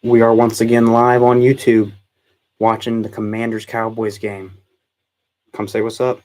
We are once again live on YouTube watching the Commanders Cowboys game. Come say what's up.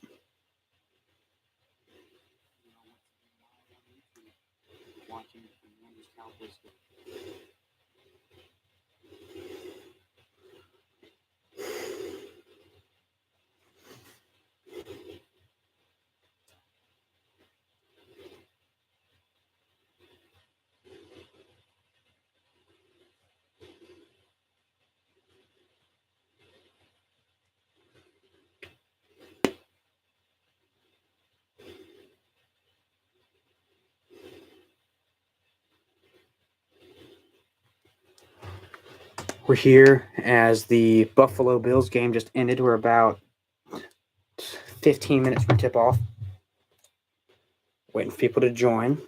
We're here as the Buffalo Bills game just ended. We're about 15 minutes from tip off. Waiting for people to join.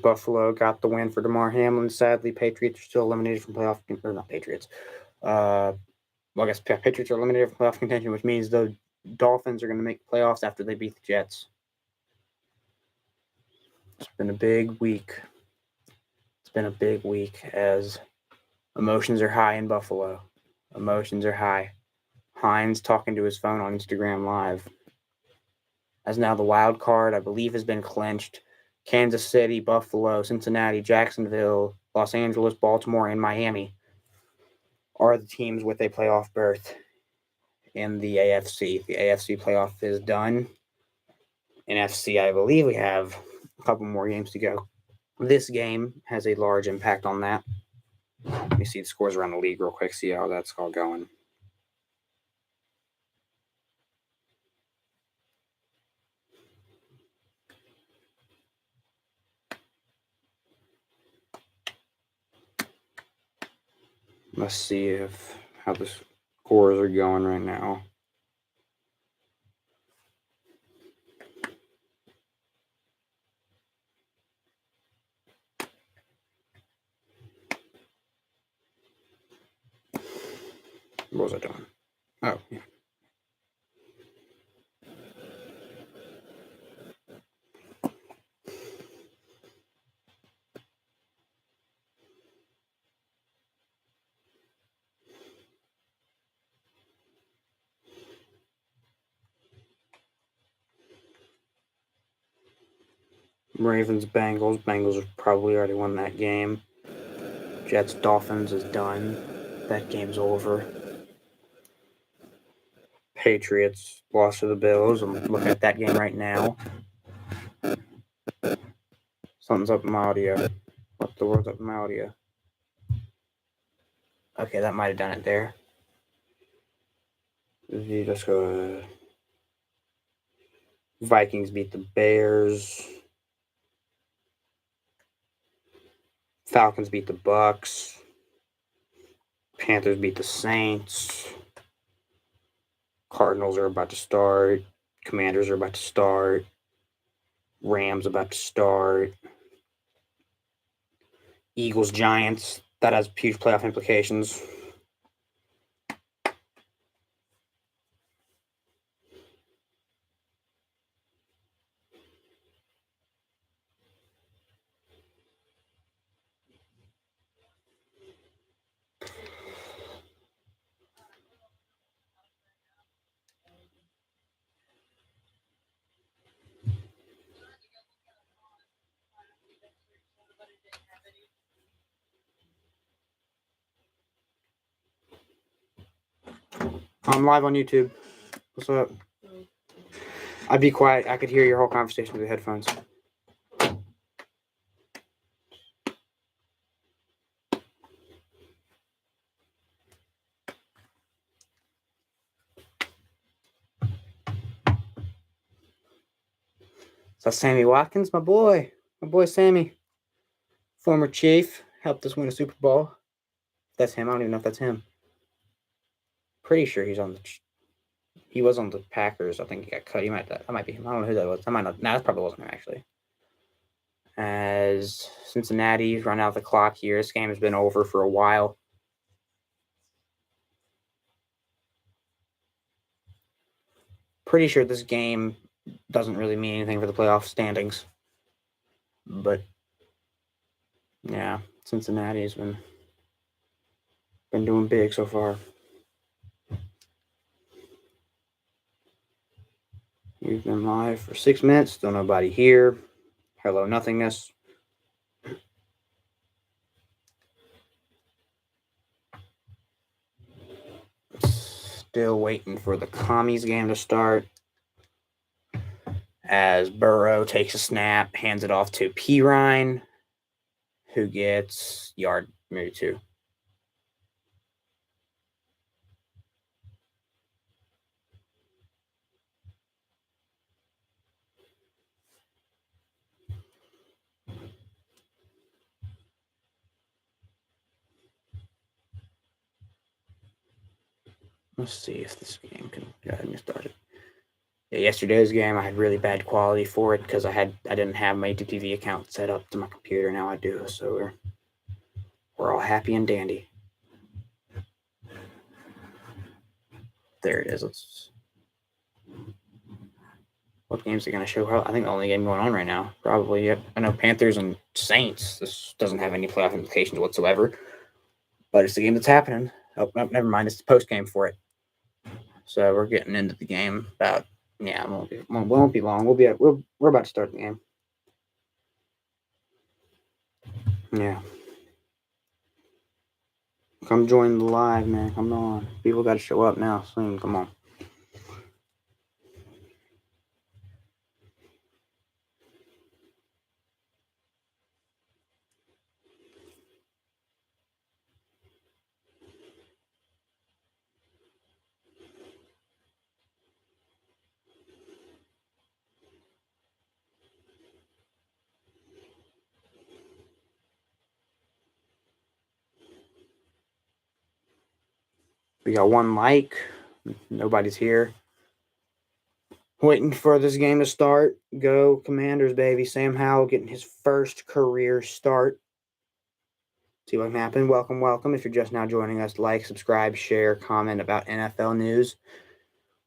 Buffalo got the win for Damar Hamlin. Sadly, Patriots are still eliminated from playoff. Or not Patriots. I guess Patriots are eliminated from playoff contention, which means the Dolphins are going to make the playoffs after they beat the Jets. It's been a big week. It's been a big week as emotions are high in Buffalo. Emotions are high. Hines talking to his phone on Instagram Live. As now the wild card, I believe, has been clinched. Kansas City, Buffalo, Cincinnati, Jacksonville, Los Angeles, Baltimore, and Miami are the teams with a playoff berth in the AFC. The AFC playoff is done. In FC, I believe we have a couple more games to go. This game has a large impact on that. Let me see the scores around the league real quick, see how that's all going. Let's see how the scores are going right now. What was I doing? Oh, yeah. Ravens, Bengals. Bengals have probably already won that game. Jets, Dolphins is done. That game's over. Patriots lost to the Bills. I'm looking at that game right now. Something's up in my audio. What the world's up in my audio? Okay, that might have done it there. Let's go. Vikings beat the Bears. Falcons beat the Bucks. Panthers beat the Saints. Cardinals are about to start. Commanders are about to start. Rams about to start. Eagles, Giants. That has huge playoff implications. I'm live on YouTube. What's up? I'd be quiet. I could hear your whole conversation through the headphones. So Sammy Watkins, my boy Sammy, former Chief, helped us win a Super Bowl. That's him. I don't even know if that's him. pretty sure he was on the Packers. I think he got cut. That might be him. I don't know who that was. I might not. No, that probably wasn't him actually. As Cincinnati's run out the clock here, this game has been over for a while. Pretty sure this game doesn't really mean anything for the playoff standings. But yeah, Cincinnati's been doing big so far. We've been live for 6 minutes. Still nobody here. Hello, nothingness. Still waiting for the Commies game to start. As Burrow takes a snap, hands it off to Pirine, who gets yard maybe 2. Let's see if this game can go ahead and get started. Yeah, yesterday's game, I had really bad quality for it because I didn't have my TV account set up to my computer. Now I do, so we're all happy and dandy. There it is. What games are going to show? I think the only game going on right now, probably. Yep. I know Panthers and Saints. This doesn't have any playoff implications whatsoever, but it's the game that's happening. Oh, never mind. It's the post game for it. So we're getting into the game about. Yeah, it won't be long. We're about to start the game. Yeah. Come join the live, man. Come on. People got to show up now soon. Come on. We got one like. Nobody's here. Waiting for this game to start. Go Commanders, baby. Sam Howell getting his first career start. See what can happen. Welcome. If you're just now joining us, like, subscribe, share, comment about NFL news.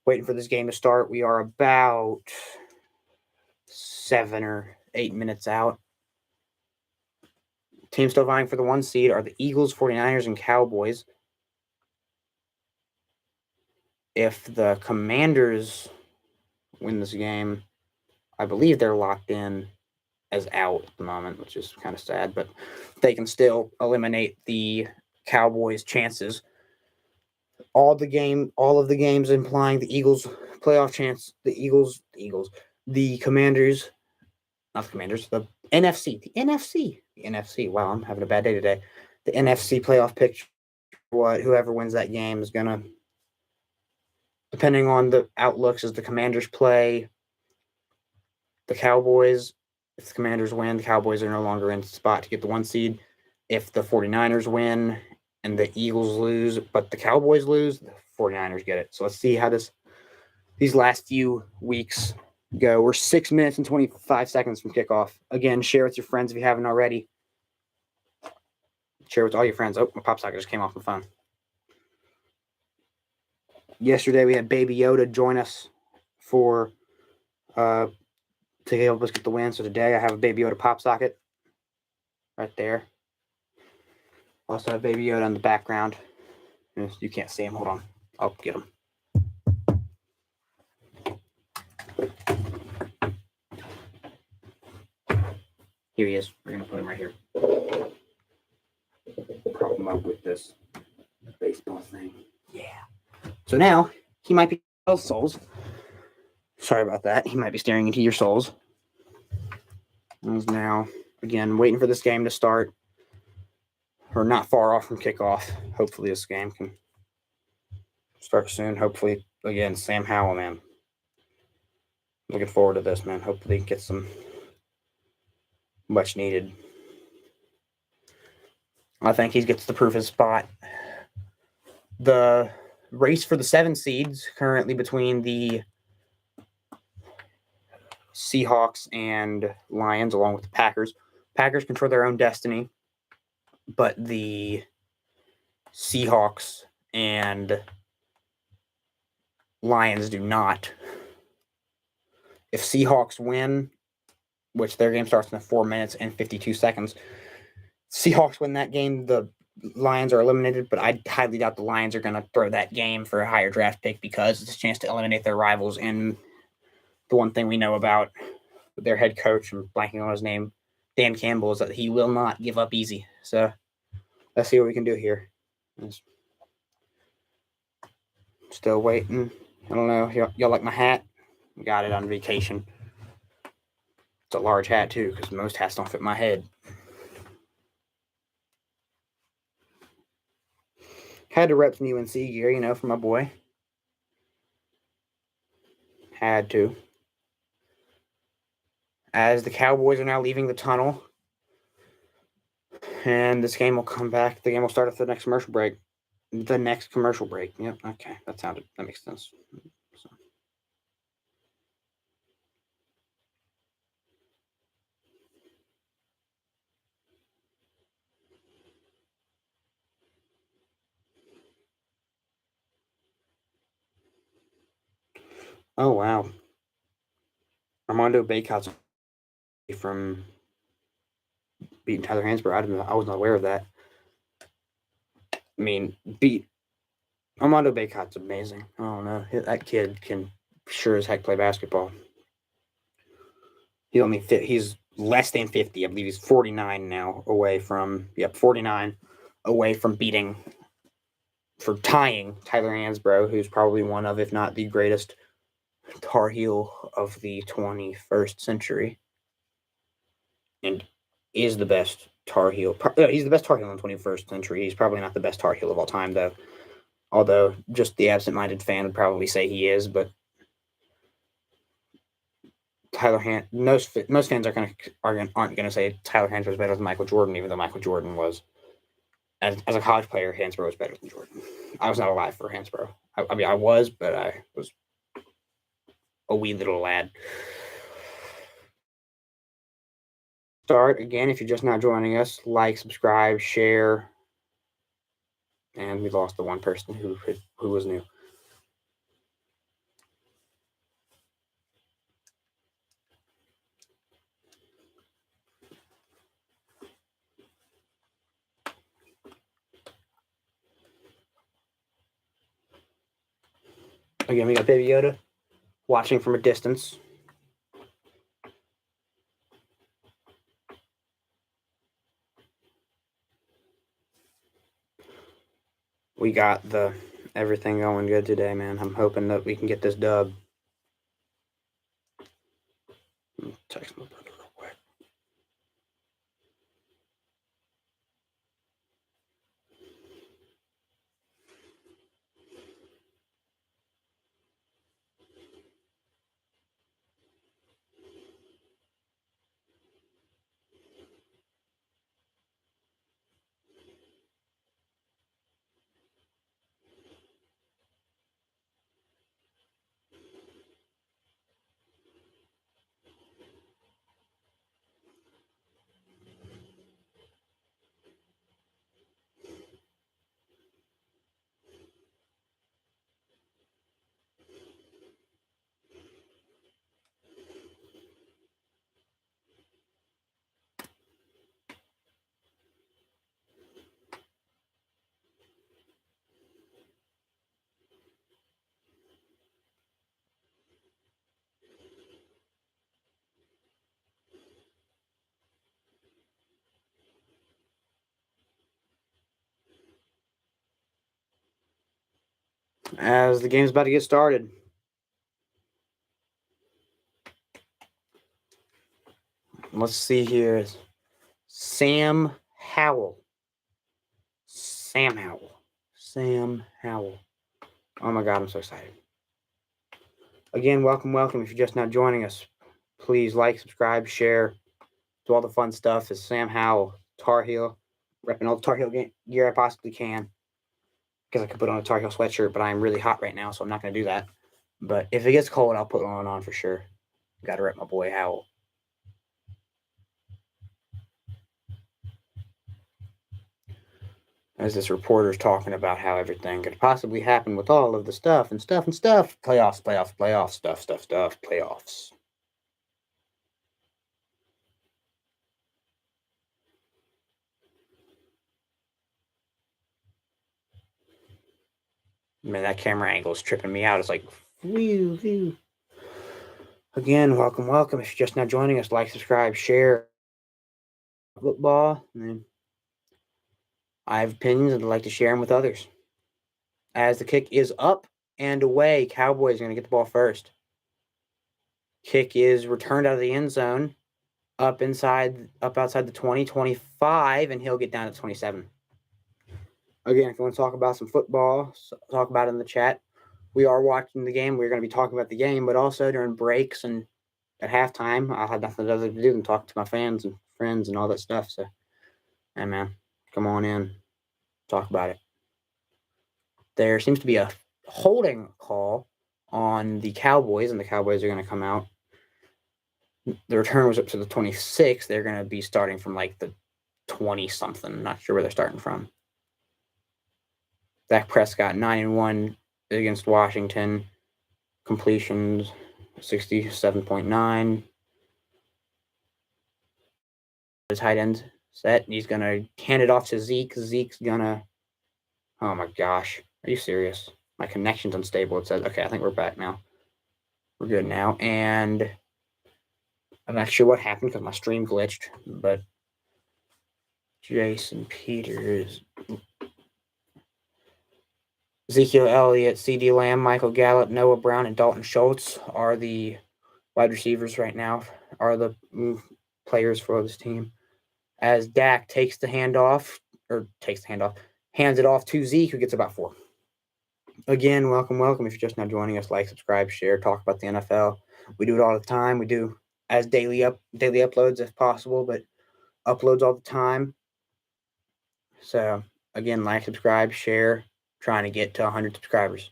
Waiting for this game to start. We are about 7 or 8 minutes out. Teams still vying for the 1 seed are the Eagles, 49ers, and Cowboys. If the Commanders win this game, I believe they're locked in as out at the moment, which is kind of sad, but they can still eliminate the Cowboys' chances. All of the games implying the Eagles' playoff chance, the Commanders, not the Commanders, the NFC. Wow, I'm having a bad day today. The NFC playoff picture, whoever wins that game is gonna, depending on the outlooks, as the Commanders play the Cowboys. If the Commanders win, the Cowboys are no longer in spot to get the 1 seed. If the 49ers win and the Eagles lose, but the Cowboys lose, the 49ers get it. So let's see how these last few weeks go. We're 6 minutes and 25 seconds from kickoff. Again, share with your friends if you haven't already. Share with all your friends. Oh, my pop socket just came off my phone. Yesterday we had Baby Yoda join us to help us get the win. So today I have a Baby Yoda pop socket right there. Also have Baby Yoda in the background. You can't see him. Hold on. I'll get him. Here he is. We're going to put him right here. Prop him up with this baseball thing. Yeah. So now he might be souls. Sorry about that. He might be staring into your souls. He's now, again, waiting for this game to start. We're not far off from kickoff. Hopefully this game can start soon. Hopefully, again, Sam Howell, man. Looking forward to this, man. Hopefully get some much needed. I think he gets the proof of his spot. The race for the 7 seeds currently between the Seahawks and Lions, along with the Packers. Packers control their own destiny, but the Seahawks and Lions do not. If Seahawks win, which their game starts in 4 minutes and 52 seconds, Seahawks win that game, the Lions are eliminated, but I highly doubt the Lions are going to throw that game for a higher draft pick because it's a chance to eliminate their rivals. And the one thing we know about their head coach, I'm blanking on his name, Dan Campbell, is that he will not give up easy. So let's see what we can do here. Still waiting. I don't know. Y'all like my hat? Got it on vacation. It's a large hat, too, because most hats don't fit my head. Had to rep some UNC gear, for my boy. Had to. As the Cowboys are now leaving the tunnel, and this game will come back. The game will start after the next commercial break. The next commercial break. Yep, okay. That makes sense. So. Oh, wow. Armando Bacot's from beating Tyler Hansbrough. I wasn't aware of that. I mean, Armando Bacot's amazing. I don't know. That kid can sure as heck play basketball. He's less than 50. I believe he's 49 now away from 49 away from tying Tyler Hansbrough, who's probably one of, if not the greatest Tar Heel of the 21st century. And is the best Tar Heel. He's the best Tar Heel in the 21st century. He's probably not the best Tar Heel of all time, though. Although just the absent-minded fan would probably say he is, but most fans aren't going to say Tyler Hansbrough was better than Michael Jordan, even though Michael Jordan was, as a college player, Hansbrough was better than Jordan. I was not alive for Hansbrough. I was, but I was a wee little lad. Start again if you're just now joining us. Like, subscribe, share, and we lost the one person who was new. Again, we got Baby Yoda watching from a distance. We got everything going good today, man. I'm hoping that we can get this dub. Text my brother real quick. As the game's about to get started. Let's see here. Sam Howell. Oh my God, I'm so excited. Again, welcome. If you're just now joining us, please like, subscribe, share, do all the fun stuff. It's Sam Howell, Tar Heel, repping all the Tar Heel gear I possibly can. because I could put on a Tar Heel sweatshirt, but I'm really hot right now, so I'm not going to do that. But if it gets cold, I'll put one on for sure. Got to rep my boy Howell. As this reporter's talking about how everything could possibly happen with all of the stuff. Playoffs, playoffs. Man, that camera angle is tripping me out. It's like, whew. Again, welcome. If you're just now joining us, like, subscribe, share football. And I have opinions and I'd like to share them with others. As the kick is up and away, Cowboys are going to get the ball first. Kick is returned out of the end zone, up outside the 20, 25, and he'll get down at 27. Again, if you want to talk about some football, talk about it in the chat. We are watching the game. We're going to be talking about the game, but also during breaks and at halftime, I'll have nothing other to do than talk to my fans and friends and all that stuff. So, hey, man, come on in. Talk about it. There seems to be a holding call on the Cowboys, and the Cowboys are going to come out. The return was up to the 26. They're going to be starting from like the 20-something. Not sure where they're starting from. Dak Prescott, 9-1 against Washington. Completions, 67.9. The tight end set. He's going to hand it off to Zeke. Zeke's going to... Oh, my gosh. Are you serious? My connection's unstable. It says, okay, I think we're back now. We're good now. And I'm not sure what happened because my stream glitched, but Jason Peters, Ezekiel Elliott, C.D. Lamb, Michael Gallup, Noah Brown, and Dalton Schultz are the wide receivers right now, are the players for this team. As Dak hands it off to Zeke, who gets about 4. Again, welcome. If you're just now joining us, like, subscribe, share, talk about the NFL. We do it all the time. We do as daily uploads if possible, but uploads all the time. So, again, like, subscribe, share, trying to get to 100 subscribers.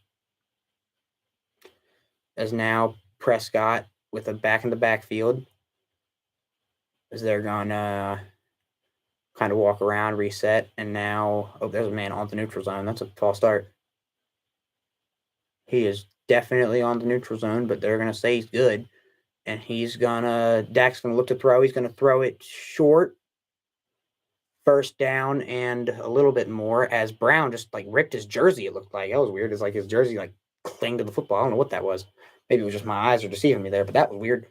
As now Prescott with a back in the backfield, as they're going to kind of walk around, reset, and now, there's a man on the neutral zone. That's a false start. He is definitely on the neutral zone, but they're going to say he's good. And Dak's going to look to throw. He's going to throw it short. First down and a little bit more as Brown just like ripped his jersey. It looked like that was weird. It's like his jersey like clinged to the football. I don't know what that was. Maybe it was just my eyes are deceiving me there, but that was weird.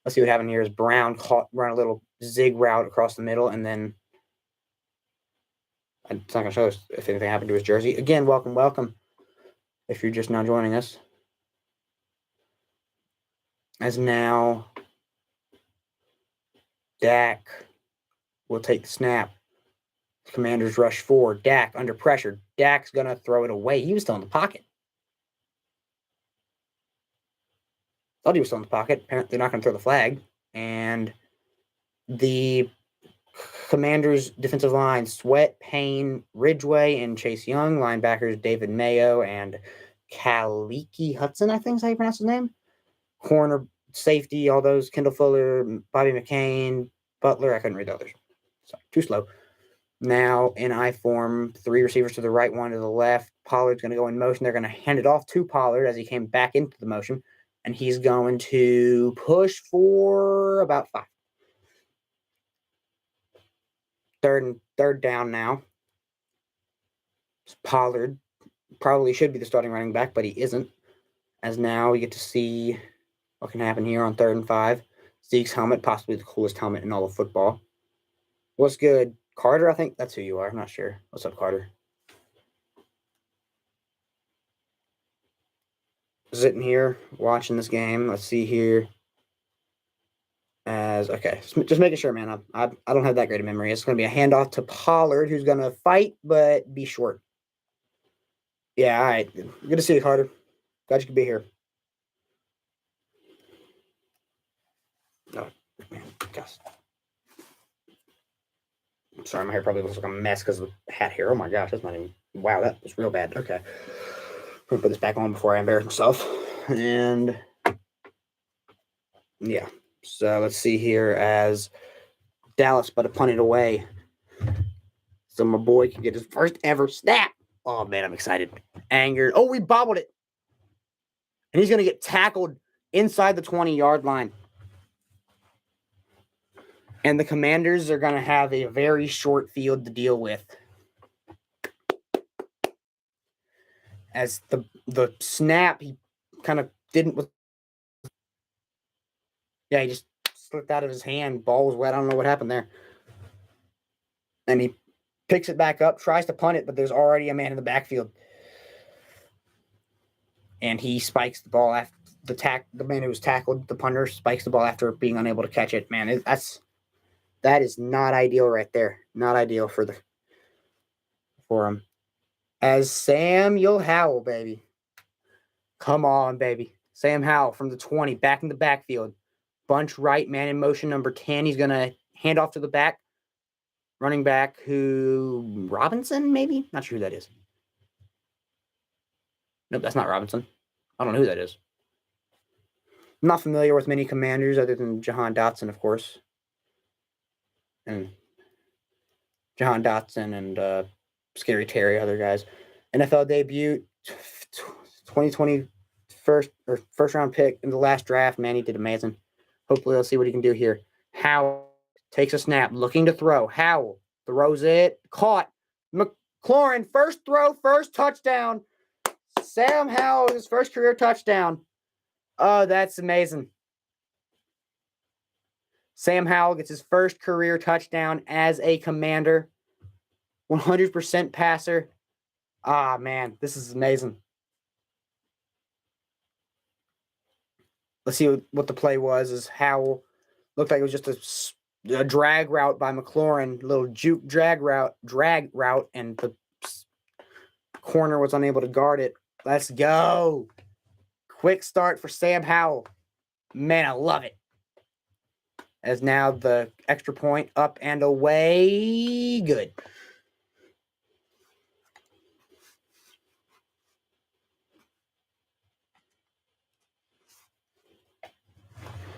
Let's see what happened here. Is Brown run a little zig route across the middle, and then it's not going to show us if anything happened to his jersey. Again, welcome. If you're just now joining us, as now Dak will take the snap. Commanders rush forward. Dak under pressure. Dak's going to throw it away. He was still in the pocket. Thought he was still in the pocket. Apparently, they're not going to throw the flag. And the Commanders' defensive line, Sweat, Payne, Ridgeway, and Chase Young. Linebackers, David Mayo and Kaliki Hudson, I think is how you pronounce his name. Corner, safety, all those. Kendall Fuller, Bobby McCain, Butler. I couldn't read the others. Sorry, too slow. Now in I form, 3 receivers to the right, 1 to the left. Pollard's going to go in motion. They're going to hand it off to Pollard as he came back into the motion. And he's going to push for about 5. Third down now. Pollard probably should be the starting running back, but he isn't. As now we get to see what can happen here on 3rd and 5. Zeke's helmet, possibly the coolest helmet in all of football. What's good? Carter, I think that's who you are. I'm not sure. What's up, Carter? Sitting here watching this game. Let's see here. Okay, just making sure, man. I don't have that great a memory. It's going to be a handoff to Pollard, who's going to fight but be short. Yeah, all right. Good to see you, Carter. Glad you could be here. Oh, man, gosh. I'm sorry, my hair probably looks like a mess because of the hat here. Oh my gosh, that's not even Wow, that was real bad. Okay. I'm going to put this back on before I embarrass myself. And yeah. So let's see here as Dallas about to punt it away. So my boy can get his first ever snap. Oh, man, I'm excited. Angered. Oh, we bobbled it. And he's going to get tackled inside the 20-yard line. And the Commanders are going to have a very short field to deal with. As the snap, he kind of didn't. Yeah, he just slipped out of his hand. Ball was wet. I don't know what happened there. And he picks it back up, tries to punt it, but there's already a man in the backfield. And he spikes the ball after the man who was tackled, the punter, spikes the ball after being unable to catch it. Man, that is not ideal right there. Not ideal for him. As Samuel Howell, baby. Come on, baby. Sam Howell from the 20, back in the backfield. Bunch right, man in motion, number 10. He's going to hand off to the back. Running back who, Robinson, maybe? Not sure who that is. Nope, that's not Robinson. I don't know who that is. I'm not familiar with many Commanders other than Jahan Dotson, of course. And Jahan Dotson and Scary Terry, other guys. NFL debut, 2020 first round pick in the last draft. Man, he did amazing. Hopefully, let's see what he can do here. Howell takes a snap, looking to throw. Howell throws it, caught. McLaurin, first throw, first touchdown. Sam Howell, his first career touchdown. Oh, that's amazing. Sam Howell gets his first career touchdown as a Commander. 100% passer. Ah, man, this is amazing. Let's see what the play was. Is Howell looked like it was just a drag route by McLaurin, little juke drag route, and the corner was unable to guard it. Let's go. Quick start for Sam Howell. Man, I love it. As now the extra point up and away. Good.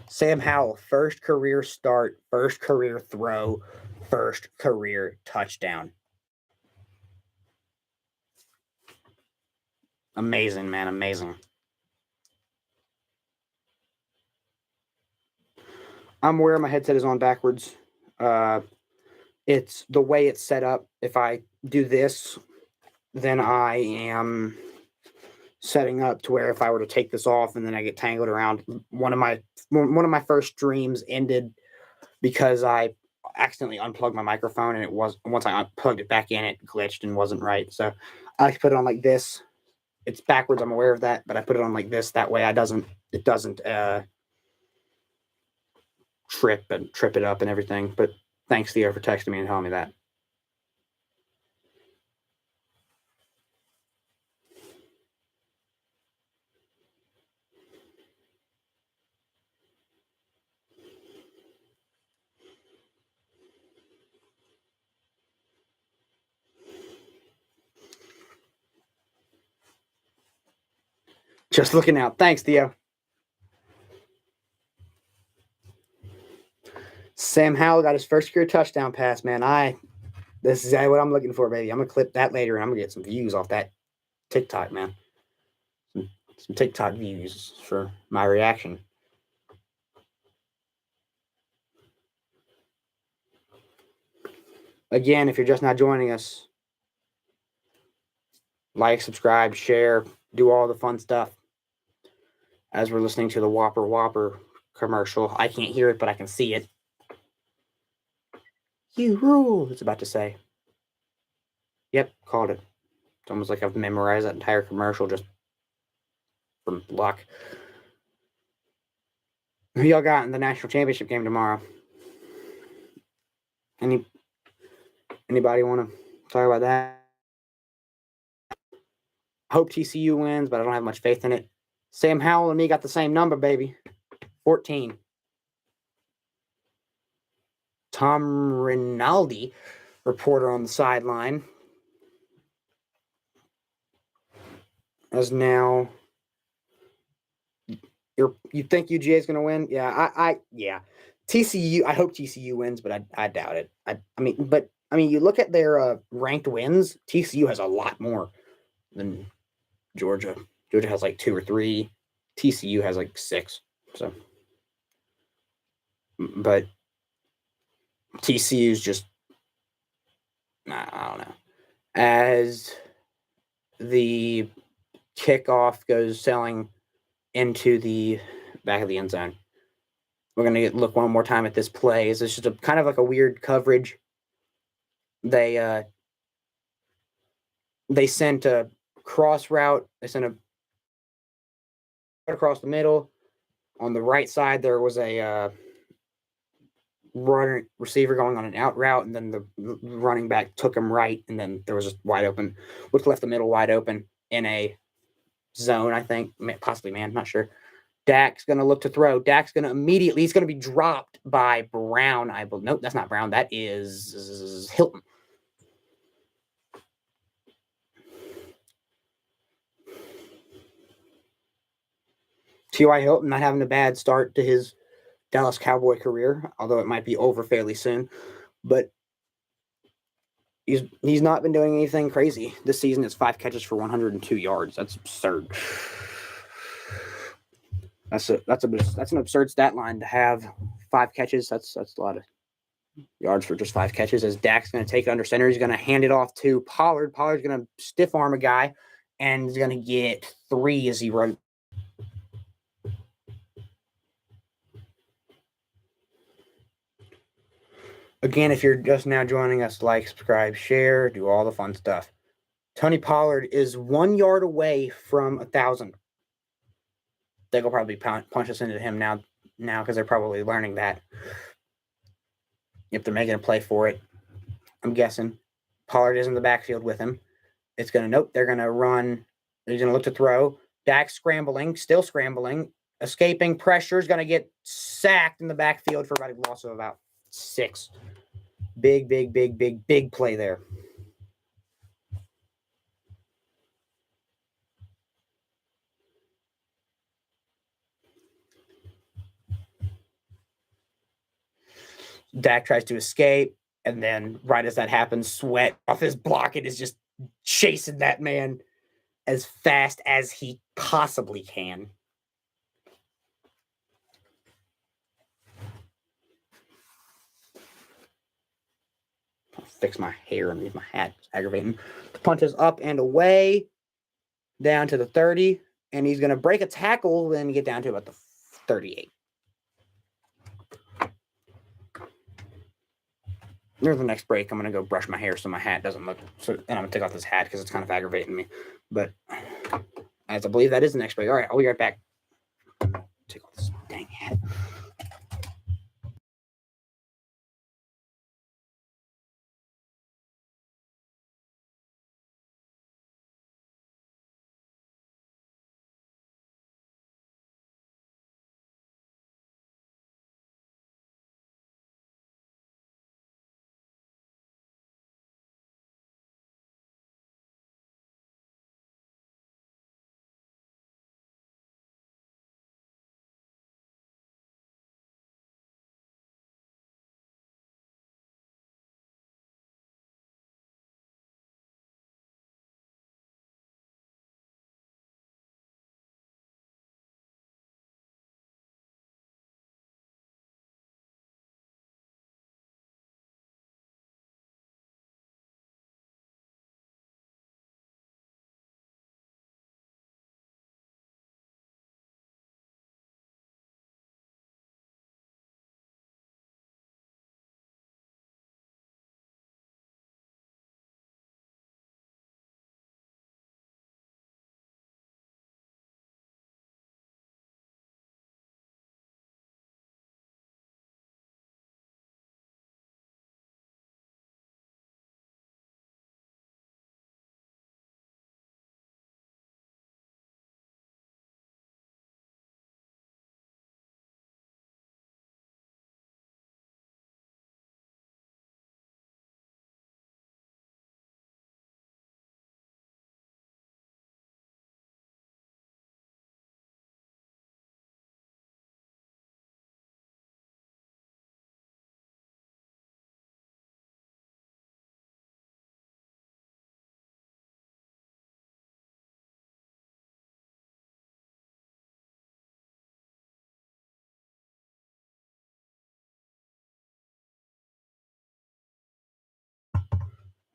Sam Howell, first career start, first career throw, first career touchdown. Amazing, man, amazing. I'm aware my headset is on backwards. It's the way it's set up. If I do this, then I am setting up to where if I were to take this off and then I get tangled around, one of my first streams ended because I accidentally unplugged my microphone, and it was, once I unplugged it back in, it glitched and wasn't right. So I like to put it on like this. It's backwards, I'm aware of that, but I put it on like this. That way it doesn't trip it up and everything. But thanks, Theo, for texting me and telling me that. Just looking out. Thanks, Theo. Sam Howell got his first career touchdown pass, man. This is exactly what I'm looking for, baby. I'm going to clip that later, and I'm going to get some views off that TikTok, man. Some TikTok views for my reaction. Again, if you're just not joining us, like, subscribe, share, do all the fun stuff. As we're listening to the Whopper commercial. I can't hear it, but I can see it. You rule, it's about to say. Yep, called it. It's almost like I've memorized that entire commercial just from luck. Who y'all got in the national championship game tomorrow? Anybody want to talk about that? I hope TCU wins, but I don't have much faith in it. Sam Howell and me got the same number, baby. 14. Tom Rinaldi, reporter on the sideline. as now. You think UGA is going to win? Yeah. TCU. I hope TCU wins, but I doubt it. I mean, you look at their ranked wins. TCU has a lot more than Georgia. Georgia has like 2 or 3. TCU has like 6. So, but TCU's just I don't know. As the kickoff goes sailing into the back of the end zone, we're gonna look one more time at this play. It's just a kind of like a weird coverage. They sent a cross route. They sent a across the middle. On the right side, there was a runner receiver going on an out route, and then the running back took him right, and then there was a wide open, which left the middle wide open in a zone, I think, possibly man, not sure. Dak's going to look to throw. Dak's going to immediately, he's going to be dropped by Brown. I believe. Nope, that's not Brown. That is Hilton. T.Y. Hilton not having a bad start to his Dallas Cowboy career, although it might be over fairly soon. But he's not been doing anything crazy this season. It's 5 catches for 102 yards. That's absurd. That's an absurd stat line to have 5 catches. That's a lot of yards for just 5 catches. As Dak's going to take it under center, he's going to hand it off to Pollard. Pollard's going to stiff arm a guy, and he's going to get 3 as he runs. Again, if you're just now joining us, like, subscribe, share, do all the fun stuff. Tony Pollard is 1 yard away from 1,000. They'll probably punch us into him now because they're probably learning that. If they're making a play for it, I'm guessing. Pollard is in the backfield with him. It's going to, nope, they're going to run. He's going to look to throw. Dak still scrambling, escaping pressure, is going to get sacked in the backfield for about a loss of about 6. Big play there. Dak tries to escape, and then right as that happens, sweat off his block and is just chasing that man as fast as he possibly can. I'll fix my hair underneath my hat. It's aggravating. The punt is up and away, down to the 30, and he's going to break a tackle and get down to about the 38. Near the next break, I'm going to go brush my hair so my hat doesn't look... and I'm going to take off this hat because it's kind of aggravating me. But as I believe that is the next break. All right, I'll be right back. Take off this dang hat.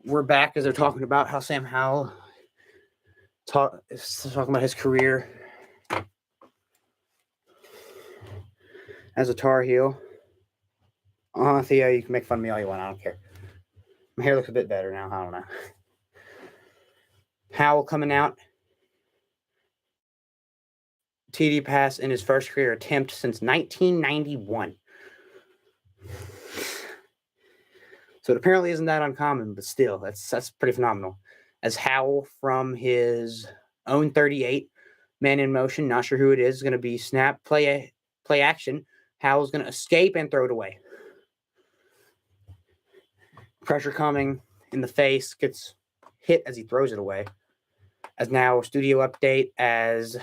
we're back as they're talking about how Sam Howell is talking about his career as a Tar Heel. Theo, you can make fun of me all you want. I don't care. My hair looks a bit better now. I don't know. Howell coming out. TD pass in his first career attempt since 1991. So it apparently isn't that uncommon, but still, that's pretty phenomenal. As Howell from his own 38, man in motion, not sure who it is, going to be snap, play action. Howell's going to escape and throw it away. Pressure coming in the face, gets hit as he throws it away. As now, studio update as,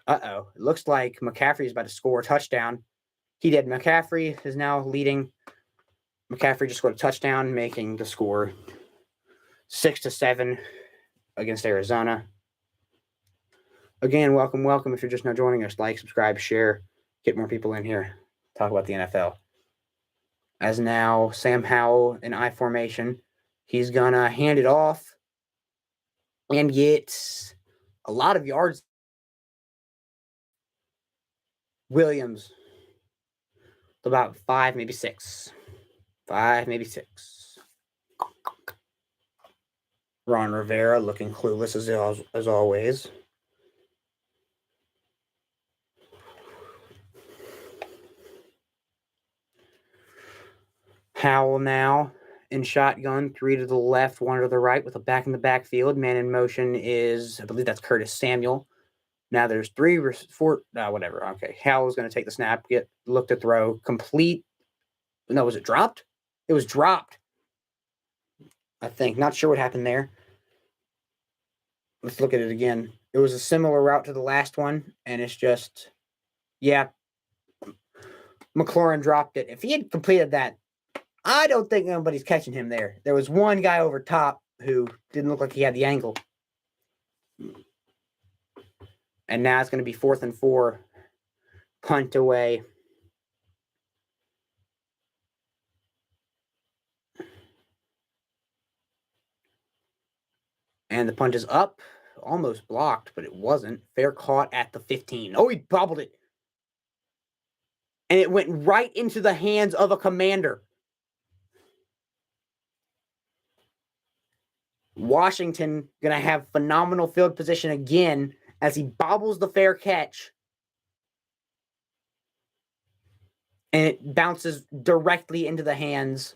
it looks like McCaffrey is about to score a touchdown. He did. McCaffrey is now leading. McCaffrey just scored a touchdown, making the score 6-7 against Arizona. Again, welcome. If you're just now joining us, like, subscribe, share, get more people in here. Talk about the NFL. As now, Sam Howell in I formation, he's going to hand it off and get a lot of yards. Williams, about 5, maybe 6. 5, maybe 6. Ron Rivera looking clueless as always. Howell now in shotgun, 3 to the left, 1 to the right with a back in the backfield. Man in motion is, I believe that's Curtis Samuel. Now there's 4, whatever. Okay, Howell's going to take the snap, look to throw, complete. No, was it dropped? It was dropped, I think. Not sure what happened there. Let's look at it again. It was a similar route to the last one, and it's just, McLaurin dropped it. If he had completed that, I don't think anybody's catching him there. There was one guy over top who didn't look like he had the angle. And now it's going to be 4th and 4. Punt away. And the punt is up. Almost blocked, but it wasn't. Fair caught at the 15. Oh, he bobbled it. And it went right into the hands of a Commander. Washington going to have phenomenal field position again as he bobbles the fair catch. And it bounces directly into the hands.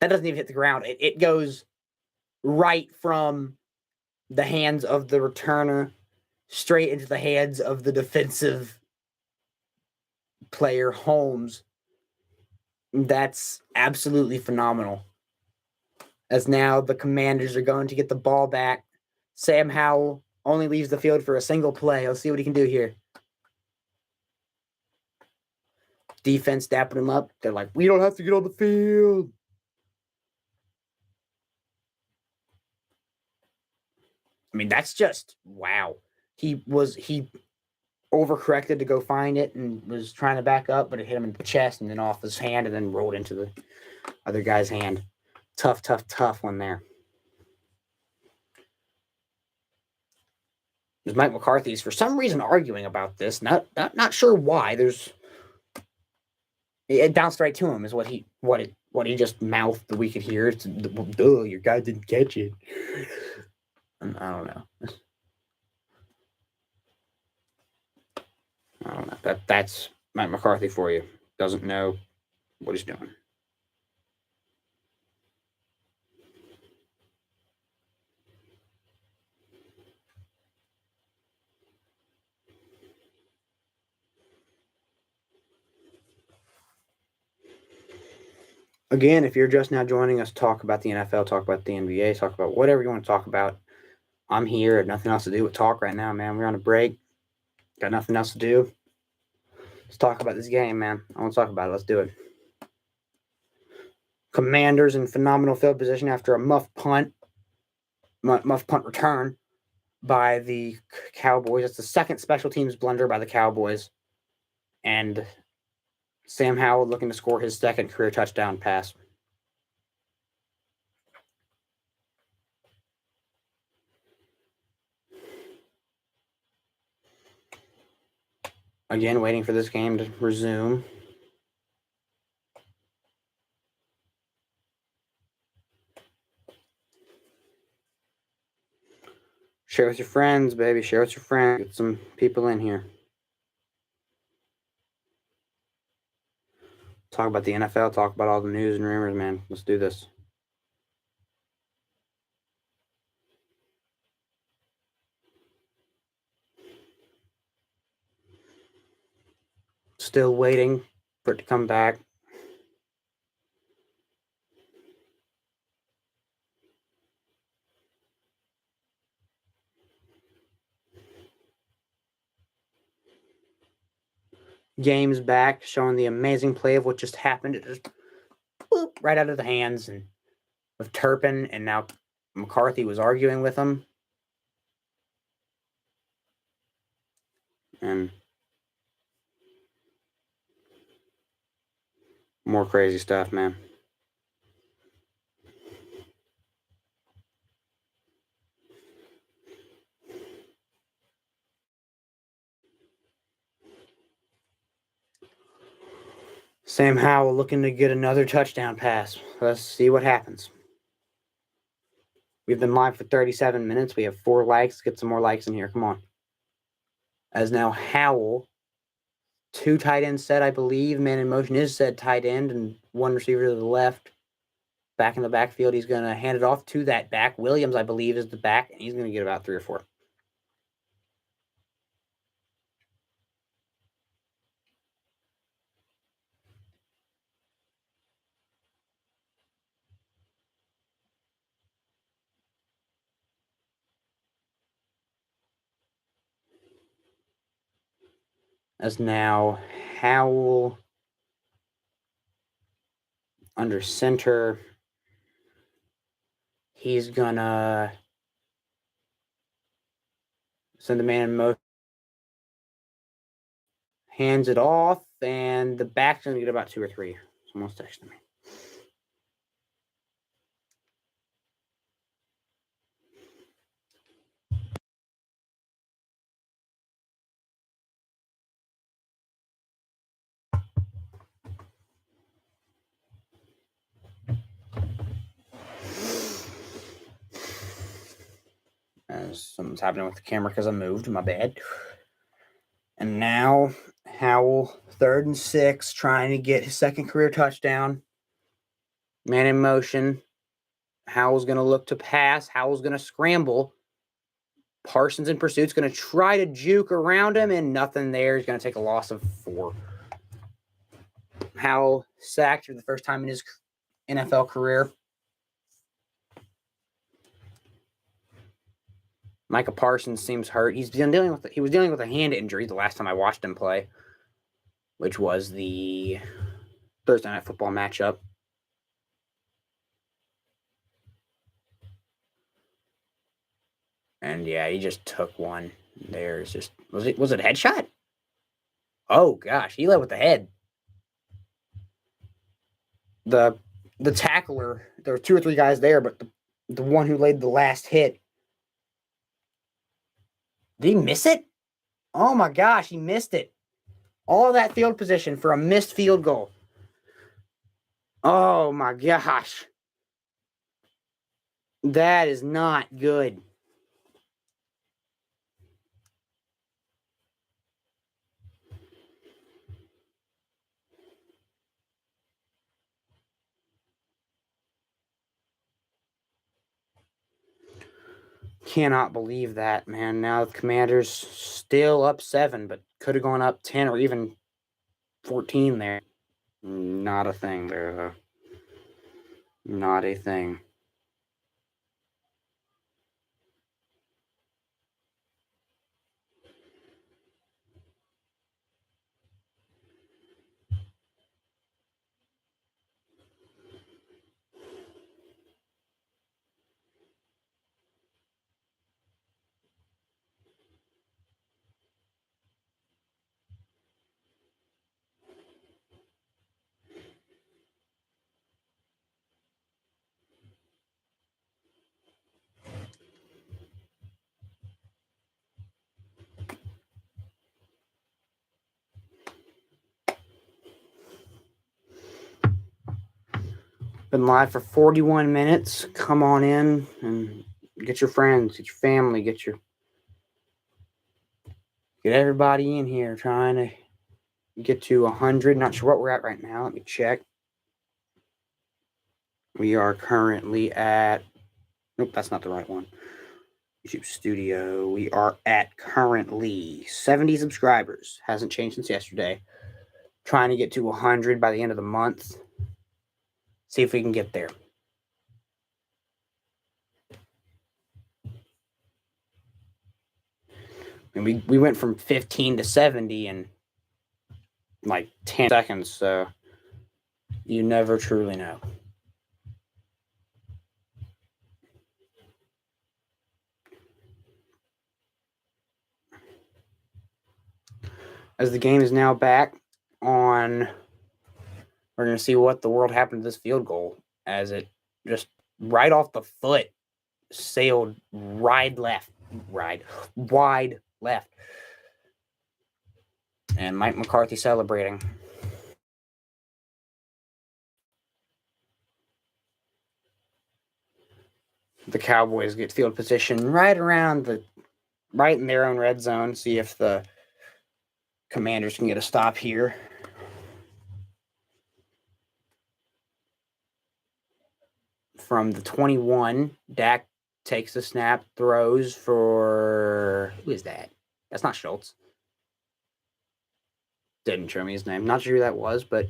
That doesn't even hit the ground. It goes right from the hands of the returner straight into the hands of the defensive player, Holmes. That's absolutely phenomenal. As now the Commanders are going to get the ball back. Sam Howell only leaves the field for a single play. Let's see what he can do here. Defense dapping him up. They're like, we don't have to get on the field. I mean, that's just, wow. He overcorrected to go find it and was trying to back up, but it hit him in the chest and then off his hand and then rolled into the other guy's hand. Tough one there. There's Mike McCarthy's for some reason arguing about this. Not sure why. It bounced right to him is what he just mouthed that we could hear. It's, duh, your guy didn't catch it. I don't know. I don't know. That's Mike McCarthy for you. Doesn't know what he's doing. Again, if you're just now joining us, talk about the NFL, talk about the NBA, talk about whatever you want to talk about. I'm here. I have nothing else to do but talk right now, man. We're on a break. Got nothing else to do. Let's talk about this game, man. I want to talk about it. Let's do it. Commanders in phenomenal field position after a muff punt return by the Cowboys. It's the second special teams blunder by the Cowboys. And Sam Howell looking to score his second career touchdown pass. Again, waiting for this game to resume. Share with your friends, baby. Share with your friends. Get some people in here. Talk about the NFL. Talk about all the news and rumors, man. Let's do this. Still waiting for it to come back. Game's back, showing the amazing play of what just happened. It just boop, right out of the hands and of Turpin, and now McCarthy was arguing with him. And more crazy stuff, man. Sam Howell looking to get another touchdown pass. Let's see what happens. We've been live for 37 minutes. We have 4 likes. Get some more likes in here. Come on. As now Howell, 2 tight ends set, I believe. Man in motion is said tight end and 1 receiver to the left. Back in the backfield, he's going to hand it off to that back. Williams, I believe, is the back, and he's going to get about 3 or 4. As now Howell under center. He's going to send the man in motion. Hands it off, and the back's going to get about 2 or 3. Someone's texting me. Something's happening with the camera because I moved. My bad. And now Howell, 3rd and 6, trying to get his 2nd career touchdown. Man in motion. Howell's going to look to pass. Howell's going to scramble. Parsons in pursuit's going to try to juke around him, and nothing there. He's going to take a loss of 4. Howell sacked for the first time in his NFL career. Micah Parsons seems hurt. He was dealing with a hand injury the last time I watched him play, which was the Thursday Night Football matchup. And yeah, he just took one. There's just was it a headshot? Oh gosh, he led with the head. The tackler, there were 2 or 3 guys there, but the one who laid the last hit. Did he miss it? Oh my gosh, he missed it. All of that field position for a missed field goal. Oh my gosh. That is not good. Cannot believe that, man. Now the Commanders still up 7, but could have gone up 10 or even 14 there. Not a thing there, though. Not a thing. Been live for 41 minutes. Come on in and get your friends, get your family, get everybody in here trying to get to 100. Not sure what we're at right now. Let me check. We are currently at... Nope, that's not the right one. YouTube Studio. We are at currently 70 subscribers. Hasn't changed since yesterday. Trying to get to 100 by the end of the month. See if we can get there. And we went from 15 to 70 in like 10 seconds, so you never truly know. As the game is now back on, we're going to see what the world happened to this field goal as it just right off the foot sailed wide left. And Mike McCarthy celebrating. The Cowboys get field position right in their own red zone. See if the Commanders can get a stop here. From the 21, Dak takes the snap, throws for... Who is that? That's not Schultz. Didn't show me his name. Not sure who that was, but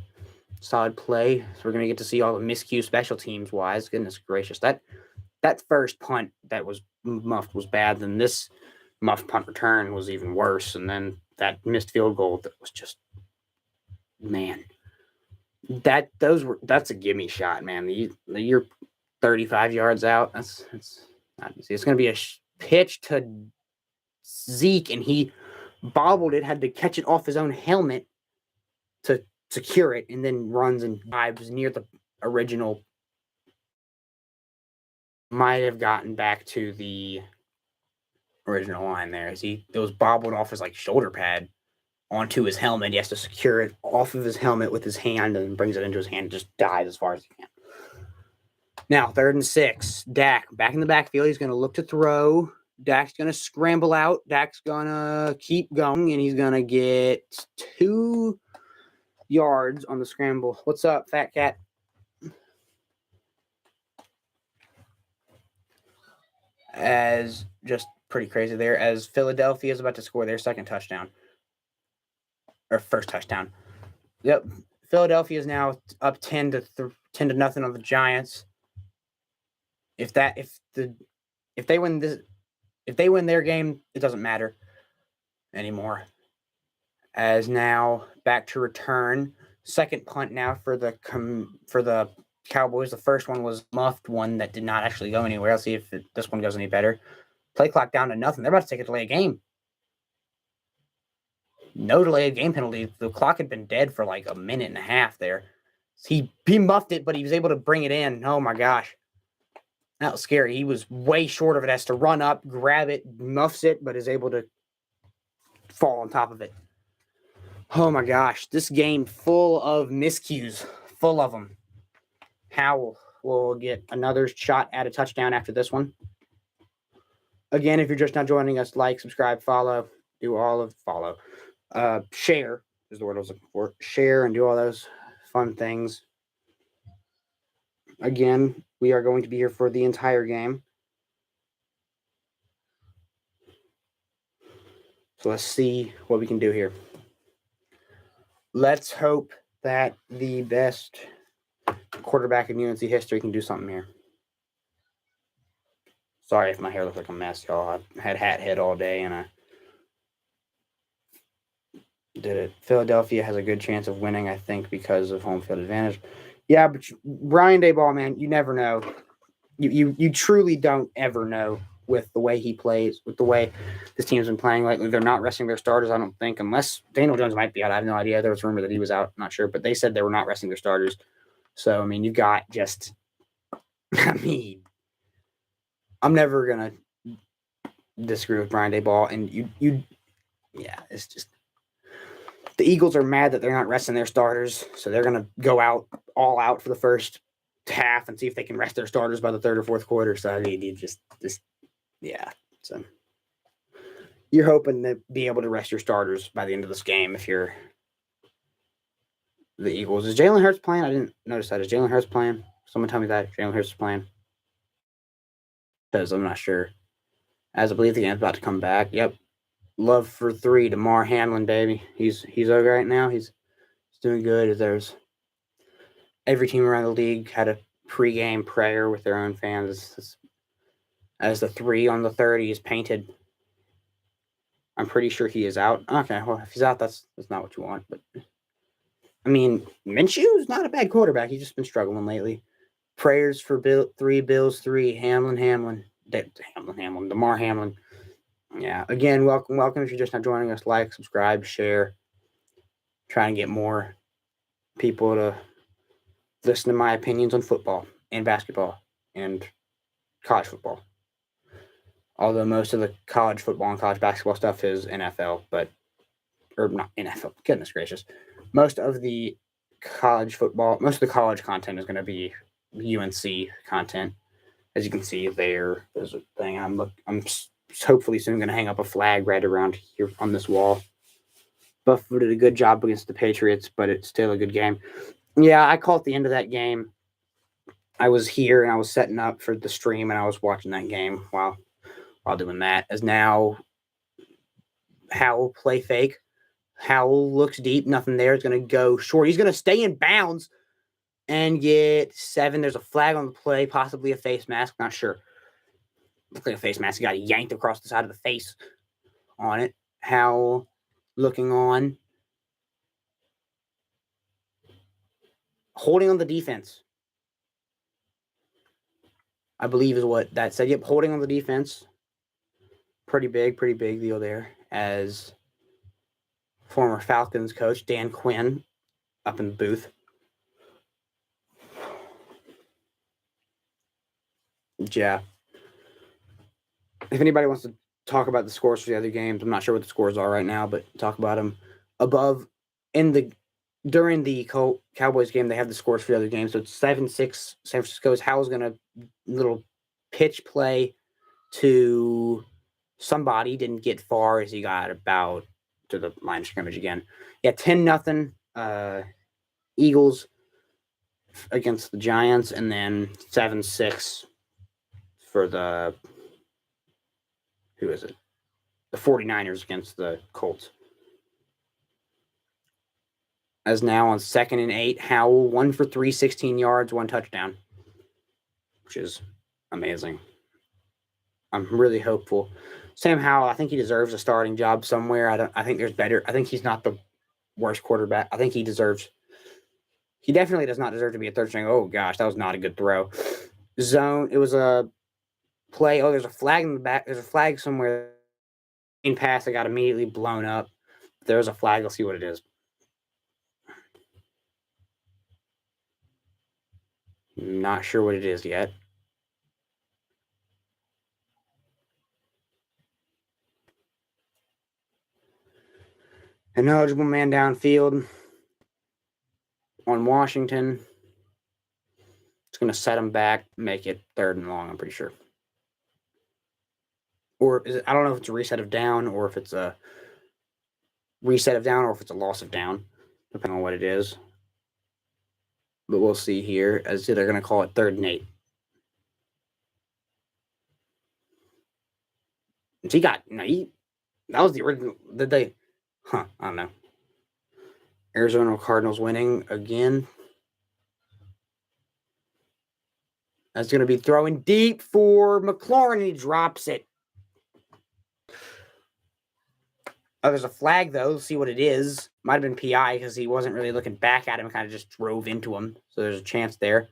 solid play. So we're going to get to see all the miscue special teams wise. Goodness gracious. That first punt that was muffed was bad. Then this muffed punt return was even worse. And then that missed field goal that was just... Man. That's a gimme shot, man. You're 35 yards out. That's not easy. It's going to be a pitch to Zeke, and he bobbled it, had to catch it off his own helmet to secure it, and then runs and dives near the original. Might have gotten back to the original line there. As it was bobbled off his shoulder pad onto his helmet. He has to secure it off of his helmet with his hand and brings it into his hand and just dives as far as he can. Now, 3rd and 6. Dak back in the backfield. He's going to look to throw. Dak's going to scramble out. Dak's going to keep going, and he's going to get 2 yards on the scramble. What's up, Fat Cat? As just pretty crazy there, as Philadelphia is about to score their second touchdown. Or first touchdown. Yep. Philadelphia is now up 10 to nothing on the Giants. If they win their game, it doesn't matter anymore. As now back to return, second punt now for the Cowboys. The first one was muffed, one that did not actually go anywhere. I'll see if this one goes any better. Play clock down to nothing. They're about to take a delay of game. No delay of game penalty. The clock had been dead for like a minute and a half there. He muffed it, but he was able to bring it in. Oh my gosh. That was scary. He was way short of it. Has to run up, grab it, muffs it, but is able to fall on top of it. Oh my gosh. This game full of miscues. Full of them. Howell will get another shot at a touchdown after this one. Again, if you're just now joining us, like, subscribe, follow, follow. Share is the word I was looking for. Share and do all those fun things. Again, we are going to be here for the entire game. So let's see what we can do here. Let's hope that the best quarterback in UNC history can do something here. Sorry if my hair looks like a mess, y'all. I had hat head all day and I did it. Philadelphia has a good chance of winning, I think, because of home field advantage. Yeah, but Brian Daboll, man, you never know. You truly don't ever know with the way he plays, with the way this team's been playing lately. They're not resting their starters, I don't think, unless Daniel Jones might be out. I have no idea. There was a rumor that he was out. Not sure, but they said they were not resting their starters. So, I mean, you've got just – I'm never going to disagree with Brian Daboll. And yeah, it's just – the Eagles are mad that they're not resting their starters, so they're going to go all out for the first half and see if they can rest their starters by the third or fourth quarter. So I mean, you just yeah. So you're hoping to be able to rest your starters by the end of this game if you're the Eagles. Is Jalen Hurts playing? I didn't notice that. Is Jalen Hurts playing? Someone tell me that Jalen Hurts is playing. Because I'm not sure. As I believe the game's about to come back. Yep. Love for 3, Damar Hamlin, baby. He's okay right now. He's doing good. There's every team around the league had a pregame prayer with their own fans as the 3 on the 30 is painted. I'm pretty sure he is out. Okay, well, if he's out, that's not what you want. But I mean, Minshew's not a bad quarterback. He's just been struggling lately. Prayers for Bills 3, Hamlin, Damar Hamlin. Yeah, again, welcome. If you're just not joining us, like, subscribe, share. Trying to get more people to listen to my opinions on football and basketball and college football. Although most of the college football and college basketball stuff is NFL, or not NFL, goodness gracious. Most of the college content is going to be UNC content. As you can see there's a thing. I'm hopefully soon going to hang up a flag right around here on this wall. Buffalo did a good job against the Patriots, but it's still a good game. Yeah, I caught the end of that game. I was here and I was setting up for the stream and I was watching that game while doing that. As now Howell play fake. Howell looks deep, nothing there. It's going to go short. He's going to stay in bounds and get 7. There's a flag on the play, possibly a face mask. Not sure. Looks like a face mask. He got yanked across the side of the face on it. Howell looking on. Holding on the defense, I believe is what that said. Yep, holding on the defense. Pretty big deal there. As former Falcons coach Dan Quinn up in the booth. Yeah. If anybody wants to talk about the scores for the other games, I'm not sure what the scores are right now, but talk about them during the Cowboys game. They have the scores for the other games, so it's 7-6 San Francisco's. Howell's gonna little pitch play to somebody, didn't get far as he got about to the line of scrimmage again. Yeah, 10-0 Eagles against the Giants, and then 7-6 for the the 49ers against the Colts. As now on 2nd and 8, Howell 1 for 3, 16 yards, 1 touchdown, which is amazing. I'm really hopeful. Sam Howell, I think he deserves a starting job somewhere. I think there's better. I think he's not the worst quarterback. I think he definitely does not deserve to be a third string. Oh gosh, that was not a good throw. Zone. It was a play. Oh, there's a flag in the back. There's a flag somewhere. In pass, it got immediately blown up. If there's a flag. Let's see what it is. Not sure what it is yet. An eligible man downfield on Washington. It's going to set him back, make it 3rd and long, I'm pretty sure. Or is it, I don't know if it's a reset of down or if it's a reset of down or if it's a loss of down, depending on what it is. But we'll see here as they're going to call it 3rd and 8. That was the original. Did they? I don't know. Arizona Cardinals winning again. That's going to be throwing deep for McLaurin, and he drops it. Oh, there's a flag, though. Let's see what it is. Might have been PI because he wasn't really looking back at him. Kind of just drove into him. So there's a chance there.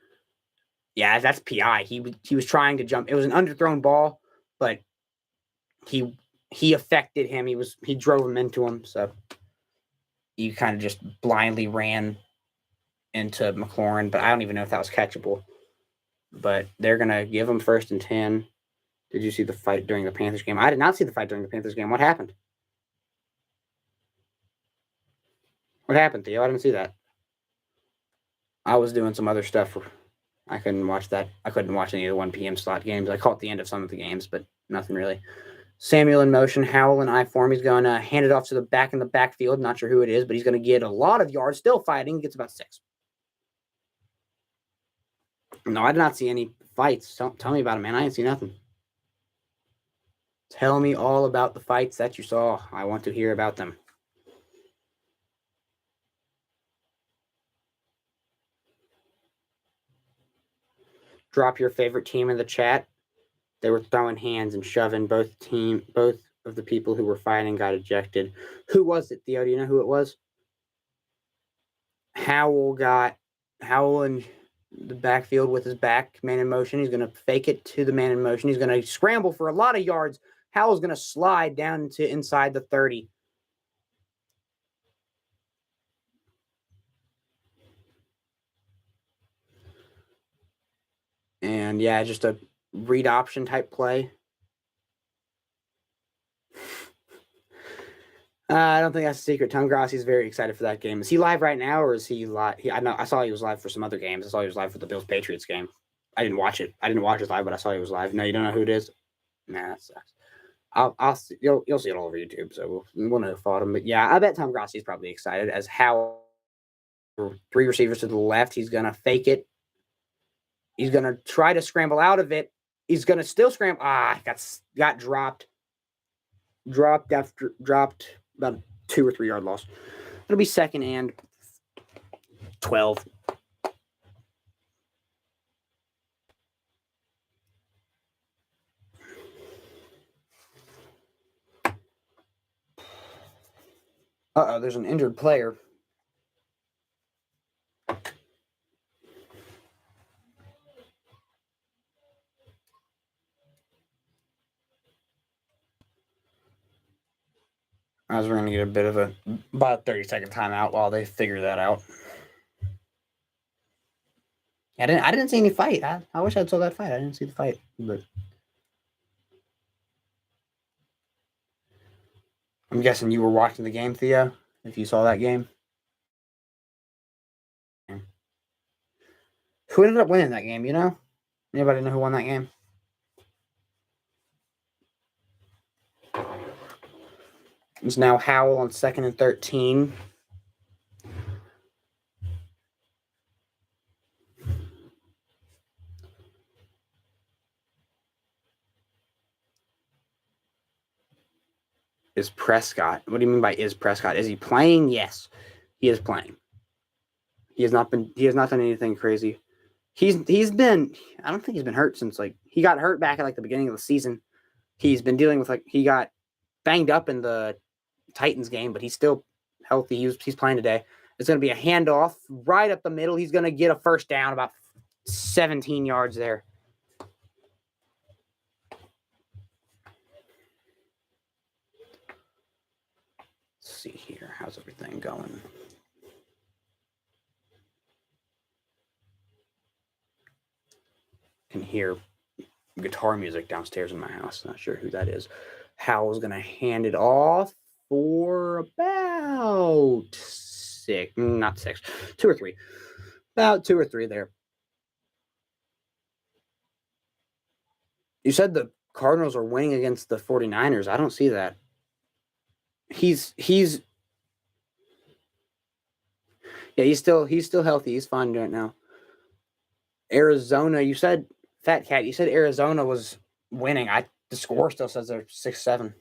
Yeah, that's PI. He was trying to jump. It was an underthrown ball, but he affected him. He drove him into him. So he kind of just blindly ran into McLaurin. But I don't even know if that was catchable. But they're going to give him 1st and 10. Did you see the fight during the Panthers game? I did not see the fight during the Panthers game. What happened? What happened, Theo? I didn't see that. I was doing some other stuff I couldn't watch that. I couldn't watch any of the 1 p.m. slot games. I caught the end of some of the games, but nothing really. Samuel in motion, Howell in I form. He's going to hand it off to the back in the backfield. Not sure who it is, but he's going to get a lot of yards. Still fighting. Gets about 6. No, I did not see any fights. Tell me about it, man. I didn't see nothing. Tell me all about the fights that you saw. I want to hear about them. Drop your favorite team in the chat. They were throwing hands and shoving. Both of the people who were fighting got ejected. Who was it, Theo? Do you know who it was? Howell in the backfield with his back, man in motion. He's going to fake it to the man in motion. He's going to scramble for a lot of yards. Howell's going to slide down to inside the 30. And yeah, just a read option type play. I don't think that's a secret. Tom Grossi's very excited for that game. Is he live right now, or is he live? I saw he was live for some other games. I saw he was live for the Bills Patriots game. I didn't watch it. I didn't watch it live, but I saw he was live. No, you don't know who it is? Nah, that sucks. You'll see it all over YouTube, so we'll know who fought him. But yeah, I bet Tom Grossi's probably excited as how 3 receivers to the left. He's gonna fake it. He's gonna try to scramble out of it. He's gonna still scramble. Got dropped. Dropped about a 2 or 3 yard loss. It'll be 2nd and 12. There's an injured player. As we're going to get a bit of about a 30-second timeout while they figure that out. I didn't see any fight. I wish I saw that fight. I didn't see the fight, but I'm guessing you were watching the game, Theo, if you saw that game. Who ended up winning that game, you know? Anybody know who won that game? It's now Howell on 2nd and 13. Is Prescott? What do you mean by is Prescott? Is he playing? Yes, he is playing. He has not done anything crazy. He's been. I don't think he's been hurt since he got hurt back at the beginning of the season. He's been dealing with he got banged up in the Titans game, but he's still healthy. He's playing today. It's going to be a handoff right up the middle. He's going to get a first down, about 17 yards there. Let's see here. How's everything going? Can hear guitar music downstairs in my house. Not sure who that is. Howell's going to hand it off for about 6. Not 6. 2 or 3. About 2 or 3 there. You said the Cardinals are winning against the 49ers. I don't see that. He's still healthy. He's fine right now. Arizona, you said, Fat Cat, you said Arizona was winning. The score still says they're 6-7.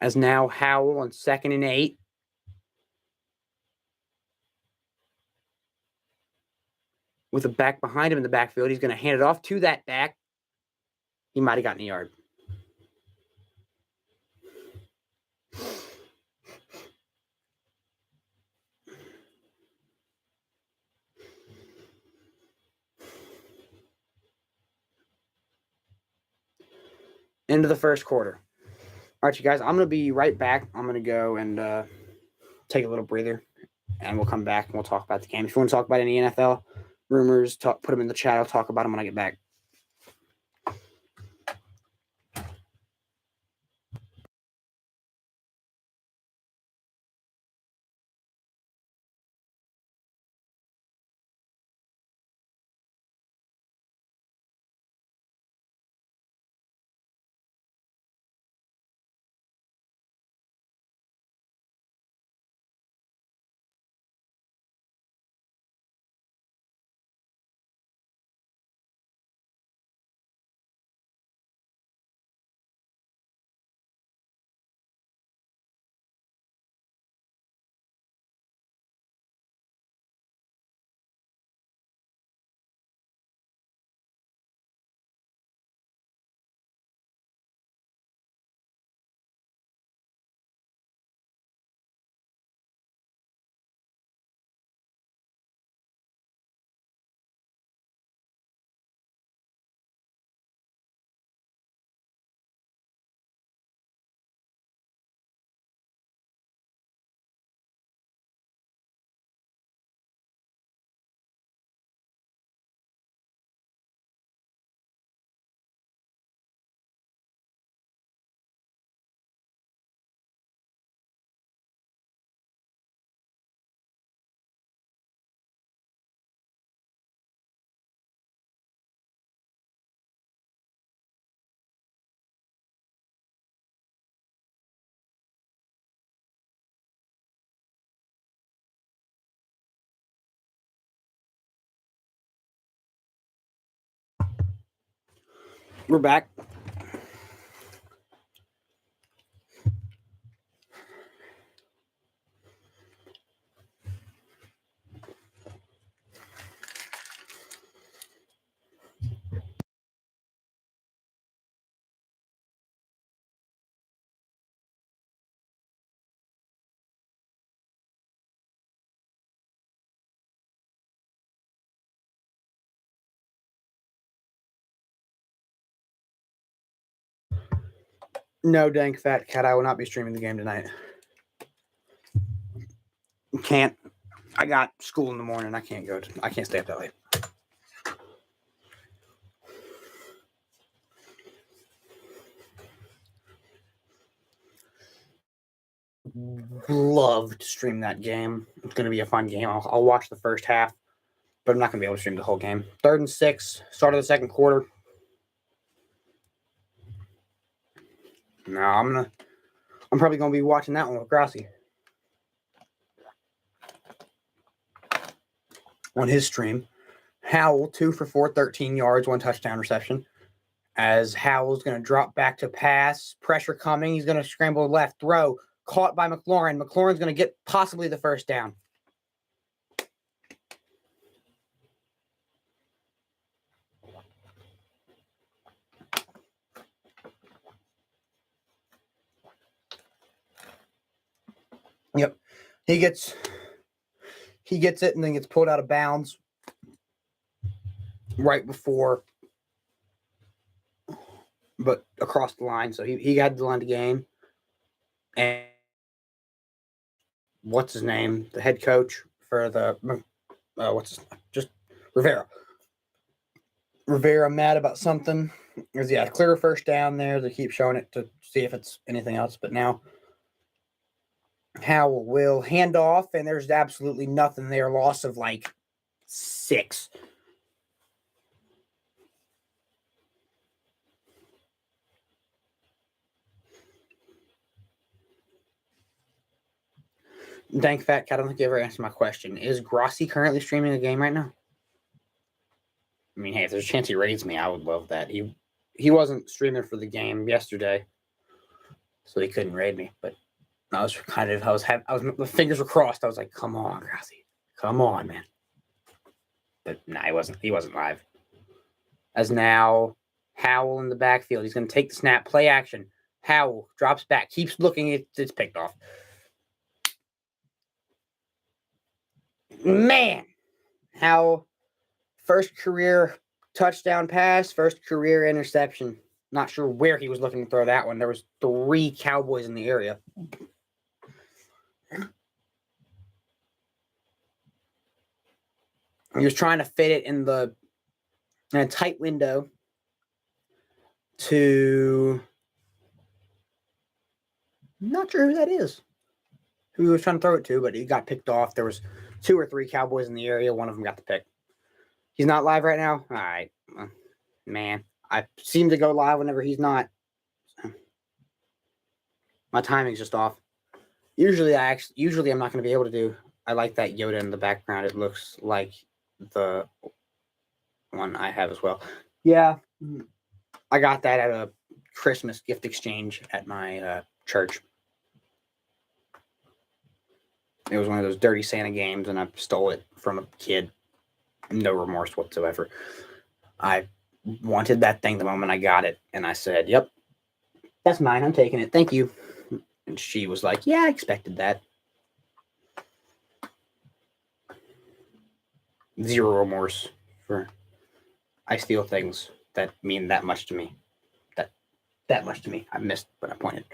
As now Howell on 2nd and 8. With a back behind him in the backfield, he's going to hand it off to that back. He might have gotten a yard. End of the first quarter. All right, you guys, I'm going to be right back. I'm going to go and take a little breather, and we'll come back and we'll talk about the game. If you want to talk about any NFL rumors, put them in the chat. I'll talk about them when I get back. We're back. No, dang fat cat, I will not be streaming the game tonight. Can't. I got school in the morning. I can't stay up that late. Love to stream that game. It's going to be a fun game. I'll watch the first half, but I'm not going to be able to stream the whole game. 3rd and 6, start of the second quarter. No, I'm probably going to be watching that one with Grassi on his stream. Howell, 2 for 4, 13 yards, 1 touchdown reception. As Howell's going to drop back to pass, pressure coming. He's going to scramble left, throw, caught by McLaurin. McLaurin's going to get possibly the first down. Yep. He gets it and then gets pulled out of bounds right before, but across the line. So he had the line to gain. And what's his name? The head coach for the just Rivera. Rivera mad about something. There's clear first down there. They keep showing it to see if it's anything else, but now Howell will hand off, and there's absolutely nothing there. Loss of 6. Dang fat cat, I don't think you ever answered my question. Is Grossi currently streaming a game right now? I mean, hey, if there's a chance he raids me, I would love that. He wasn't streaming for the game yesterday, so he couldn't raid me. But my fingers were crossed. I was like, come on, Grossi. Come on, man. But nah, he wasn't live. As now, Howell in the backfield. He's going to take the snap, play action. Howell drops back, keeps looking. It's picked off. Man, Howell, first career touchdown pass, first career interception. Not sure where he was looking to throw that one. There was 3 Cowboys in the area. He was trying to fit it in a tight window to, I'm not sure who that is, who he was trying to throw it to, but he got picked off. There was 2 or 3 Cowboys in the area. One of them got the pick. He's not live right now? All right. Man, I seem to go live whenever he's not. My timing's just off. Usually I'm not going to be able to do. I like that Yoda in the background. It looks like the one I have as well. Yeah, I got that at a Christmas gift exchange at my church. It was one of those dirty Santa games, and I stole it from a kid. No remorse whatsoever. I wanted that thing the moment I got it, and I said, yep, that's mine. I'm taking it. Thank you. And she was like, yeah, I expected that. Zero remorse for I steal things that mean that much to me. That much to me. I missed, but I pointed.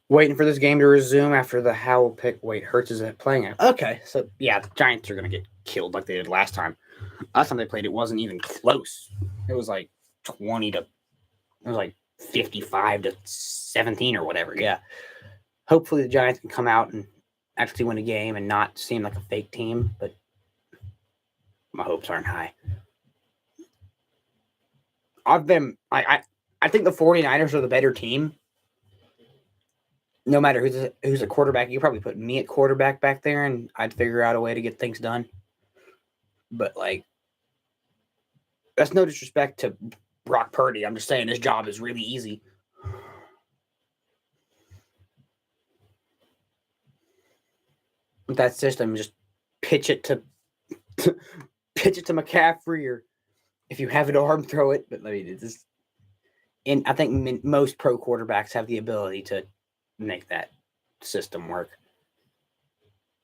Waiting for this game to resume after the Howell pick. Wait, Hurts isn't playing it. Okay, so yeah, the Giants are going to get killed like they did last time. Last time they played, it wasn't even close. It was like 55 to 17 or whatever. Yeah. Hopefully the Giants can come out and actually win a game and not seem like a fake team. But My hopes aren't high. I think the 49ers are the better team. No matter who's a quarterback, you probably put me at quarterback back there, and I'd figure out a way to get things done. But like, that's no disrespect to Brock Purdy. I'm just saying his job is really easy. With that system, just pitch it to McCaffrey, or if you have an arm, throw it. But I think most pro quarterbacks have the ability to make that system work.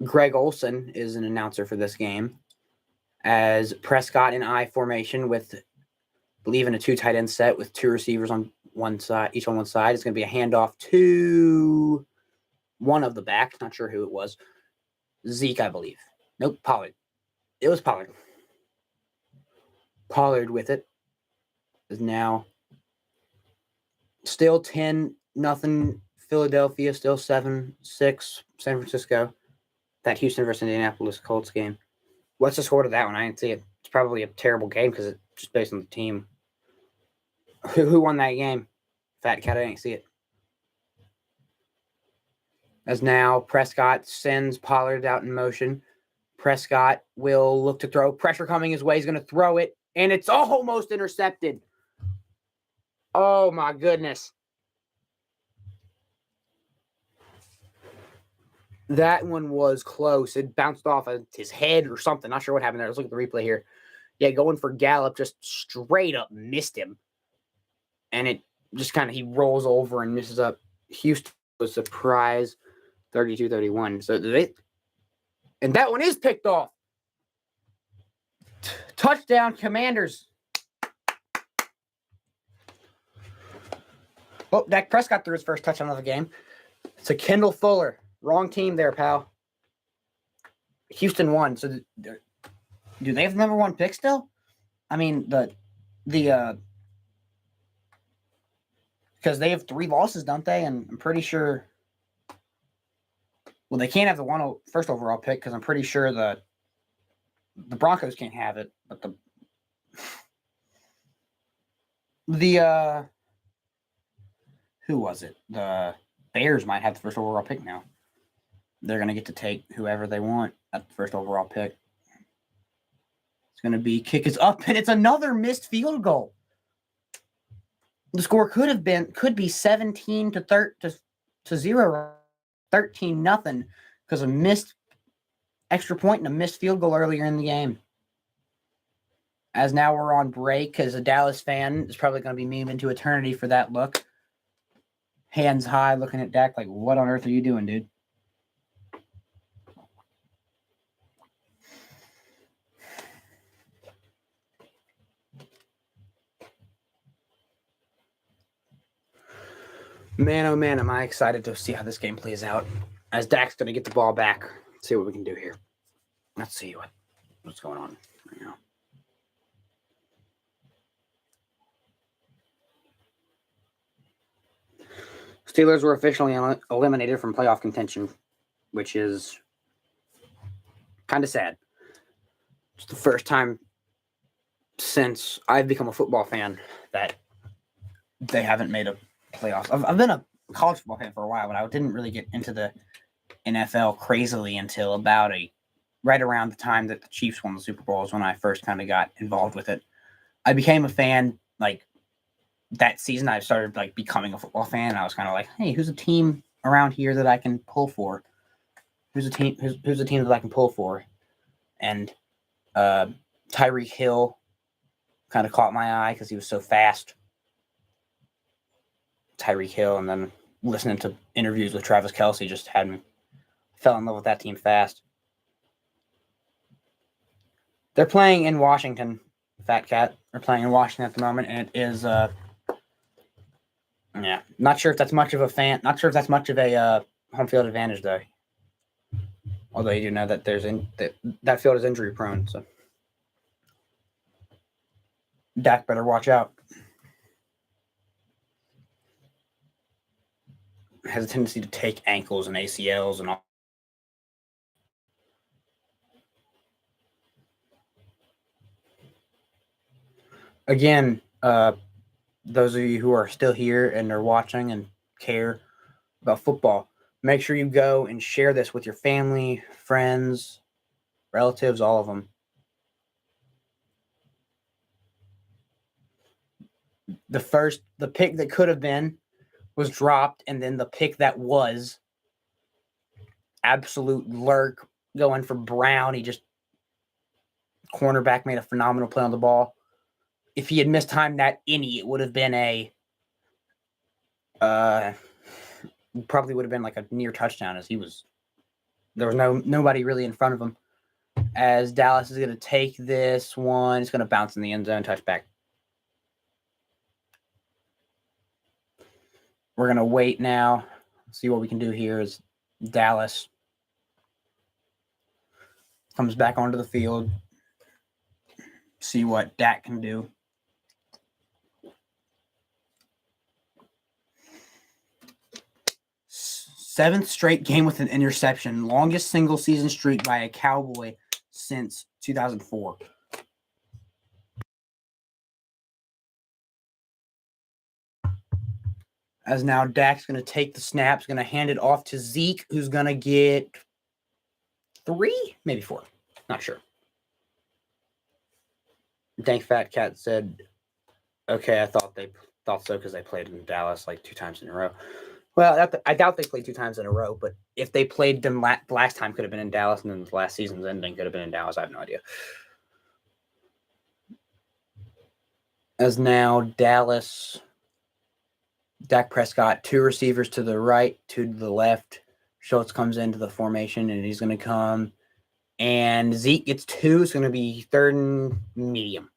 Greg Olson is an announcer for this game, as Prescott in I formation with, I believe, in a 2 tight end set with 2 receivers on one side, each on one side. It's going to be a handoff to one of the backs. Not sure who it was. Zeke, I believe. Nope, Pollard. It was Pollard. Pollard with it is now still 10-0 Philadelphia, still 7-6 San Francisco. That Houston versus Indianapolis Colts game. What's the score to that one? I didn't see it. It's probably a terrible game because it's just based on the team. Who won that game? Fat Cat, I didn't see it. As now Prescott sends Pollard out in motion. Prescott will look to throw. Pressure coming his way. He's going to throw it, and it's almost intercepted. Oh, my goodness. That one was close. It bounced off of his head or something. Not sure what happened there. Let's look at the replay here. Yeah, going for Gallup, just straight up missed him. And it just kind of, he rolls over and misses up. Houston was surprised, 32-31. So and that one is picked off. Touchdown, Commanders. Oh, Dak Prescott threw his first touchdown of the game. It's a Kendall Fuller. Wrong team there, pal. Houston won. So do they have the number 1 pick still? I mean, because they have 3 losses, don't they? And I'm pretty sure. Well, they can't have the first overall pick because I'm pretty sure the Broncos can't have it. But who was it? The Bears might have the first overall pick now. They're going to get to take whoever they want at the first overall pick. It's going to be kick is up, and it's another missed field goal. The score could be 17-0, 13-0, because of missed extra point and a missed field goal earlier in the game. As now we're on break, because a Dallas fan is probably going to be memed into eternity for that look. Hands high, looking at Dak like, what on earth are you doing, dude? Man, oh man, am I excited to see how this game plays out. As Dak's going to get the ball back. See what we can do here. Let's see what's going on right now. Steelers were officially eliminated from playoff contention, which is kind of sad. It's the first time since I've become a football fan that they haven't made a playoffs. I've been a college football fan for a while, but I didn't really get into the NFL crazily until about right around the time that the Chiefs won the Super Bowl is when I first kind of got involved with it. I became a fan like that season. I started like becoming a football fan. I was kind of like, hey, who's a team around here that I can pull for? Who's a team that I can pull for? And Tyreek Hill kind of caught my eye because he was so fast. Tyreek Hill, and then listening to interviews with Travis Kelce just had me fell in love with that team fast. They're playing in Washington, Fat Cat. They're playing in Washington at the moment, and it is not sure if that's much of a home field advantage though. Although you do know that that field is injury prone, so Dak better watch out. Has a tendency to take ankles and ACLs and all. again, those of you who are still here and are watching and care about football, make sure you go and share this with your family, friends, relatives, all of them. The pick that could have been was dropped, and then the pick that was absolute lurk going for Brown. He just cornerback made a phenomenal play on the ball. If he had mistimed that it would have been a probably would have been like a near touchdown, as there was nobody really in front of him. As Dallas is going to take this one, it's going to bounce in the end zone, touchback. We're going to wait now, see what we can do here as Dallas comes back onto the field, see what Dak can do. Seventh straight game with an interception, longest single season streak by a Cowboy since 2004. As now Dak's going to take the snaps, going to hand it off to Zeke, who's going to get 3, maybe 4. Not sure. Dank Fat Cat said, okay, I thought so because they played in Dallas like 2 times in a row. Well, I doubt they played 2 times in a row, but if they played them last time, could have been in Dallas, and then the last season's ending could have been in Dallas. I have no idea. As now Dallas, Dak Prescott, 2 receivers to the right, 2 to the left. Schultz comes into the formation, and he's going to come. And Zeke gets 2. It's going to be 3rd and medium.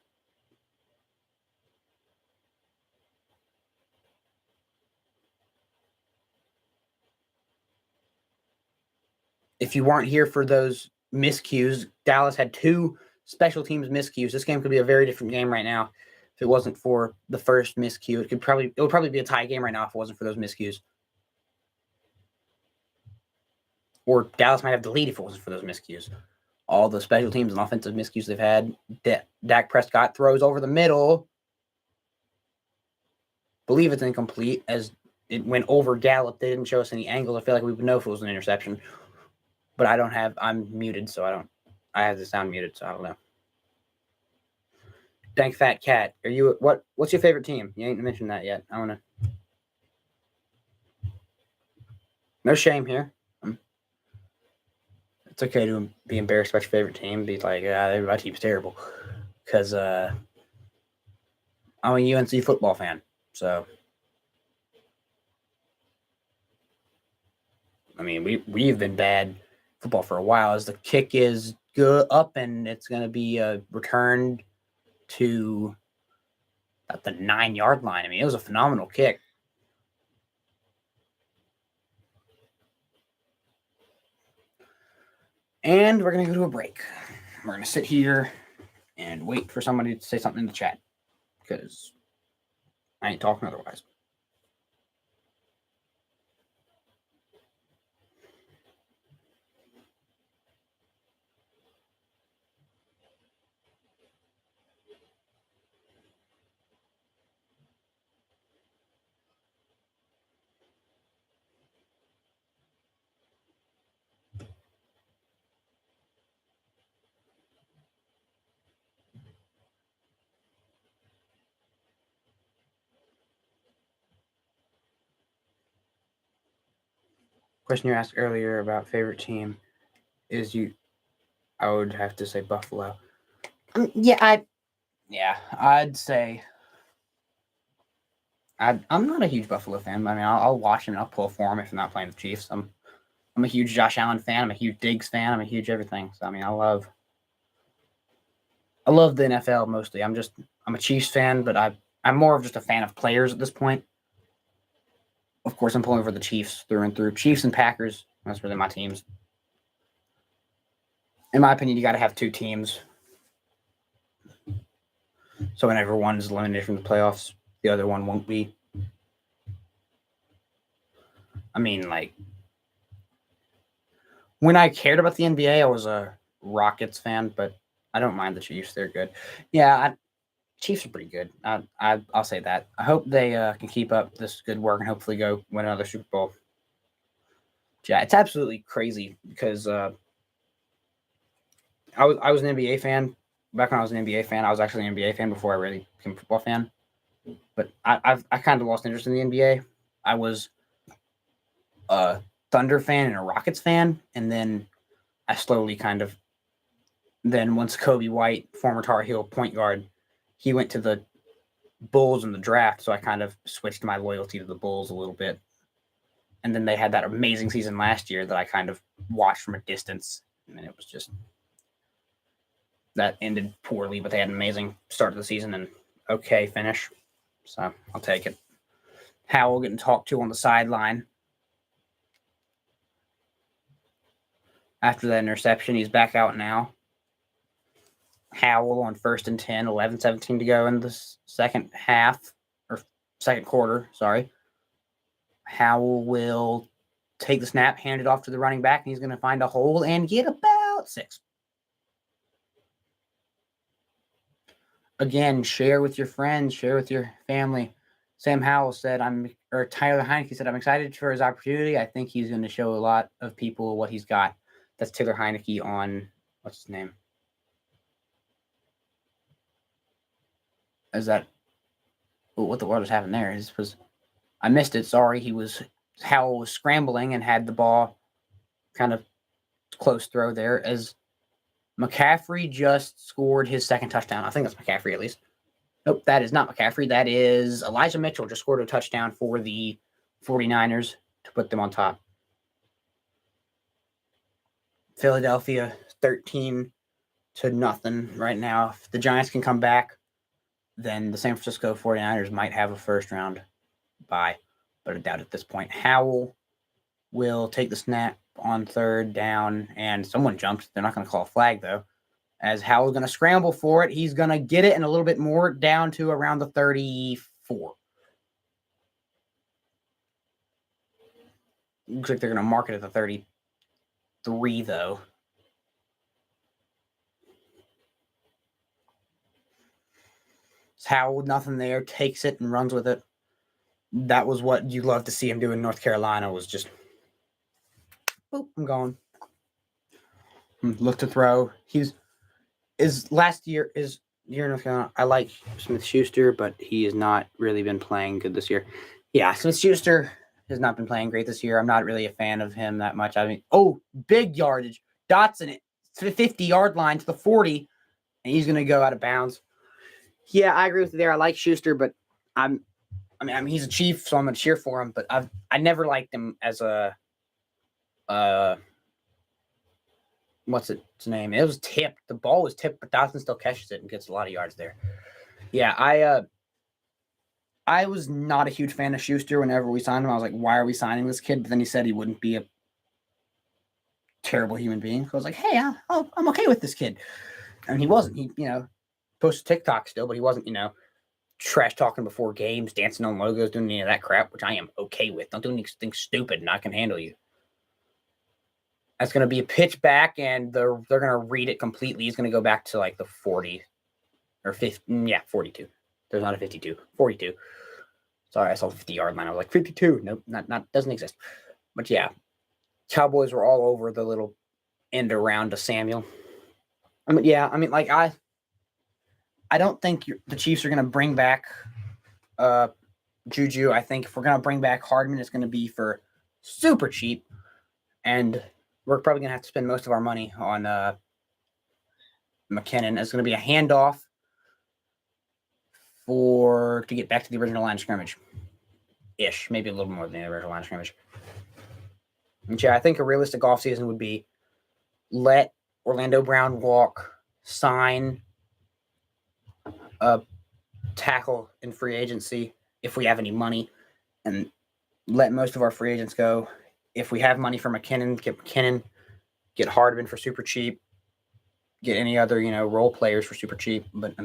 If you weren't here for those miscues, Dallas had 2 special teams miscues. This game could be a very different game right now if it wasn't for the first miscue. It would probably be a tie game right now if it wasn't for those miscues. Or Dallas might have the lead if it wasn't for those miscues. All the special teams and offensive miscues they've had. Dak Prescott throws over the middle. Believe it's incomplete as it went over Gallup. They didn't show us any angles. I feel like we would know if it was an interception. But I'm muted, so I have the sound muted, so I don't know. Dank Fat Cat, what's your favorite team? You ain't mentioned that yet. I wanna. No shame here. It's okay to be embarrassed about your favorite team. Be like, my team's terrible, because I'm a UNC football fan. So, I mean, we've been bad football for a while. As the kick is good up, and it's going to be returned to at the 9-yard line. I mean, it was a phenomenal kick. And we're going to go to a break. We're going to sit here and wait for somebody to say something in the chat, because I ain't talking otherwise. Question you asked earlier about favorite team is I would have to say Buffalo. I'd say I'm not a huge Buffalo fan. But I mean, I'll watch him and I'll pull for him if I'm not playing the Chiefs. I'm a huge Josh Allen fan. I'm a huge Diggs fan. I'm a huge everything. So I mean, I love the NFL mostly. I'm a Chiefs fan, but I'm more of just a fan of players at this point. Of course, I'm pulling for the Chiefs through and through. Chiefs and Packers. That's really my teams. In my opinion, you got to have 2 teams. So whenever one is eliminated from the playoffs, the other one won't be. I mean, like, when I cared about the NBA, I was a Rockets fan, but I don't mind the Chiefs. They're good. Yeah, Chiefs are pretty good. I'll say that. I hope they can keep up this good work and hopefully go win another Super Bowl. Yeah, it's absolutely crazy because I was an NBA fan back when I was an NBA fan. I was actually an NBA fan before I really became a football fan. But I kind of lost interest in the NBA. I was a Thunder fan and a Rockets fan, and then I slowly kind of. Then once Kobe White, former Tar Heel point guard, he went to the Bulls in the draft, so I kind of switched my loyalty to the Bulls a little bit. And then they had that amazing season last year that I kind of watched from a distance, and it was just that ended poorly, but they had an amazing start of the season and okay finish. So I'll take it. Howell getting talked to on the sideline. After that interception, he's back out now. Howell on 1st and 10, 11-17 to go in the second half, or second quarter, sorry. Howell will take the snap, hand it off to the running back, and he's going to find a hole and get about 6. Again, share with your friends, share with your family. Sam Howell said, Tyler Heineke said, I'm excited for his opportunity. I think he's going to show a lot of people what he's got. That's Taylor Heineke on, what's his name? Is that, what the world is happening there? I missed it. Sorry. Howell was scrambling and had the ball kind of close throw there as McCaffrey just scored his second touchdown. I think that's McCaffrey at least. Nope, that is not McCaffrey. That is Elijah Mitchell just scored a touchdown for the 49ers to put them on top. Philadelphia 13-0 right now. If the Giants can come back, then the San Francisco 49ers might have a first round bye, but I doubt at this point. Howell will take the snap on 3rd down, and someone jumped. They're not going to call a flag, though. As Howell's going to scramble for it, he's going to get it and a little bit more down to around the 34. Looks like they're going to mark it at the 33, though. Howell, nothing there, takes it and runs with it. That was what you love to see him do in North Carolina, was just, boop, I'm gone. Look to throw. Last year in North Carolina, I like Smith-Schuster, but he has not really been playing good this year. Yeah, Smith-Schuster has not been playing great this year. I'm not really a fan of him that much. I mean, big yardage. Dotson it to the 50-yard line to the 40, and he's going to go out of bounds. Yeah, I agree with you there. I like Schuster, but I mean, he's a Chief, so I'm going to cheer for him, but I never liked him as a what's its name? It was tipped. The ball was tipped, but Dotson still catches it and gets a lot of yards there. Yeah, I was not a huge fan of Schuster whenever we signed him. I was like, why are we signing this kid? But then he said he wouldn't be a terrible human being. So I was like, hey, I'm okay with this kid. And he wasn't. He, posted TikTok still, but he wasn't, trash talking before games, dancing on logos, doing any of that crap, which I am okay with. Don't do anything stupid, and I can handle you. That's going to be a pitch back, and they're going to read it completely. He's going to go back to like the 40 or 50. Yeah, 42. There's not a 52. 42. Sorry, I saw the 50-yard line. I was like, 52. Nope, not doesn't exist. But yeah, Cowboys were all over the little end around to Samuel. I don't think the Chiefs are going to bring back Juju. I think if we're going to bring back Hardman, it's going to be for super cheap. And we're probably going to have to spend most of our money on McKinnon. It's going to be a handoff to get back to the original line of scrimmage. Ish. Maybe a little more than the original line of scrimmage. And yeah, I think a realistic offseason would be let Orlando Brown walk, sign a tackle in free agency if we have any money, and let most of our free agents go. If we have money for McKinnon, get McKinnon, get Hardman for super cheap, get any other, role players for super cheap. But,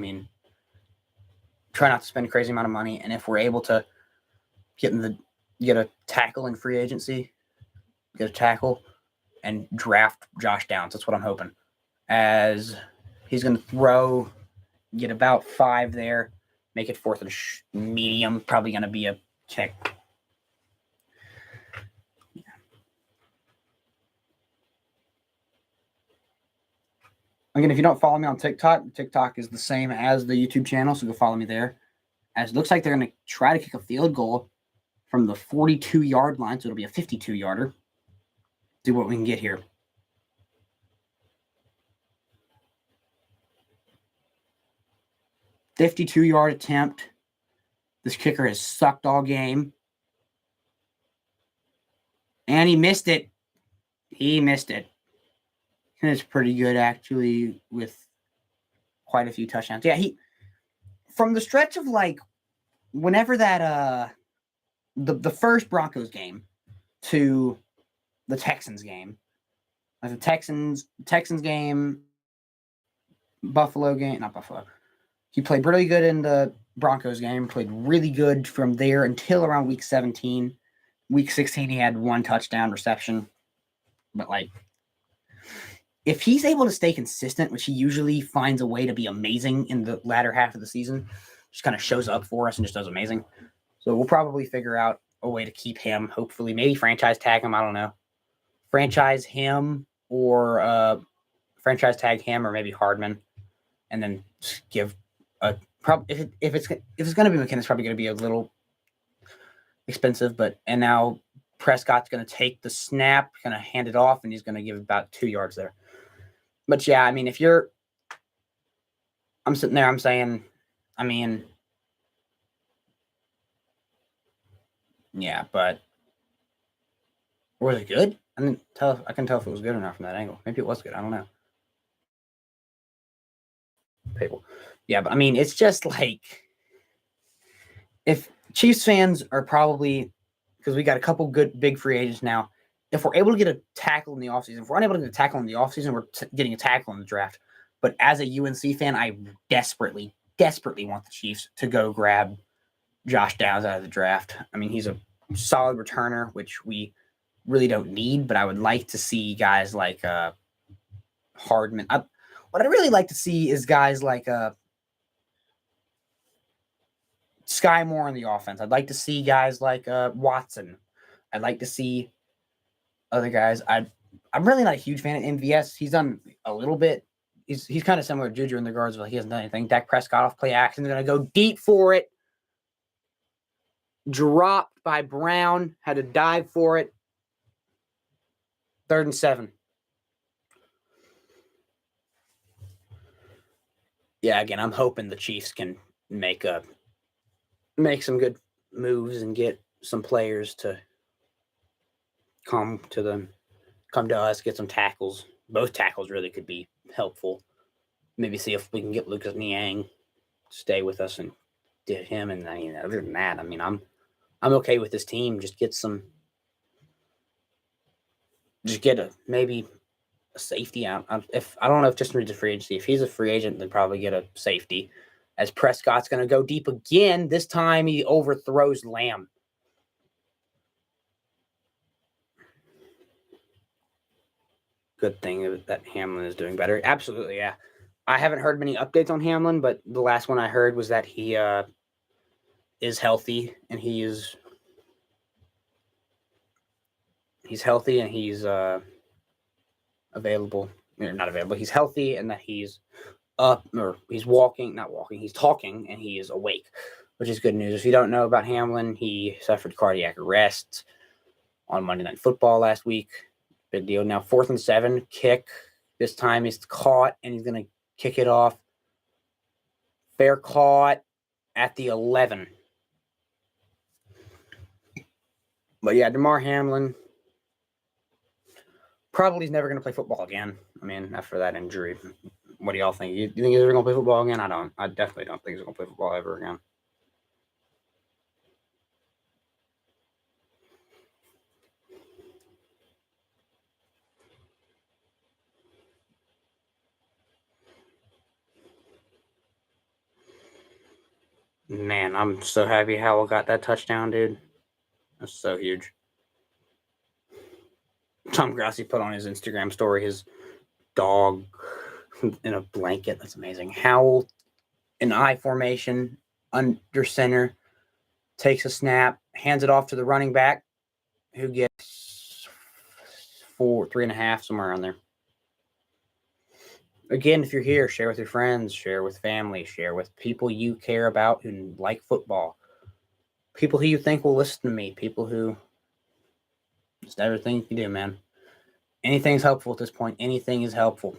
try not to spend a crazy amount of money. And if we're able to get a tackle in free agency, get a tackle, and draft Josh Downs. That's what I'm hoping. As he's going to throw Get about 5 there. Make it 4th and medium. Probably going to be a kick. Again, if you don't follow me on TikTok is the same as the YouTube channel, so go follow me there. As it looks like they're going to try to kick a field goal from the 42-yard line, so it'll be a 52-yarder. See what we can get here. $52-yard attempt. This kicker has sucked all game. And he missed it. He missed it. And it's pretty good, actually, with quite a few touchdowns. Yeah, from the stretch of, like, whenever that, the first Broncos game to the Texans game, like the Texans game, Buffalo game, not Buffalo. He played really good in the Broncos game, played really good from there until around week 17. Week 16, he had 1 touchdown reception. But, like, if he's able to stay consistent, which he usually finds a way to be amazing in the latter half of the season, just kind of shows up for us and just does amazing. So we'll probably figure out a way to keep him, hopefully. Maybe franchise tag him, I don't know. Franchise him or franchise tag him or maybe Hardman. And then give a if it's going to be McKinnon's probably going to be a little expensive, and now Prescott's going to take the snap, going to hand it off, and he's going to give about 2 yards there. But yeah, I mean, I'm sitting there, I'm saying, I mean, yeah, but was it good? I can tell if it was good or not from that angle. Maybe it was good. I don't know. People. Yeah, but I mean, it's just like, if Chiefs fans are probably, because we got a couple good big free agents now, if we're able to get a tackle in the offseason, if we're unable to get a tackle in the offseason, we're getting a tackle in the draft. But as a UNC fan, I desperately want the Chiefs to go grab Josh Downs out of the draft. I mean, he's a solid returner, which we really don't need, but I would like to see guys like Hardman. What I'd really like to see is guys like Sky Moore on the offense. I'd like to see guys like Watson. I'd like to see other guys. I'm really not a huge fan of MVS. He's done a little bit. He's kind of similar to Juju in the regards of he hasn't done anything. Dak Prescott off play action. They're going to go deep for it. Dropped by Brown. Had to dive for it. 3rd and 7. Yeah, again, I'm hoping the Chiefs can make some good moves and get some players to come to us, get some tackles. Both tackles really could be helpful. Maybe see if we can get Lucas Niang to stay with us and get him. And I mean, other than that, I mean, I'm okay with this team. Just get maybe a safety out. If I don't know if Justin Reed's a free agency. If he's a free agent, then probably get a safety. As Prescott's going to go deep again. This time he overthrows Lamb. Good thing that Hamlin is doing better. Absolutely, yeah. I haven't heard many updates on Hamlin, but the last one I heard was that he is healthy and he's healthy and he's available. Not available. He's healthy and that he's up, or he's not walking. He's talking and he is awake, which is good news. If you don't know about Hamlin, he suffered cardiac arrest on Monday Night Football last week. Big deal. Now 4th and 7, kick. This time he's caught and he's going to kick it off. Fair caught at the 11. But yeah, DeMar Hamlin probably is never going to play football again. I mean, after that injury. What do y'all think? You think he's ever going to play football again? I don't. I definitely don't think he's going to play football ever again. Man, I'm so happy Howell got that touchdown, dude. That's so huge. Tom Grassi put on his Instagram story his dog in a blanket. That's amazing. Howell in I formation under center, takes a snap, hands it off to the running back, who gets 3.5, somewhere around there. Again, if you're here, share with your friends, share with family, share with people you care about who like football, people who you think will listen to me, people who just everything you can do, man. Anything's helpful at this point. Anything is helpful.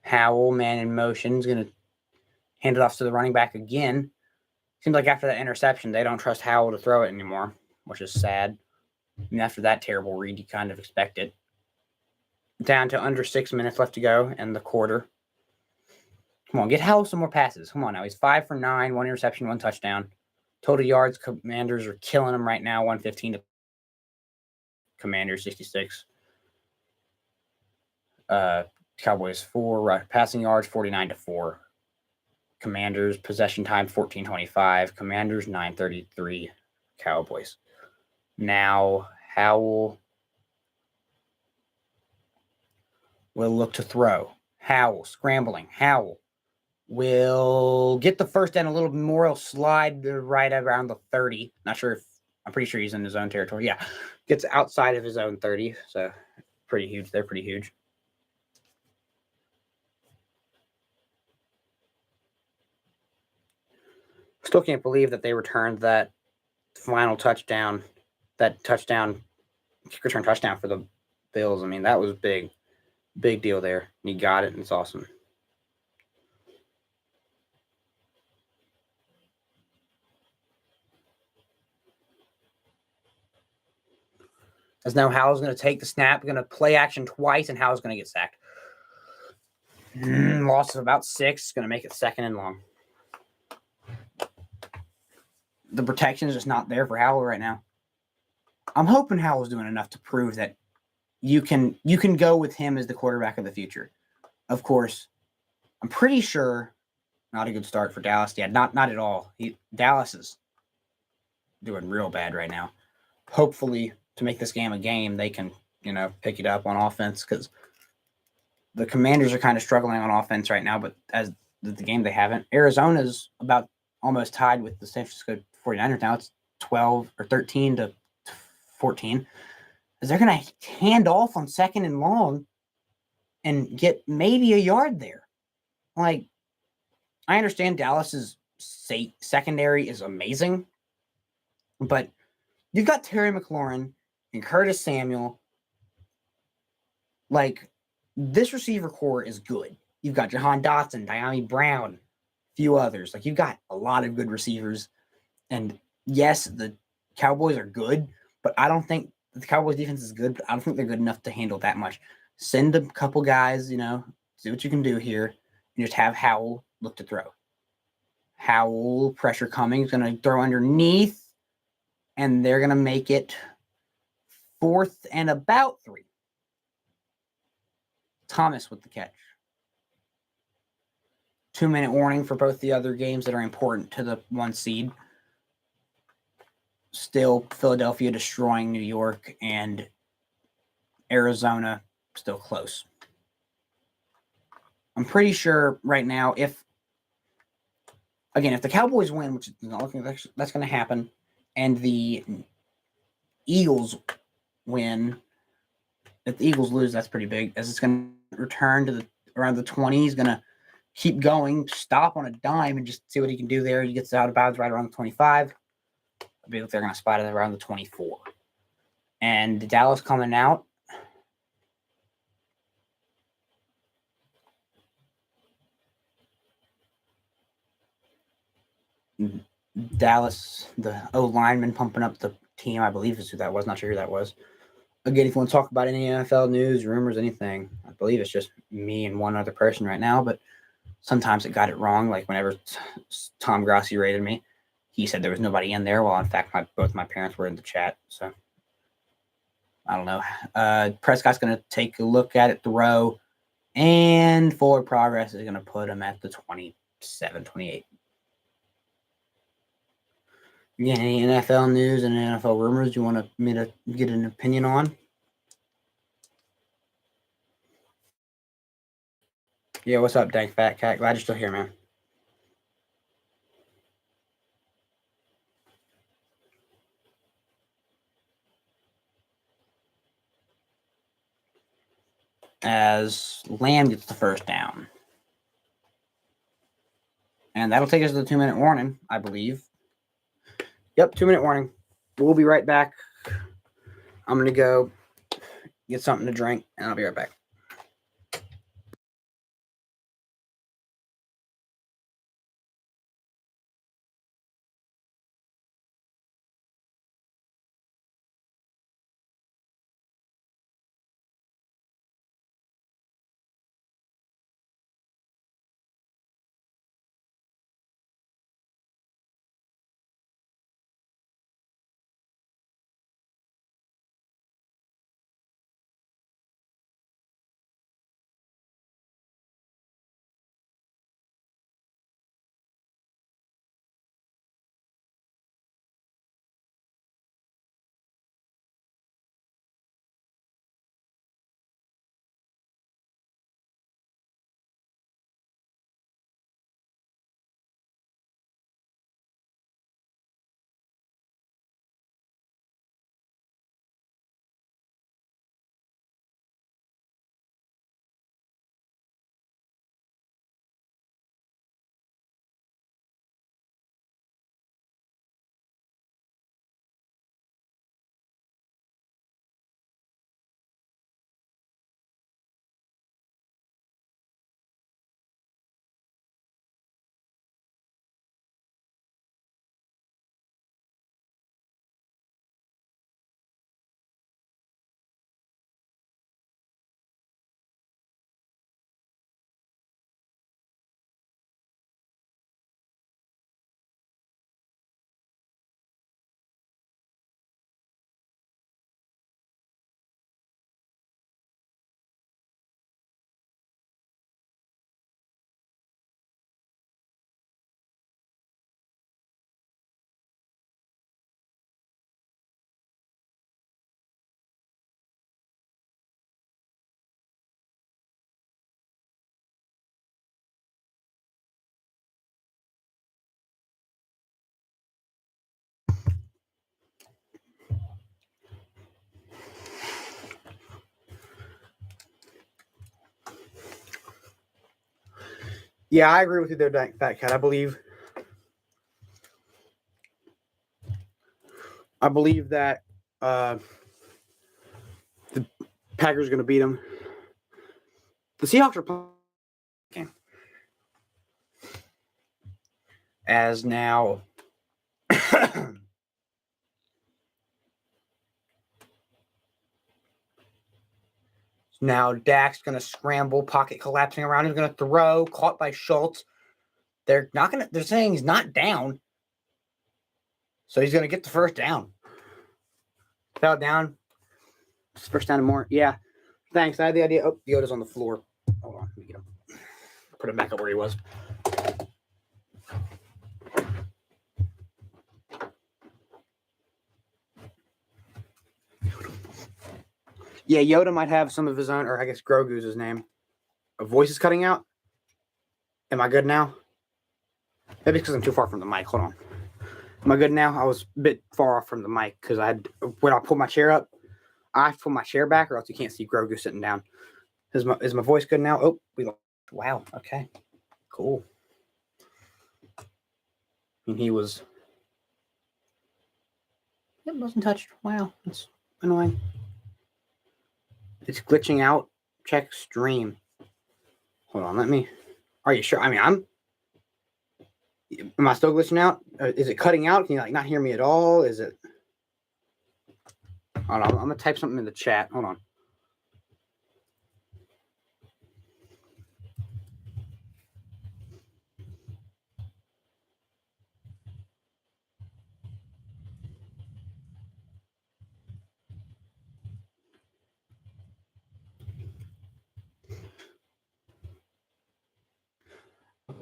Howell, man in motion, is going to hand it off to the running back again. Seems like after that interception, they don't trust Howell to throw it anymore, which is sad. I mean, after that terrible read, you kind of expect it. Down to under 6 minutes left to go in the quarter. Come on, get Howell some more passes. Come on now. He's 5 for 9, 1 interception, 1 touchdown. Total yards, Commanders are killing him right now, 115 to Commanders, 66. Cowboys 4 passing yards, 49 to 4. Commanders possession time 14:25. Commanders 9:33. Cowboys. Now Howell will look to throw. Howell scrambling. Howell will get the first and a little more. He'll slide right around the 30. Not sure if I'm pretty sure he's in his own territory. Yeah, gets outside of his own 30. So pretty huge. They're pretty huge. Still can't believe that they returned that final touchdown, kick return touchdown for the Bills. I mean, that was big deal there. You got it, and it's awesome. As now Howell's going to take the snap, going to play action twice, and Howell's going to get sacked. Loss of about 6, going to make it 2nd and long. The protection is just not there for Howell right now. I'm hoping Howell's doing enough to prove that you can go with him as the quarterback of the future. Of course, I'm pretty sure not a good start for Dallas. Yeah, not at all. Dallas is doing real bad right now. Hopefully, to make this game a game, they can, pick it up on offense, because the Commanders are kind of struggling on offense right now, but as the game they haven't. Arizona's about almost tied with the San Francisco 49ers now. It's 12 or 13 to 14. Is they're going to hand off on 2nd and long and get maybe a yard there. Like, I understand Dallas's secondary is amazing, but you've got Terry McLaurin and Curtis Samuel. Like, this receiver core is good. You've got Jahan Dotson, Diami Brown, a few others. Like, you've got a lot of good receivers. And yes, the Cowboys are good, but I don't think the Cowboys defense is good, but I don't think they're good enough to handle that much. Send a couple guys, see what you can do here, and just have Howell look to throw. Howell, pressure coming, is going to throw underneath, and they're going to make it 4th and about 3. Thomas with the catch. 2-minute warning for both the other games that are important to the 1 seed. Still Philadelphia destroying New York, and Arizona still close. I'm pretty sure right now, if the Cowboys win, which is not looking like that's going to happen, and the Eagles win, if the Eagles lose, that's pretty big, as it's going to return to around the 20. He's going to keep going, stop on a dime, and just see what he can do there. He gets out of bounds right around the 25. I believe they're going to spot it around the 24. And Dallas coming out. Dallas, the O-lineman pumping up the team, I believe is who that was. Not sure who that was. Again, if you want to talk about any NFL news, rumors, anything, I believe it's just me and one other person right now, but sometimes it got it wrong. Like whenever Tom Grossi rated me, he said there was nobody in there. Well, in fact, both my parents were in the chat, so I don't know. Prescott's going to take a look at it, throw, and forward progress is going to put him at the 27, 28. Yeah, any NFL news and NFL rumors you want me to get an opinion on? Yeah, what's up, Dank Fat Cat? Glad you're still here, man. As Lamb gets the first down. And that'll take us to the 2-minute warning, I believe. Yep, 2-minute warning. We'll be right back. I'm going to go get something to drink, and I'll be right back. Yeah, I agree with you there, Dank Fat Cat. I believe that the Packers are going to beat them. The Seahawks are playing as now. Now Dak's going to scramble, pocket collapsing around. He's going to throw, caught by Schultz. They're not going to. They're saying he's not down, so he's going to get the first down. Fell down. First down and more. Yeah. Thanks. I had the idea. Oh, Yoda's on the floor. Hold on. Let me get him. Put him back up where he was. Yeah, Yoda might have some of his own, or I guess Grogu's his name. A voice is cutting out. Am I good now? Maybe it's because I'm too far from the mic. Hold on. Am I good now? I was a bit far off from the mic because when I pull my chair up, I have to pull my chair back or else you can't see Grogu sitting down. Is my voice good now? Oh, wow. Okay. Cool. I mean, it wasn't touched. Wow. That's annoying. It's glitching out. Check stream. Hold on. Are you sure? I mean, am I still glitching out? Is it cutting out? Can you not hear me at all? Is it? Hold on. I'm going to type something in the chat. Hold on.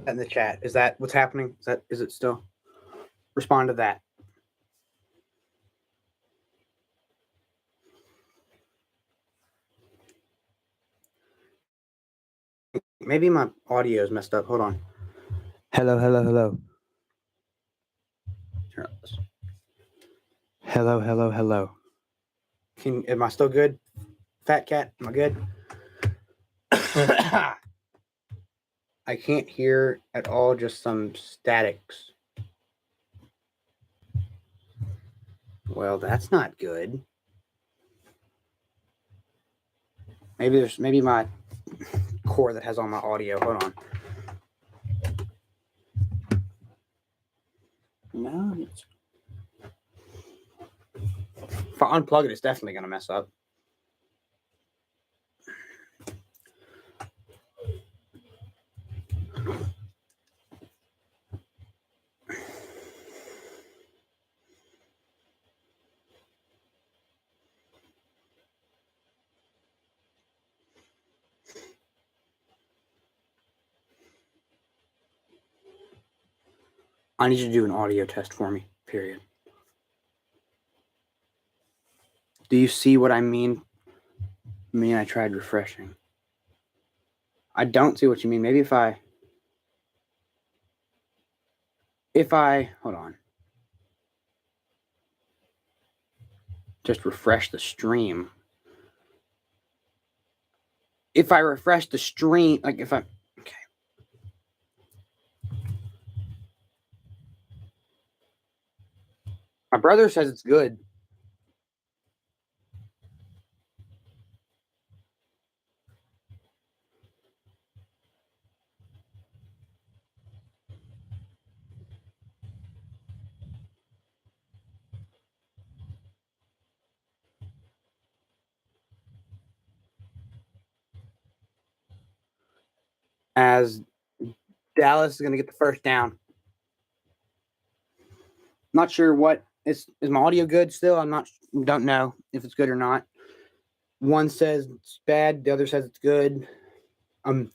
In the chat. Is that what's happening? Is it still? Respond to that. Maybe my audio is messed up. Hold on. Hello. Turn up this. Hello. Am I still good? Fat cat, am I good? I can't hear at all, just some statics. Well, that's not good. Maybe my cord that has all my audio. Hold on. No. If I unplug it, it's definitely going to mess up. I need you to do an audio test for me, period. Do you see what I mean? I tried refreshing. I don't see what you mean. Maybe if I hold on. Just refresh the stream. If I refresh the stream, okay. My brother says it's good. As Dallas is going to get the first down. Not sure what is my audio good still? Don't know if it's good or not. One says it's bad, the other says it's good. I'm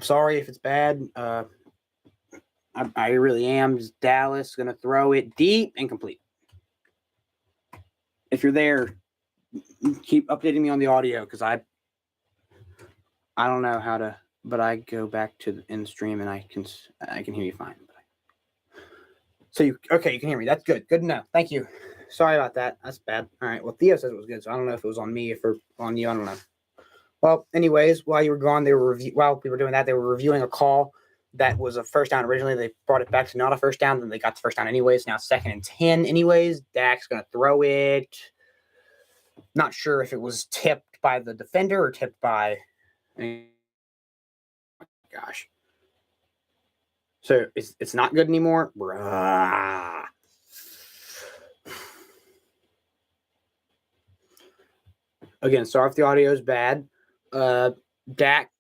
sorry if it's bad. I really am. Just Dallas going to throw it deep and complete. If you're there, keep updating me on the audio because I don't know how to, but I go back to the in stream and I can hear you fine. So you can hear me. That's good. Good enough. Thank you. Sorry about that. That's bad. All right. Well, Theo says it was good, so I don't know if it was on me or on you. I don't know. Well, anyways, while you were gone, while we were doing that, they were reviewing a call that was a first down originally. They brought it back to not a first down, then they got the first down anyways. Now 2nd and 10 anyways. Dak's going to throw it. Not sure if it was tipped by the defender or tipped by – oh my gosh. So it's not good anymore? Bruh. Again, sorry if the audio is bad. Dak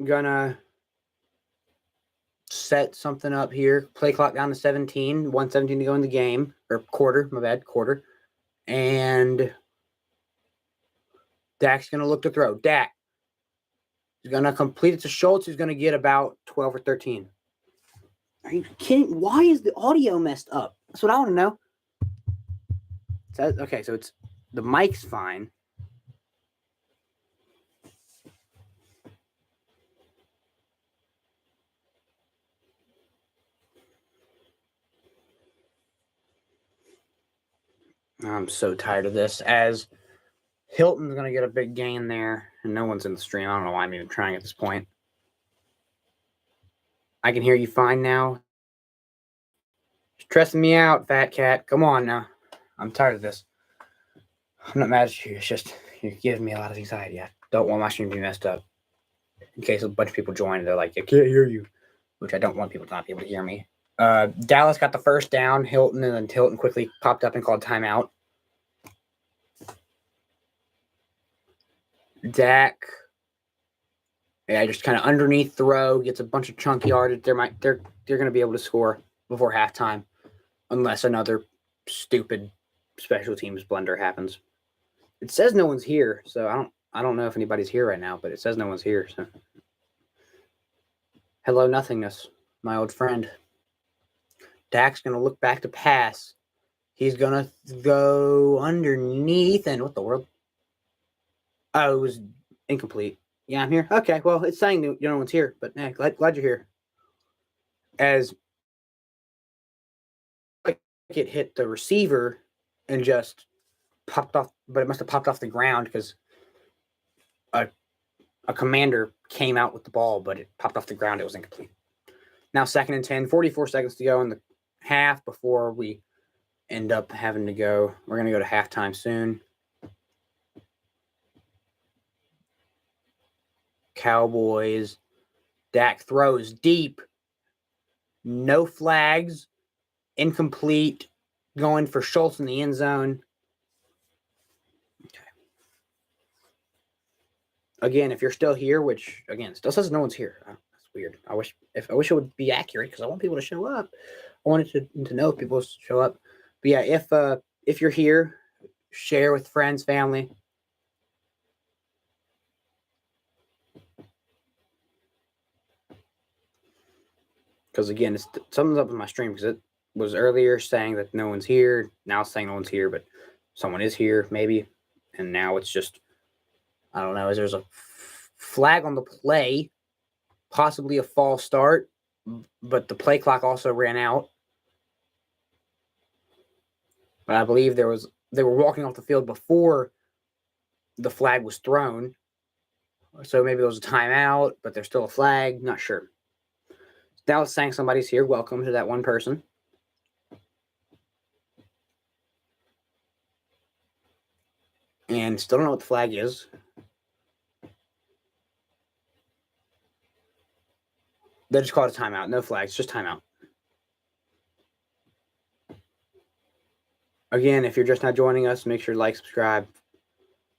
gonna set something up here. Play clock down to 17. 1:17 to go in the game. Or quarter. My bad. Quarter. And Dak's gonna look to throw. Dak is gonna complete it to Schultz, who's gonna get about 12 or 13. Are you kidding? Why is the audio messed up? That's what I want to know. Okay, so it's the mic's fine. I'm so tired of this. As Hilton's going to get a big gain there, and no one's in the stream. I don't know why I'm even trying at this point. I can hear you fine now. Stressing me out, fat cat. Come on now. I'm tired of this. I'm not mad at you. It's just you're giving me a lot of anxiety. I don't want my stream to be messed up. In case a bunch of people join and they're like, I can't hear you. Which I don't want people to not be able to hear me. Dallas got the first down. Hilton quickly popped up and called timeout. Dak, just kind of underneath throw, gets a bunch of chunky yardage. They're going to be able to score before halftime, unless another stupid special teams blunder happens. It says no one's here, so I don't know if anybody's here right now, but it says no one's here. So, hello, nothingness, my old friend. Dak's going to look back to pass. He's going to go underneath, and what the world? Oh, it was incomplete. Yeah, I'm here. Okay, well, it's saying that no one's here, but glad you're here. As it hit the receiver and just popped off, but it must have popped off the ground because a commander came out with the ball, but it popped off the ground. It was incomplete. Now 2nd and 10, 44 seconds to go in the half before we end up having to go. We're going to go to halftime soon. Cowboys. Dak throws deep. No flags. Incomplete. Going for Schultz in the end zone. Okay. Again, if you're still here, which again still says no one's here. That's weird. I wish it would be accurate because I want people to show up. I wanted to know if people show up. But yeah, if you're here, share with friends, family. Because again, something's up with my stream because it was earlier saying that no one's here. Now it's saying no one's here, but someone is here maybe. And now it's just, I don't know. There's a flag on the play, possibly a false start, but the play clock also ran out. But I believe they were walking off the field before the flag was thrown. So maybe there was a timeout, but there's still a flag. Not sure. Now it's saying somebody's here. Welcome to that one person. And still don't know what the flag is. They just called a timeout. No flags, just timeout. Again, if you're just now joining us, make sure to like, subscribe,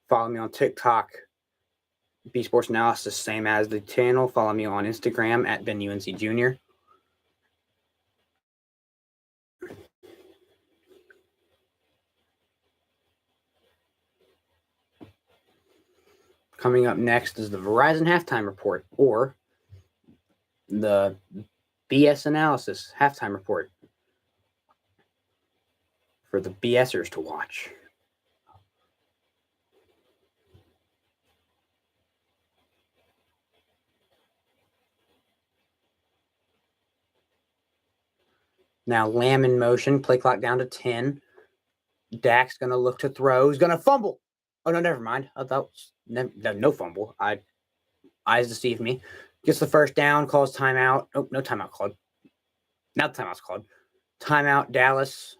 follow me on TikTok, B Sports Analysis, same as the channel. Follow me on Instagram at BenUNCJr. Coming up next is the Verizon Halftime Report, or the BS Analysis Halftime Report for the BSers to watch. Now Lamb in motion, play clock down to 10. Dak's going to look to throw. He's going to fumble. Oh, no, never mind. I thought no fumble. Eyes deceived me. Gets the first down, calls timeout. Oh, no timeout called. Now the timeout's called. Timeout, Dallas.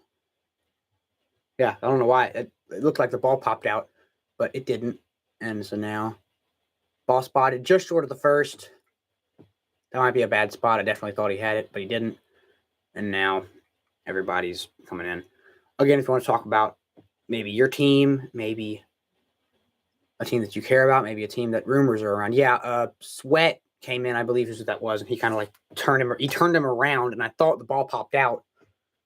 Yeah, I don't know why. It looked like the ball popped out, but it didn't. And so now, ball spotted just short of the first. That might be a bad spot. I definitely thought he had it, but he didn't. And now everybody's coming in. Again, if you want to talk about maybe your team, maybe a team that you care about, maybe a team that rumors are around. Yeah, Sweat came in, I believe is what that was, and he kind of like turned him around, and I thought the ball popped out,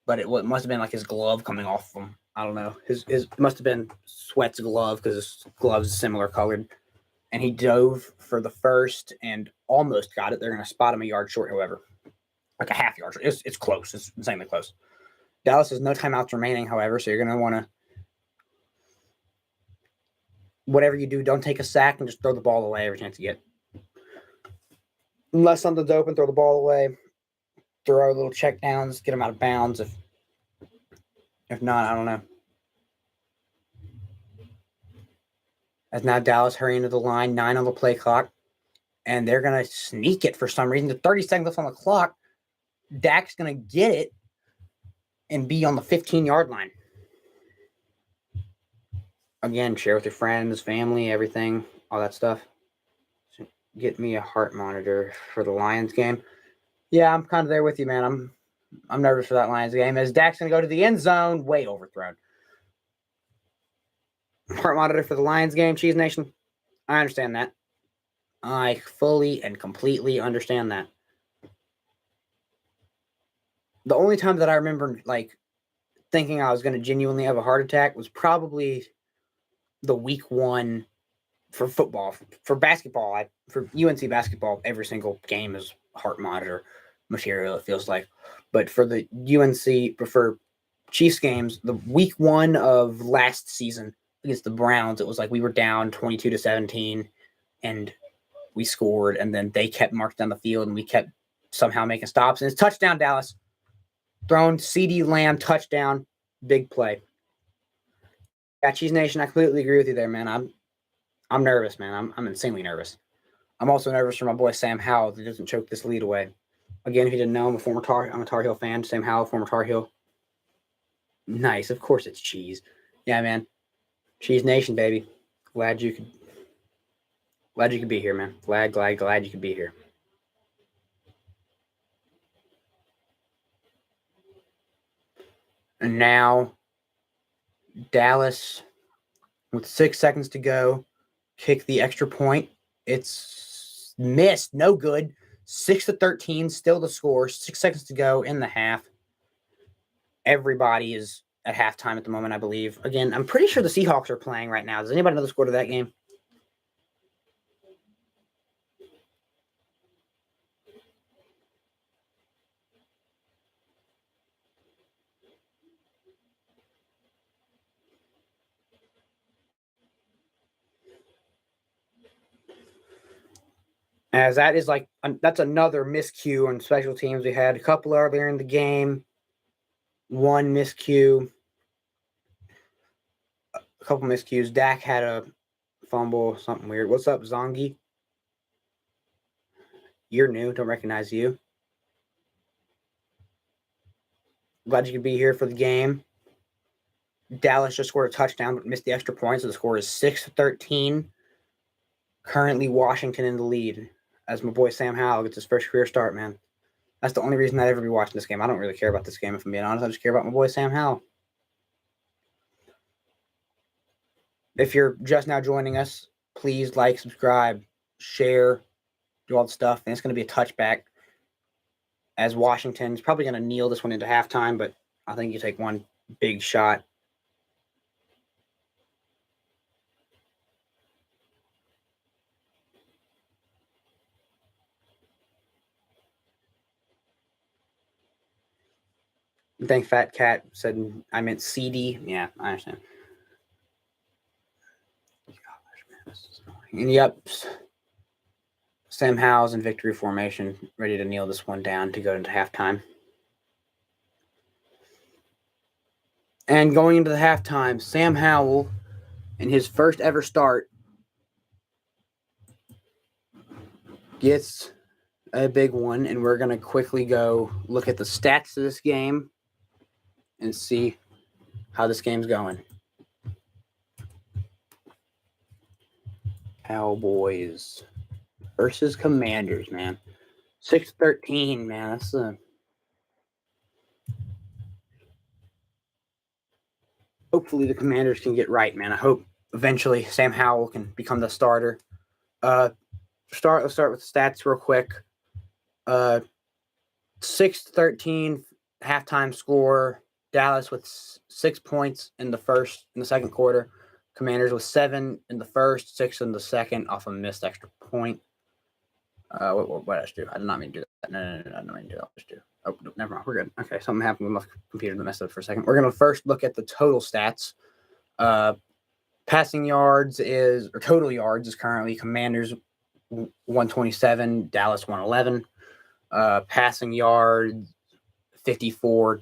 but it must have been like his glove coming off him. I don't know. It must have been Sweat's glove because his glove's similar colored. And he dove for the first and almost got it. They're going to spot him a yard short, however. Like a half yard short. It's close. It's insanely close. Dallas has no timeouts remaining, however, so you're going to want to, whatever you do, don't take a sack and just throw the ball away every chance you get. Unless something's open, throw the ball away. Throw little check downs, get them out of bounds. If not, I don't know. As now Dallas hurrying to the line, 9 on the play clock, and they're going to sneak it for some reason. The 30 seconds left on the clock. Dak's going to get it and be on the 15-yard line. Again, share with your friends, family, everything, all that stuff. So get me a heart monitor for the Lions game. Yeah, I'm kind of there with you, man. I'm nervous for that Lions game. As Dak's going to go to the end zone, way overthrown. Heart monitor for the Lions game, Cheese Nation. I understand that. I fully and completely understand that. The only time that I remember like thinking I was going to genuinely have a heart attack was probably the week 1 for football. For basketball, for UNC basketball, every single game is heart monitor material, it feels like. But for the UNC, for Chiefs games, the week 1 of last season against the Browns, it was like we were down 22-17, and we scored, and then they kept marching down the field, and we kept somehow making stops. And it's touchdown, Dallas. Thrown, CD Lamb, touchdown, big play. Yeah, Cheese Nation, I completely agree with you there, man. I'm nervous, man. I'm insanely nervous. I'm also nervous for my boy Sam Howell that doesn't choke this lead away. Again, if you didn't know, I'm a Tar Heel fan. Sam Howell, former Tar Heel. Nice, of course it's cheese. Yeah, man. Cheese Nation, baby. Glad you could be here, man. Glad you could be here. And now Dallas, with 6 seconds to go, kick the extra point. It's missed. No good. 6-13, still the score. 6 seconds to go in the half. Everybody is at halftime at the moment, I believe. Again, I'm pretty sure the Seahawks are playing right now. Does anybody know the score to that game? As that is that's another miscue on special teams. We had a couple earlier in the game. One miscue. A couple miscues. Dak had a fumble, something weird. What's up, Zongi? You're new. Don't recognize you. Glad you could be here for the game. Dallas just scored a touchdown but missed the extra point, so the score is 6-13. Currently Washington in the lead as my boy Sam Howell gets his first career start, man. That's the only reason I'd ever be watching this game. I don't really care about this game, if I'm being honest. I just care about my boy Sam Howell. If you're just now joining us, please like, subscribe, share, do all the stuff. And it's going to be a touchback as Washington's probably going to kneel this one into halftime, but I think you take one big shot. I think Fat Cat said I meant CD. Yeah, I understand. And yep, Sam Howell's in victory formation, ready to kneel this one down to go into halftime. And going into the halftime, Sam Howell, in his first ever start, gets a big one, and we're going to quickly go look at the stats of this game and see how this game's going. Cowboys versus Commanders, man. 6-13, man. That's hopefully the Commanders can get right, man. I hope eventually Sam Howell can become the starter. Let's start with the stats real quick. 6-13 halftime score. Dallas with 6 points in the second quarter. Commanders with 7 in the first, 6 in the second off a missed extra point. What did I just do? I did not mean to do that. No, I didn't mean to do that. Just do. Oh, never mind. We're good. Okay, something happened with my computer that messed up for a second. We're going to first look at the total stats. Passing yards total yards is currently Commanders 127, Dallas 111. Passing yards 54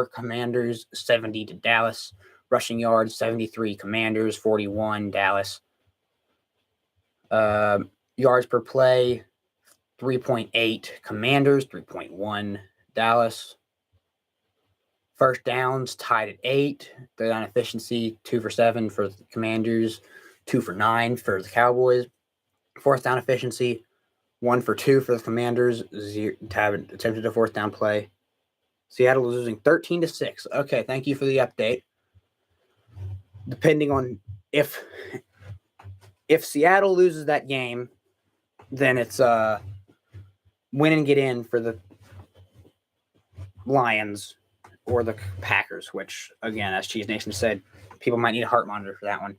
Commanders, 70 to Dallas. Rushing yards 73 Commanders, 41 Dallas. Yards per play 3.8 Commanders, 3.1 Dallas. First downs tied at 8. Third down efficiency 2 for 7 for the Commanders, 2 for 9 for the Cowboys. Fourth down efficiency 1 for 2 for the Commanders. Attempted a fourth down play. Seattle was losing 13-6. Okay, thank you for the update. Depending on if Seattle loses that game, then it's win and get in for the Lions or the Packers, which, again, as Cheese Nation said, people might need a heart monitor for that one.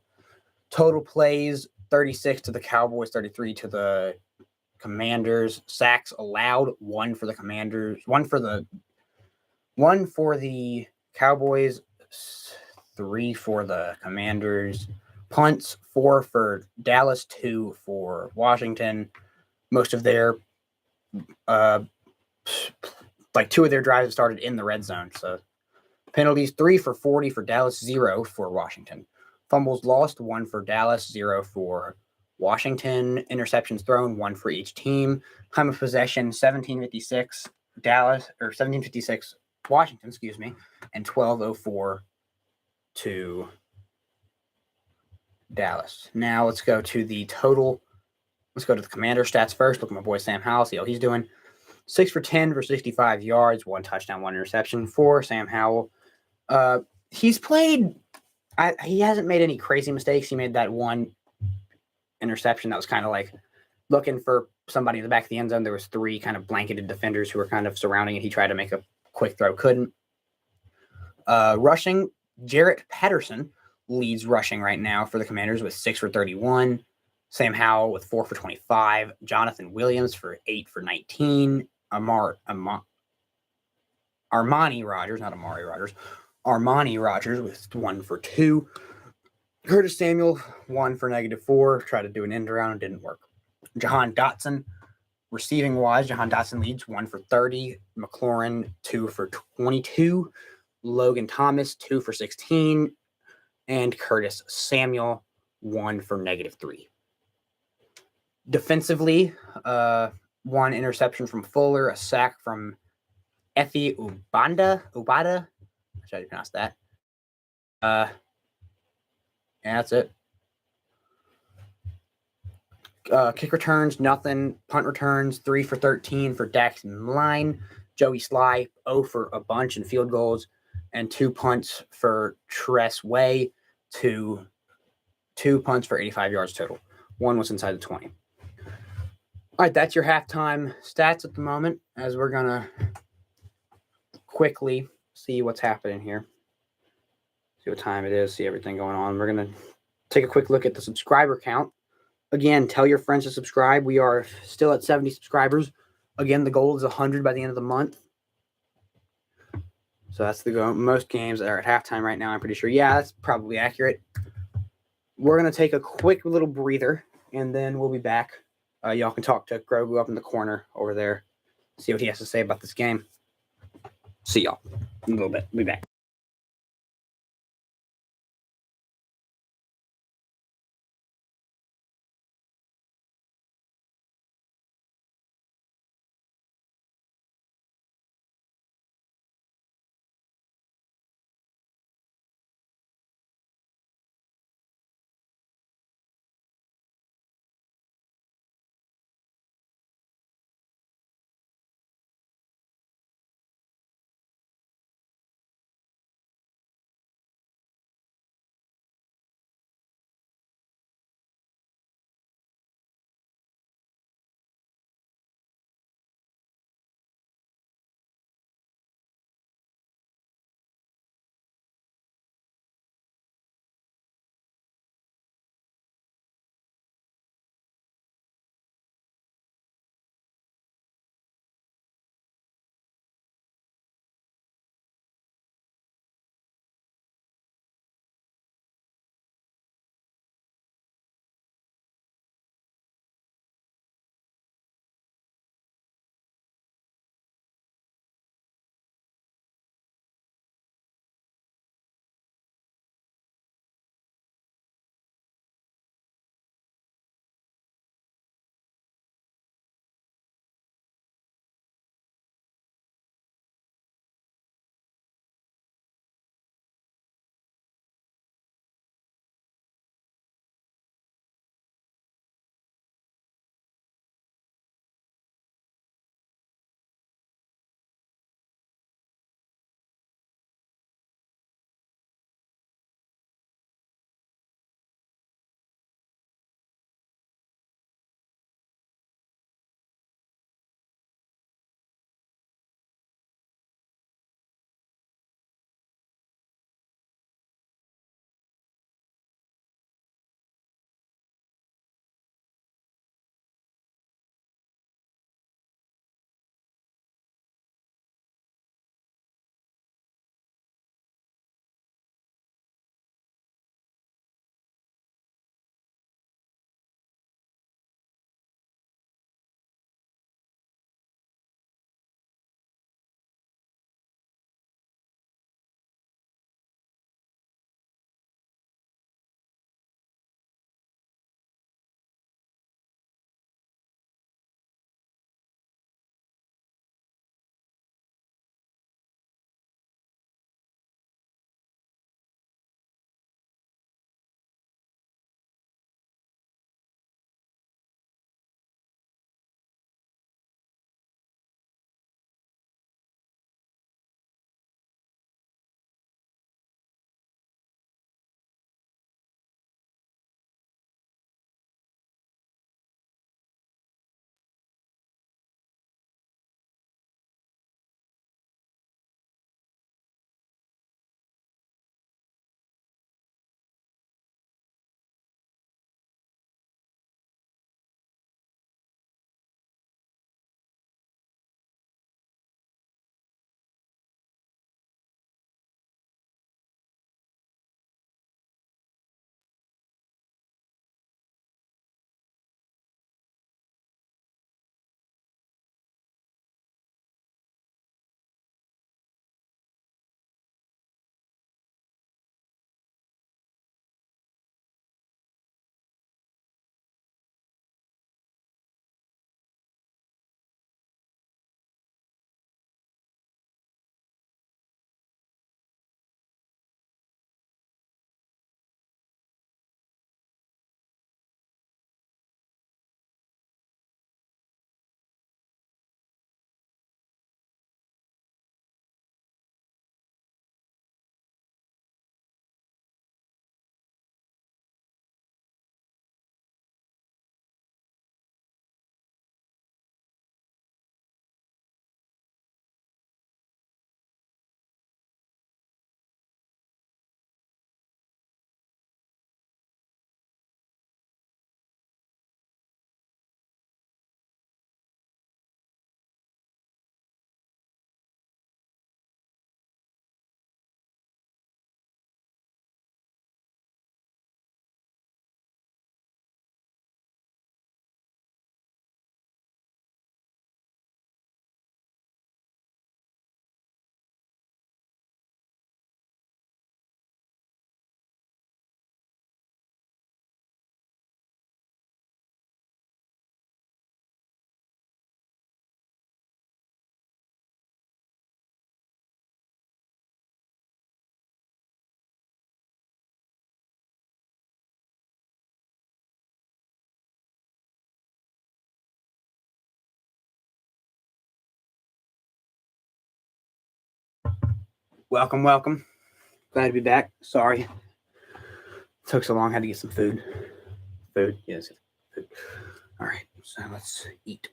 Total plays, 36 to the Cowboys, 33 to the Commanders. Sacks allowed, 1 for the Commanders, 1 for the Cowboys, 3 for the Commanders. punts, 4 for Dallas, 2 for Washington. Most of their, like 2 of their drives started in the red zone. So penalties, 3 for 40 for Dallas, 0 for Washington. Fumbles lost, 1 for Dallas, 0 for Washington. Interceptions thrown, 1 for each team. Time of possession, 1756 Dallas, or 1756 Washington, and 12:04 to Dallas. Now let's go to the total. Let's go to the Commander stats first. Look at my boy Sam Howell, see how he's doing. 6 for 10 for 65 yards, 1 touchdown, 1 interception for Sam Howell. He's played. He hasn't made any crazy mistakes. He made that 1 interception that was kind of like looking for somebody in the back of the end zone. There was 3 kind of blanketed defenders who were kind of surrounding it. He tried to make a quick throw, couldn't. Rushing, Jarrett Patterson leads rushing right now for the Commanders with 6 for 31. Sam Howell with 4 for 25. Jonathan Williams for 8 for 19. Armani Rogers, not Amari Rogers. Armani Rogers with 1 for 2. Curtis Samuel, 1 for -4. Tried to do an end around, didn't work. Jahan Dotson, receiving wise, Jahan Dotson leads 1 for 30. McLaurin, 2 for 22. Logan Thomas, 2 for 16. And Curtis Samuel, 1 for -3. Defensively, 1 interception from Fuller, a sack from Effie Ubada. How do you pronounce that? Yeah, that's it. Kick returns, nothing. Punt returns, 3 for 13 for Daxton Line. Joey Sly, 0 for a bunch in field goals. And 2 punts for Tress Way. 2 punts for 85 yards total. 1 was inside the 20. All right, that's your halftime stats at the moment, as we're going to quickly see what's happening here. See what time it is, see everything going on. We're going to take a quick look at the subscriber count. Again, tell your friends to subscribe. We are still at 70 subscribers. Again, the goal is 100 by the end of the month. So that's the goal. Most games are at halftime right now, I'm pretty sure. Yeah, that's probably accurate. We're going to take a quick little breather, and then we'll be back. Y'all can talk to Grogu up in the corner over there, see what he has to say about this game. See y'all in a little bit. We'll be back. Welcome, welcome. Glad to be back. Sorry. Took so long. Had to get some food. Food. Yes. Food. All right. So let's eat.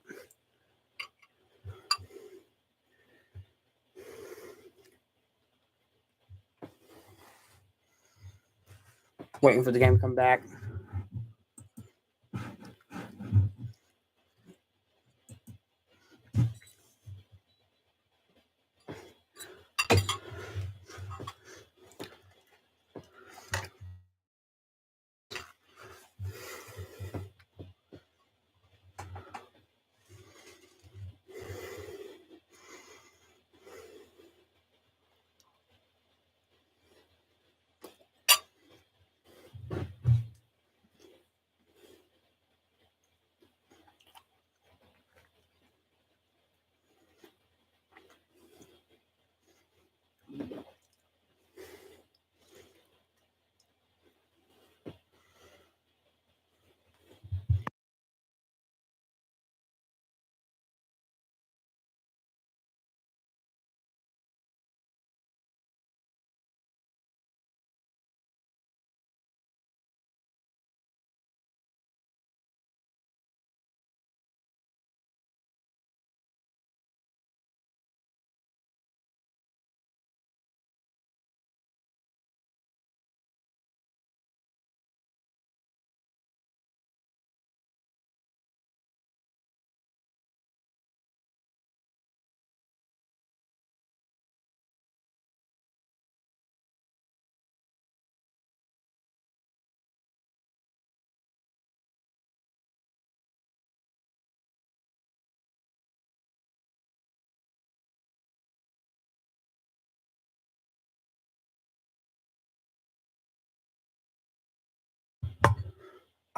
Waiting for the game to come back.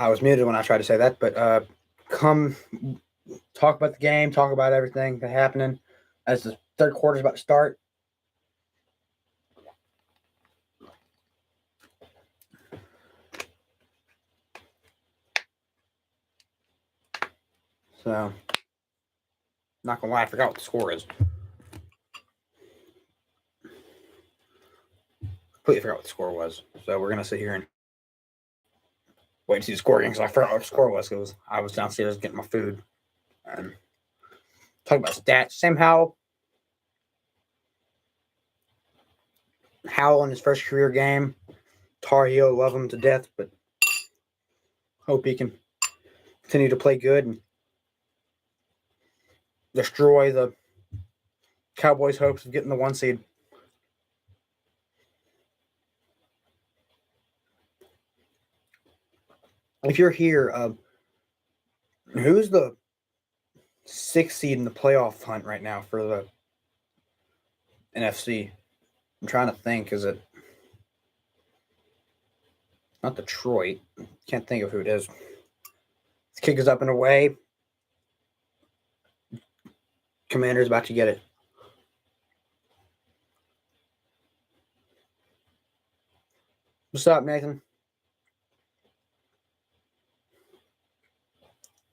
I was muted when I tried to say that, but come talk about the game, talk about everything that's happening as the third quarter's about to start. So, not gonna lie, I forgot what the score is. Completely forgot what the score was. So we're gonna sit here and wait to see the score again because I forgot what the score was because I was downstairs getting my food and talking about stats. Sam Howell in his first career game. Tar Heel, love him to death, but hope he can continue to play good and destroy the Cowboys' hopes of getting the 1 seed. If you're here, who's the 6th seed in the playoff hunt right now for the NFC? I'm trying to think. Is it not Detroit? Can't think of who it is. This kick is up and away. Commander's about to get it. What's up, Nathan?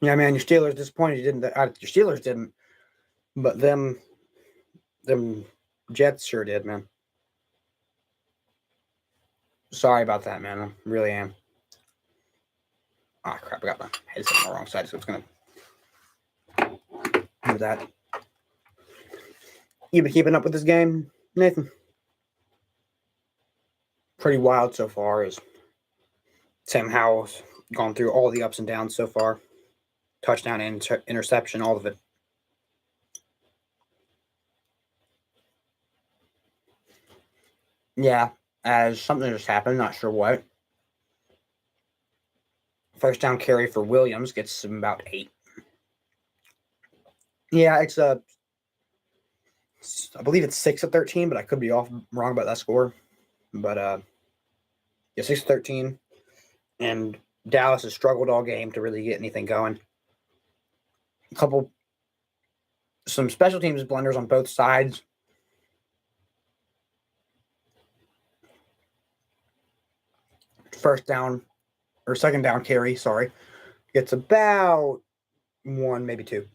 Yeah, man, your Steelers disappointed you didn't. Your Steelers didn't, but them Jets sure did, man. Sorry about that, man. I really am. Ah, crap! I got my headset on the wrong side, so it's gonna do that. You been keeping up with this game, Nathan? Pretty wild so far. Is Sam Howell's gone through all the ups and downs so far? Touchdown, interception, all of it. Yeah, as something just happened, not sure what. First down carry for Williams gets him about 8. Yeah, it's I believe it's 6-13, but I could be wrong about that score. But yeah, 6-13, and Dallas has struggled all game to really get anything going. Some special teams blunders on both sides. First down or second down carry, sorry, gets about 1, maybe 2.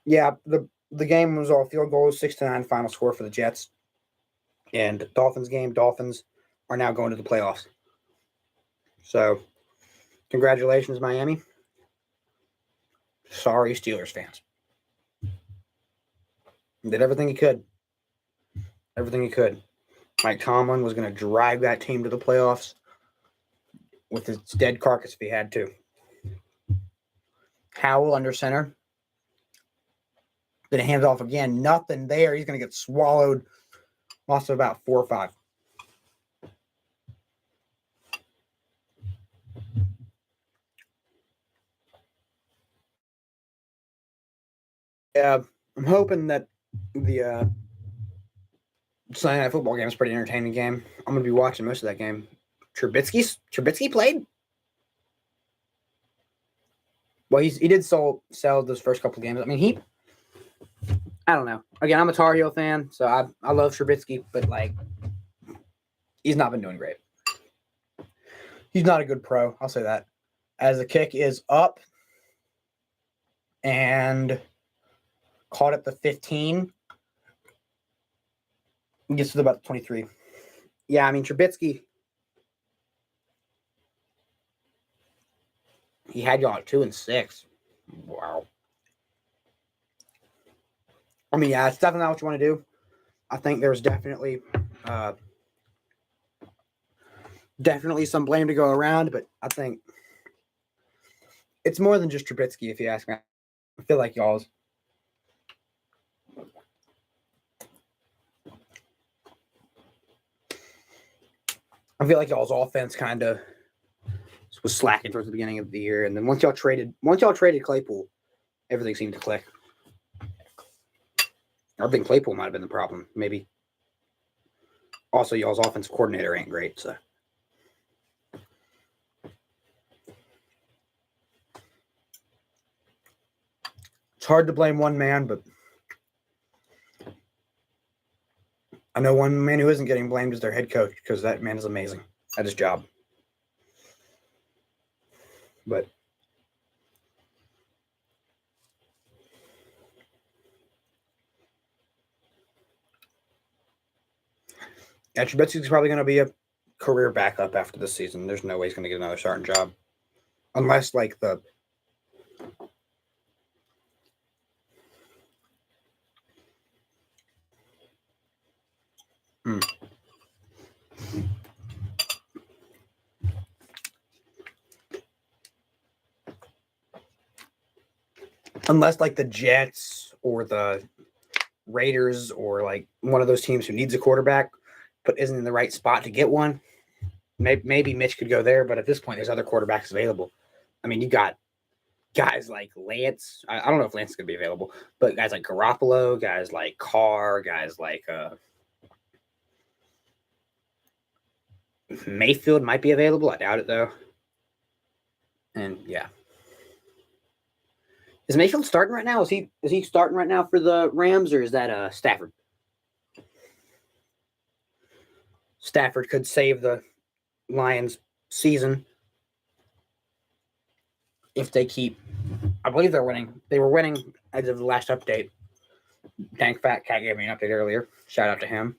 Yeah, the game was all field goals, 6-9 final score for the Jets. And Dolphins game, Dolphins are now going to the playoffs. So, congratulations, Miami. Sorry, Steelers fans. Did everything he could. Everything he could. Mike Tomlin was going to drive that team to the playoffs with his dead carcass if he had to. Howell under center. Then it hands off again. Nothing there. He's going to get swallowed. Lost of about 4 or 5. Yeah, I'm hoping that the Sunday Night Football game is a pretty entertaining game. I'm going to be watching most of that game. Trubisky played? Well, he did sell those first couple of games. I mean, I don't know. Again, I'm a Tar Heel fan, so I love Trubisky, but, like, he's not been doing great. He's not a good pro. I'll say that. As the kick is up and caught at the 15. Gets to about 23. Yeah, I mean, Trubisky, he had y'all at 2-6. Wow. I mean, yeah, it's definitely not what you want to do. I think there's definitely some blame to go around, but I think it's more than just Trubisky, if you ask me. I feel like y'all's offense kind of was slacking towards the beginning of the year, and then once y'all traded Claypool, everything seemed to click. I think Claypool might have been the problem, maybe. Also, y'all's offensive coordinator ain't great, so. It's hard to blame one man, but I know one man who isn't getting blamed is their head coach, because that man is amazing at his job. But yeah, Trubisky's probably going to be a career backup after this season. There's no way he's going to get another starting job. Unless, like, Unless, like, the Jets or the Raiders or, like, one of those teams who needs a quarterback but isn't in the right spot to get one, maybe Mitch could go there. But at this point, there's other quarterbacks available. I mean, you got guys like Lance. I don't know if Lance is going to be available, but guys like Garoppolo, guys like Carr, guys like Mayfield might be available. I doubt it, though. And, yeah. Is Mayfield starting right now? Is he starting right now for the Rams, or is that Stafford? Stafford could save the Lions' season if they keep. I believe they're winning. They were winning as of the last update. Dank Fat Cat gave me an update earlier. Shout out to him.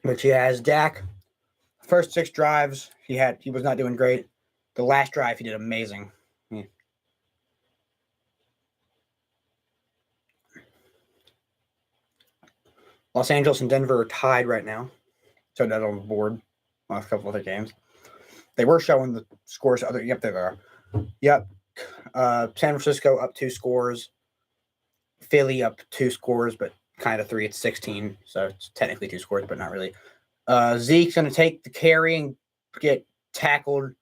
But yeah, as Dak, first 6 drives he was not doing great. The last drive he did amazing. Yeah. Los Angeles and Denver are tied right now. So that on the board. Last couple other games. They were showing the scores. Yep, there they are. Yep. San Francisco up 2 scores. Philly up 2 scores, but kind of 3. It's 16, so it's technically 2 scores, but not really. Zeke's going to take the carry and get tackled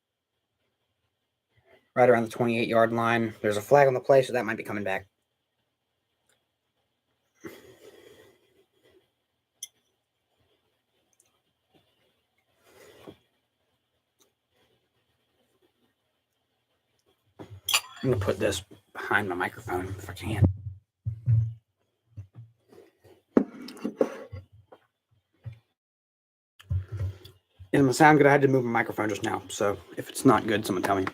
right around the 28-yard line. There's a flag on the play, so that might be coming back. I'm going to put this behind my microphone if I can. It must sound good. I had to move my microphone just now, so if it's not good, someone tell me.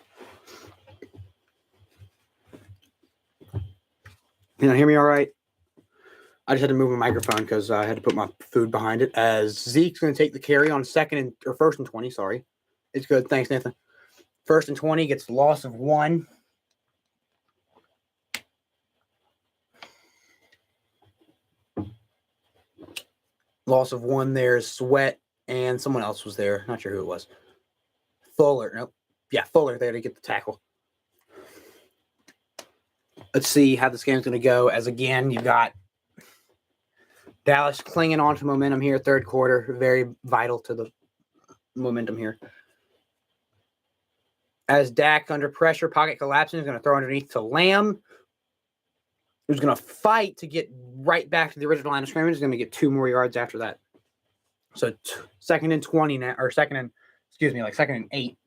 Can you hear me all right? I just had to move my microphone because I had to put my food behind it. As Zeke's going to take the carry on first and 20. Sorry, it's good. Thanks, Nathan. First and 20 gets the loss of 1. Loss of 1 there. Sweat and someone else was there. Not sure who it was. Fuller. Nope. Yeah, Fuller there to get the tackle. Let's see how this game's going to go. As again, you've got Dallas clinging on to momentum here, third quarter. Very vital to the momentum here. As Dak under pressure, pocket collapsing, is going to throw underneath to Lamb, who's going to fight to get right back to the original line of scrimmage. He's going to get 2 more yards after that. So second and 20 now, or second and 8.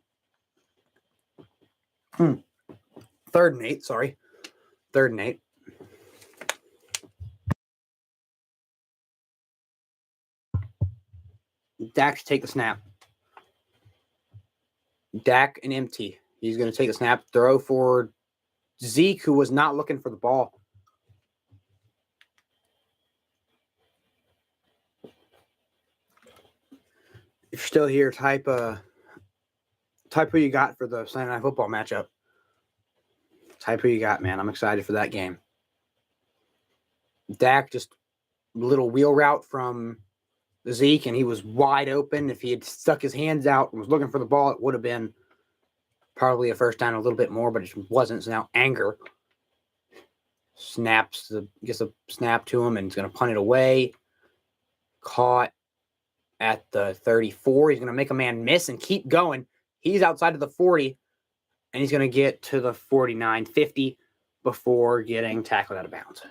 Third and 8, sorry. Third and 8. Dak should take the snap. Dak and empty. He's going to take the snap, throw for Zeke, who was not looking for the ball. If you're still here, type who you got for the Sunday Night Football matchup. Type who you got, man. I'm excited for that game. Dak just a little wheel route from Zeke, and he was wide open. If he had stuck his hands out and was looking for the ball, it would have been probably a first down, a little bit more, but it wasn't. So now Anger gets a snap to him, and he's going to punt it away. Caught at the 34. He's going to make a man miss and keep going. He's outside of the 40, and he's going to get to the 49, 50 before getting tackled out of bounds.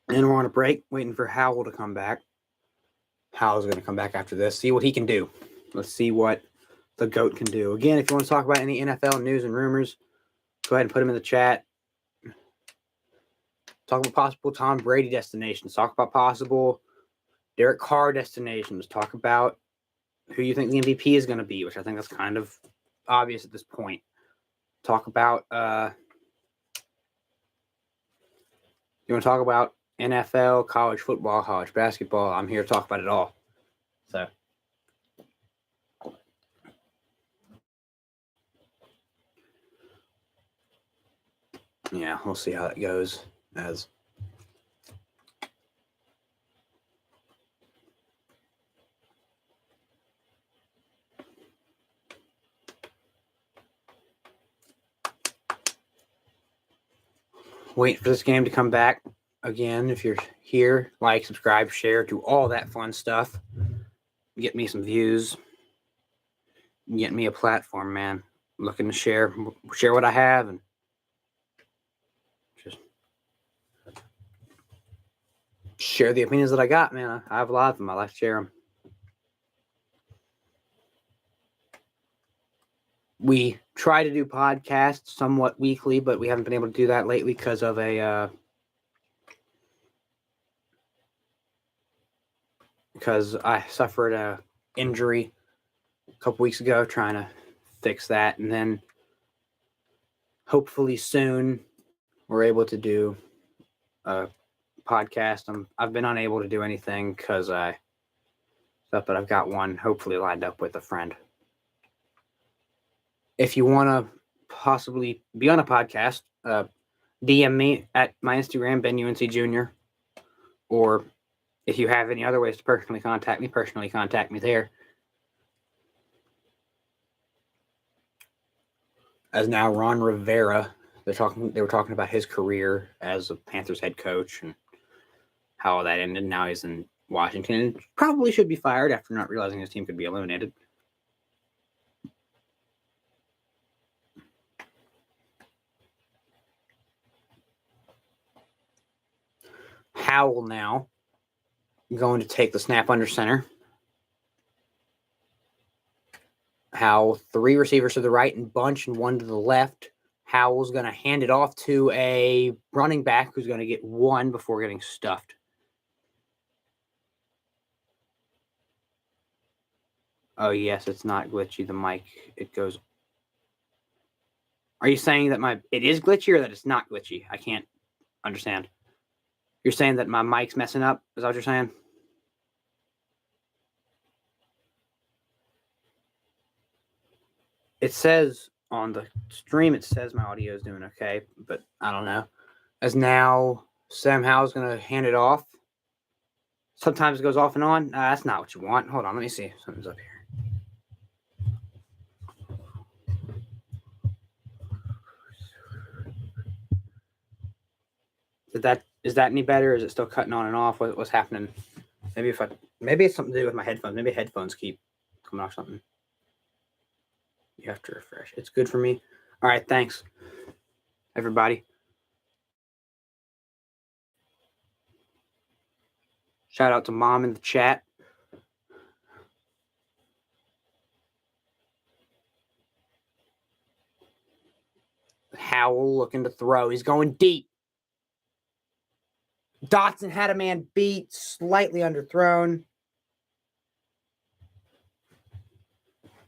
And we're on a break, waiting for Howell to come back. Howell's going to come back after this, see what he can do. Let's see what the GOAT can do. Again, if you want to talk about any NFL news and rumors, go ahead and put them in the chat. Talk about possible Tom Brady destinations. Talk about possible Derek Carr destinations. Talk about who you think the MVP is going to be, which I think that's kind of obvious at this point. Talk about you want to talk about NFL, college football, college basketball. I'm here to talk about it all. So yeah, we'll see how that goes. As wait for this game to come back. Again, if you're here, like, subscribe, share, do all that fun stuff. Get me some views. Get me a platform, man. I'm looking to share what I have and just share the opinions that I got, man. I have a lot of them. I like to share them. We try to do podcasts somewhat weekly, but we haven't been able to do that lately because of because I suffered a injury a couple weeks ago, trying to fix that, and then hopefully soon we're able to do a podcast. I've been unable to do anything because but I've got one hopefully lined up with a friend. If you want to possibly be on a podcast, DM me at my Instagram, BenUNCJr, or if you have any other ways to personally contact me there. As now Ron Rivera, they were talking about his career as a Panthers head coach and how that ended. Now he's in Washington and probably should be fired after not realizing his team could be eliminated. Howell now going to take the snap under center. Howell, 3 receivers to the right and bunch and 1 to the left. Howell's going to hand it off to a running back who's going to get 1 before getting stuffed. Oh, yes, it's not glitchy. The mic, it goes. Are you saying that it is glitchy or that it's not glitchy? I can't understand. You're saying that my mic's messing up? Is that what you're saying? It says on the stream, it says my audio is doing okay, but I don't know. As now, Sam Howell's going to hand it off. Sometimes it goes off and on. That's not what you want. Hold on, let me see. Something's up here. Is that any better? Is it still cutting on and off? What's happening? Maybe it's something to do with my headphones. Maybe headphones keep coming off something. You have to refresh. It's good for me. All right, thanks, everybody. Shout out to Mom in the chat. Howell looking to throw. He's going deep. Dotson had a man beat, slightly underthrown.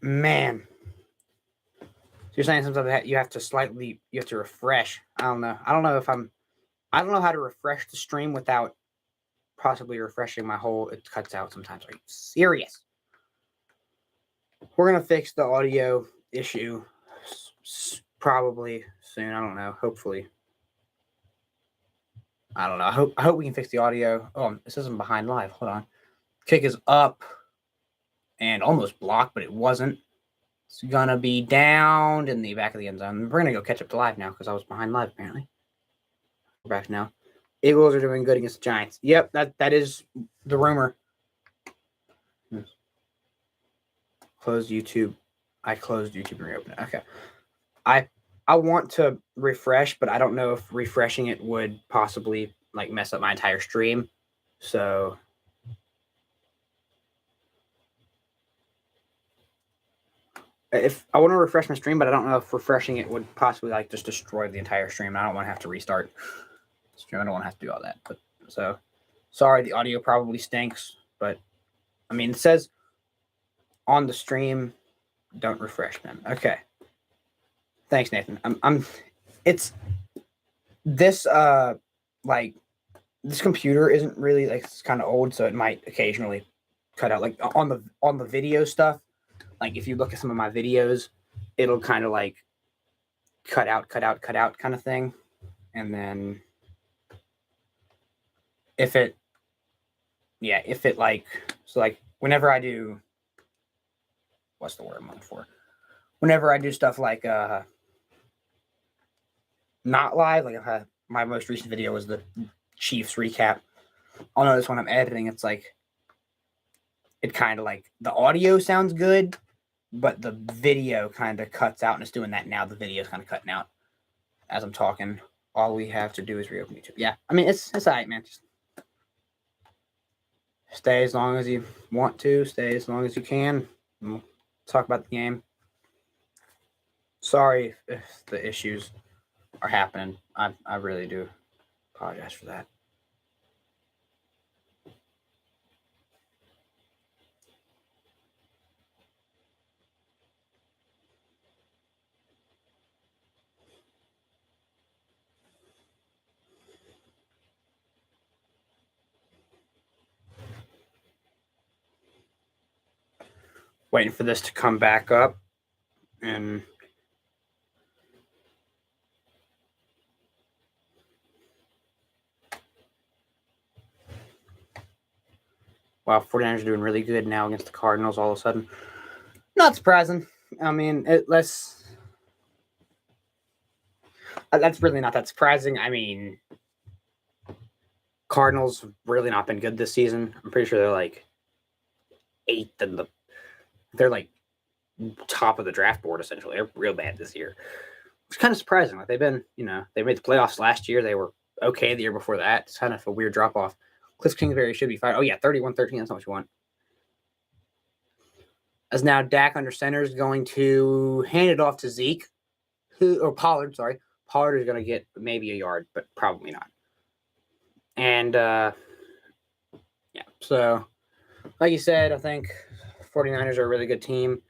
Man. So you're saying something that you have to refresh. I don't know. I don't know how to refresh the stream without possibly refreshing my whole. It cuts out sometimes. Are you serious? We're going to fix the audio issue probably soon. I don't know. Hopefully. I don't know. I hope we can fix the audio. Oh, this isn't behind live. Hold on. Kick is up and almost blocked, but it wasn't. It's going to be down in the back of the end zone. We're going to go catch up to live now because I was behind live apparently. We're back now. Eagles are doing good against the Giants. Yep, that is the rumor. Yes. Closed YouTube. I closed YouTube and reopened it. Okay. I want to refresh, but I don't know if refreshing it would possibly like mess up my entire stream. So if I want to refresh my stream, but I don't know if refreshing it would possibly like just destroy the entire stream. I don't want to have to restart the stream. I don't want to have to do all that. But so sorry, the audio probably stinks, but I mean, it says on the stream, don't refresh, man. Okay. Thanks, Nathan. It's this like this computer isn't really like, it's kind of old, so it might occasionally cut out like on the video stuff. Like if you look at some of my videos, it'll kind of like cut out kind of thing. And then if it like, so like whenever I do, what's the word I'm looking for? Whenever I do stuff like not live, like my most recent video was the Chiefs recap. I'll notice when I'm editing, it's like it kind of like the audio sounds good, but the video kind of cuts out, and it's doing that now. The video is kind of cutting out as I'm talking. All we have to do is reopen YouTube. Yeah, I mean it's all right, man. Just stay as long as you want to. Stay as long as you can. We'll talk about the game. Sorry if the issues are happening. I really do apologize for that. Waiting for this to come back up, and wow, 49ers are doing really good now against the Cardinals all of a sudden. Not surprising. I mean, that's really not that surprising. I mean, Cardinals have really not been good this season. I'm pretty sure they're like 8th they're like top of the draft board essentially. They're real bad this year. It's kind of surprising. Like they've been, they made the playoffs last year. They were okay the year before that. It's kind of a weird drop off. Cliff Kingsbury should be fine. Oh yeah, 31-13. That's not what you want. As now Dak under center is going to hand it off to Zeke, Pollard. Sorry, Pollard is going to get maybe a yard, but probably not. And yeah, so like you said, I think 49ers are a really good team.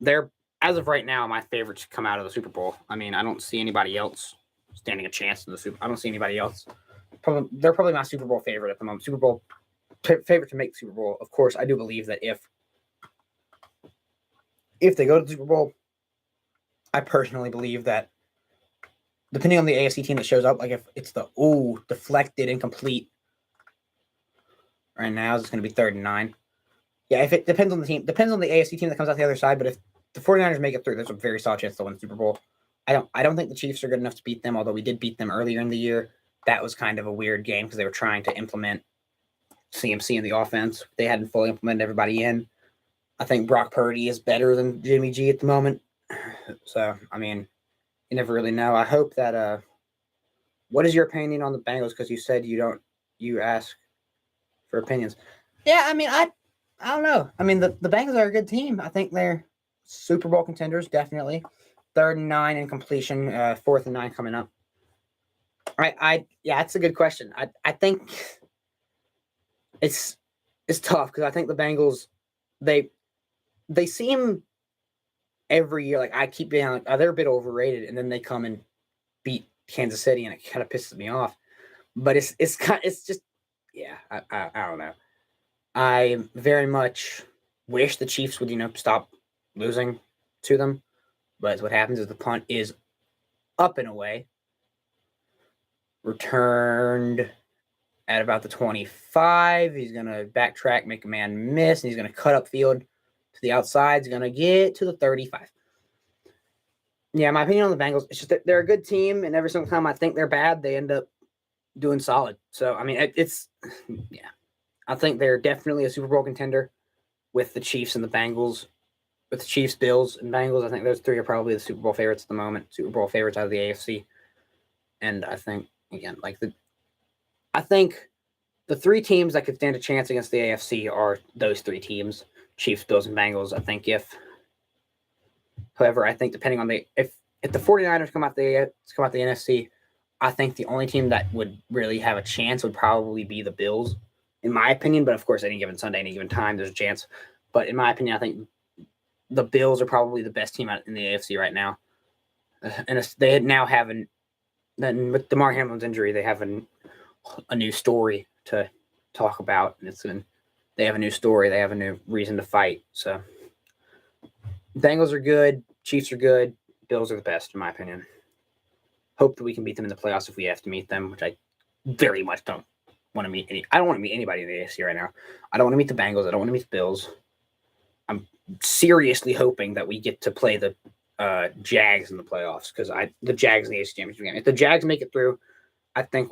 They're, as of right now, my favorites to come out of the Super Bowl. I mean, I don't see anybody else standing a chance in the Super. I don't see anybody else. They're probably my Super Bowl favorite at the moment. Super Bowl favorite to make the Super Bowl. Of course, I do believe that if they go to the Super Bowl, I personally believe that depending on the AFC team that shows up, like if it's the deflected, incomplete, right now it's going to be 3rd and 9. Yeah, if it depends on the team, depends on the AFC team that comes out the other side. But if the 49ers make it through, there's a very solid chance they'll win the Super Bowl. I don't think the Chiefs are good enough to beat them, although we did beat them earlier in the year. That was kind of a weird game because they were trying to implement CMC in the offense. They hadn't fully implemented everybody in. I think Brock Purdy is better than Jimmy G at the moment. So, I mean, you never really know. I hope that what is your opinion on the Bengals? Because you said you ask for opinions. Yeah, I mean, I don't know. I mean, the Bengals are a good team. I think they're Super Bowl contenders, definitely. 3rd and 9 in completion, 4th and 9 coming up. Yeah, that's a good question. I think it's tough because I think the Bengals they seem every year like I keep being like, oh, they're a bit overrated, and then they come and beat Kansas City, and it kind of pisses me off. But it's just yeah, I don't know. I very much wish the Chiefs would stop losing to them, but what happens is the punt is up and away, returned at about the 25. He's gonna backtrack, make a man miss, and he's gonna cut upfield to the outside. He's gonna get to the 35. Yeah, my opinion on the Bengals, it's just that they're a good team, and every single time I think they're bad, they end up doing solid. So, I mean, yeah. I think they're definitely a Super Bowl contender with the Chiefs and the Bengals. With the Chiefs, Bills, and Bengals, I think those three are probably the Super Bowl favorites at the moment. Super Bowl favorites out of the AFC. And I think, again, I think the three teams that could stand a chance against the AFC are those three teams, Chiefs, Bills, and Bengals. I think however, I think depending on if the 49ers come out the NFC, I think the only team that would really have a chance would probably be the Bills, in my opinion. But of course, any given Sunday, any given time, there's a chance. But in my opinion, I think the Bills are probably the best team out in the AFC right now. And they now have then with DeMar Hamlin's injury, they have a new story to talk about. And they have a new story. They have a new reason to fight. So Bengals are good. Chiefs are good. Bills are the best, in my opinion. Hope that we can beat them in the playoffs if we have to meet them, which I very much don't want to meet I don't want to meet anybody in the AFC right now. I don't want to meet the Bengals. I don't want to meet the Bills. I'm seriously hoping that we get to play the Jags in the playoffs because the Jags in the AFC Championship game. If the Jags make it through, I think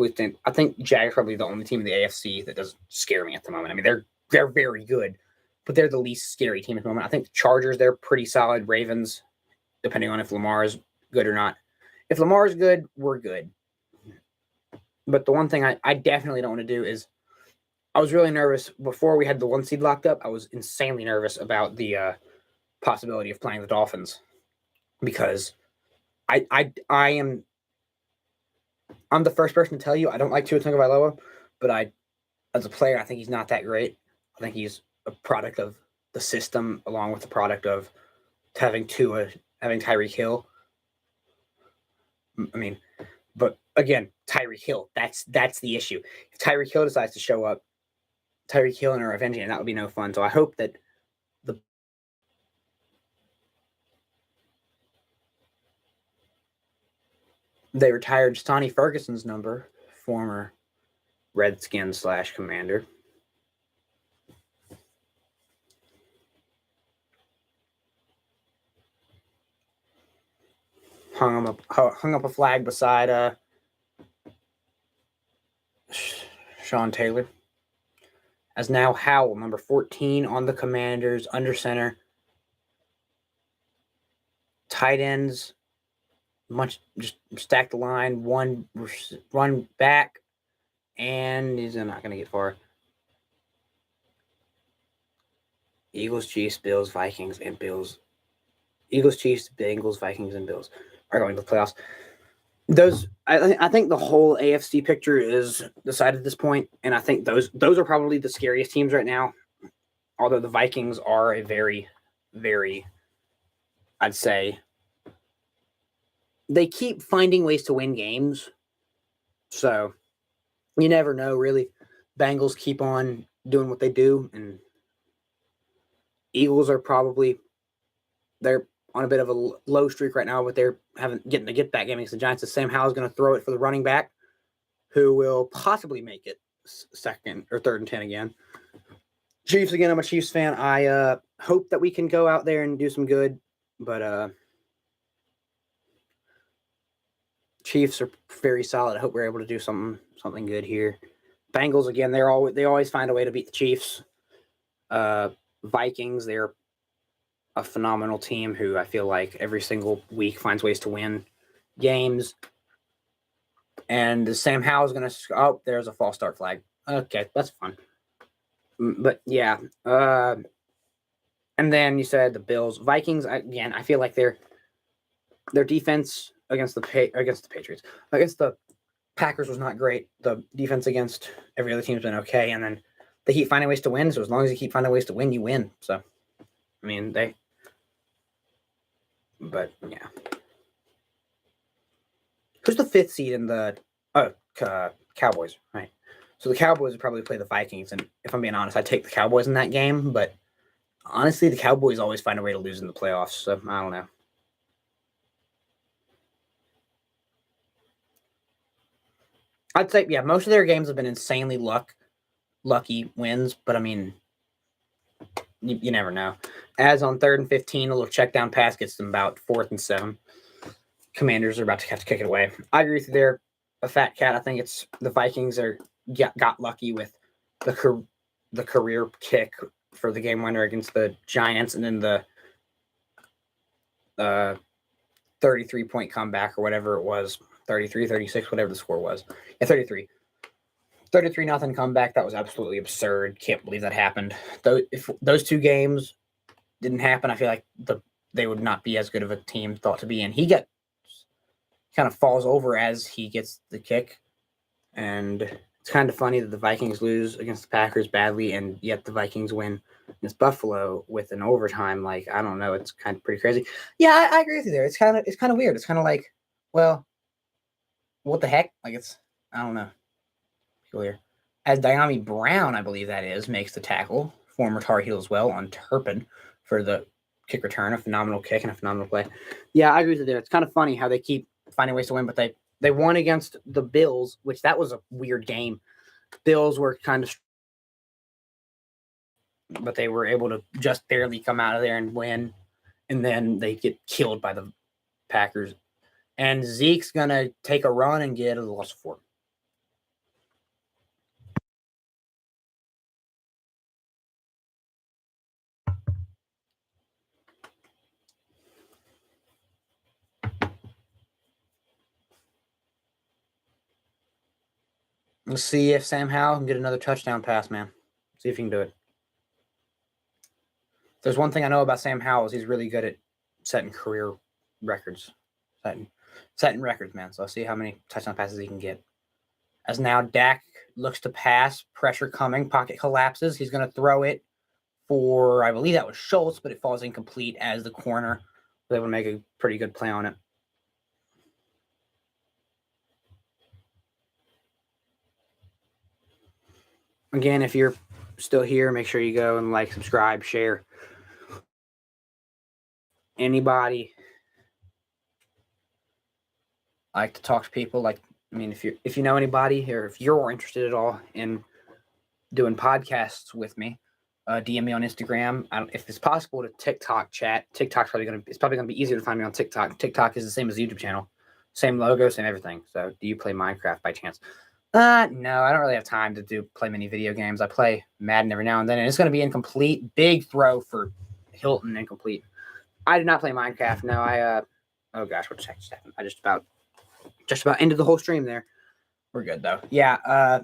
Jags are probably the only team in the AFC that doesn't scare me at the moment. I mean, they're very good, but they're the least scary team at the moment. I think the Chargers, they're pretty solid. Ravens, depending on if Lamar is good or not. If Lamar is good, we're good. But the one thing I definitely don't want to do is I was really nervous before we had the 1 seed locked up. I was insanely nervous about the possibility of playing the Dolphins because I'm the first person to tell you I don't like Tua Tagovailoa, but as a player, I think he's not that great. I think he's a product of the system along with the product of having Tyreek Hill. I mean, but again, Tyreek Hill, that's the issue. If Tyreek Hill decides to show up, Tyreek Hill and are avenging it, that would be no fun. So I hope that they retired Stoney Ferguson's number, former Redskin / Commander. Hung up a flag beside Sean Taylor. As now Howell, number 14 on the Commanders, under center. Tight ends, just stack the line, one run back, and he's not going to get far. Eagles, Chiefs, Bills, Vikings, and Bills. Eagles, Chiefs, Bengals, Vikings, and Bills are going to the playoffs. I think the whole AFC picture is decided at this point, and I think those are probably the scariest teams right now. although the Vikings are a very, very, I'd say, they keep finding ways to win games. So you never know, really. Bengals keep on doing what they do, and Eagles are probably they're on a bit of a low streak right now, but they're getting to get that game against the Giants. The Sam Howell's going to throw it for the running back, who will possibly make it second or third and 10 again. Chiefs again. I'm a Chiefs fan. I hope that we can go out there and do some good, but Chiefs are very solid. I hope we're able to do something good here. Bengals again. They always find a way to beat the Chiefs. Vikings. They're a phenomenal team who I feel like every single week finds ways to win games. And Sam Howell's going to... Oh, there's a false start flag. Okay, that's fun. But, yeah. And then you said the Bills. Vikings, again, I feel like their defense against the Patriots. Against the Packers was not great. The defense against every other team's been okay. And then they keep finding ways to win. So as long as you keep finding ways to win, you win. So, I mean, But, yeah. Who's the 5th seed in the Cowboys, right? So the Cowboys would probably play the Vikings, and if I'm being honest, I'd take the Cowboys in that game, but honestly, the Cowboys always find a way to lose in the playoffs, so I don't know. I'd say, yeah, most of their games have been insanely lucky wins, but I mean, you never know. As on 3rd and 15, a little check down pass gets them about 4th and 7. Commanders are about to have to kick it away. I agree with you there. A fat cat. I think it's the Vikings got lucky with the career kick for the game winner against the Giants, and then the 33-point comeback or whatever it was, 33, 36, whatever the score was. Yeah, 33. 33-0 comeback. That was absolutely absurd. Can't believe that happened. Though if those two games didn't happen, I feel like they would not be as good of a team thought to be. And he kind of falls over as he gets the kick. And it's kind of funny that the Vikings lose against the Packers badly, and yet the Vikings win against Buffalo with an overtime. Like, I don't know. It's kind of pretty crazy. Yeah, I agree with you there. It's kind of weird. It's kind of like, well, what the heck? Like, I don't know. Peculiar. As Diami Brown, I believe that is, makes the tackle. Former Tar Heel as well on Turpin for the kick return. A phenomenal kick and a phenomenal play. Yeah, I agree with you there. It's kind of funny how they keep finding ways to win, but they won against the Bills, which that was a weird game. Bills were kind of, but they were able to just barely come out of there and win, and then they get killed by the Packers. And Zeke's gonna take a run and get a loss of 4. Let's see if Sam Howell can get another touchdown pass, man. See if he can do it. There's one thing I know about Sam Howell is he's really good at setting career records. Setting records, man. So I'll see how many touchdown passes he can get. As now Dak looks to pass, pressure coming, pocket collapses. He's going to throw it for, I believe that was Schultz, but it falls incomplete as the corner was able to make a pretty good play on it. Again, if you're still here, make sure you go and like, subscribe, share. Anybody like to talk to people? Like, I mean, if you know anybody or if you're interested at all in doing podcasts with me, DM me on Instagram. If it's possible to TikTok chat. TikTok's probably gonna be easier to find me on TikTok. TikTok is the same as the YouTube channel, same logo, same everything. So, do you play Minecraft by chance? No, I don't really have time to play many video games. I play Madden every now and then, and it's gonna be incomplete. Big throw for Hilton, incomplete. I did not play Minecraft. No, oh gosh, what just happened? I just about ended the whole stream there. We're good though. Yeah.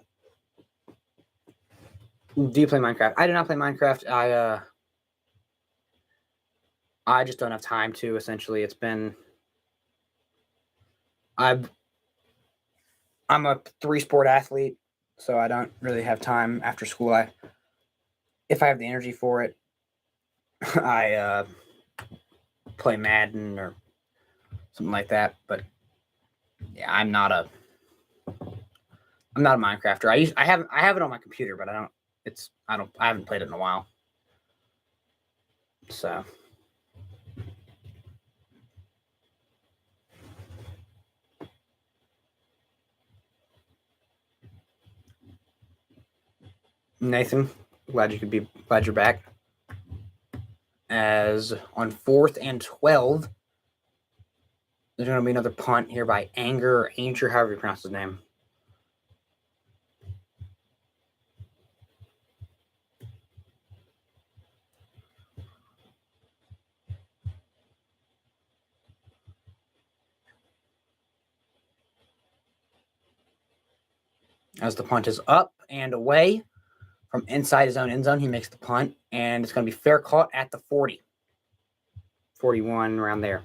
Do you play Minecraft? I do not play Minecraft. I just don't have time to. Essentially, I'm a 3-sport athlete, so I don't really have time after school. if I have the energy for it, I play Madden or something like that. But yeah, I'm not a Minecrafter. I have it on my computer, but I haven't played it in a while. So Nathan, glad you're back. As on 4th and 12, there's going to be another punt here by Anger, however you pronounce his name. As the punt is up and away from inside his own end zone, he makes the punt, and it's going to be fair caught at the 40. 41, around there.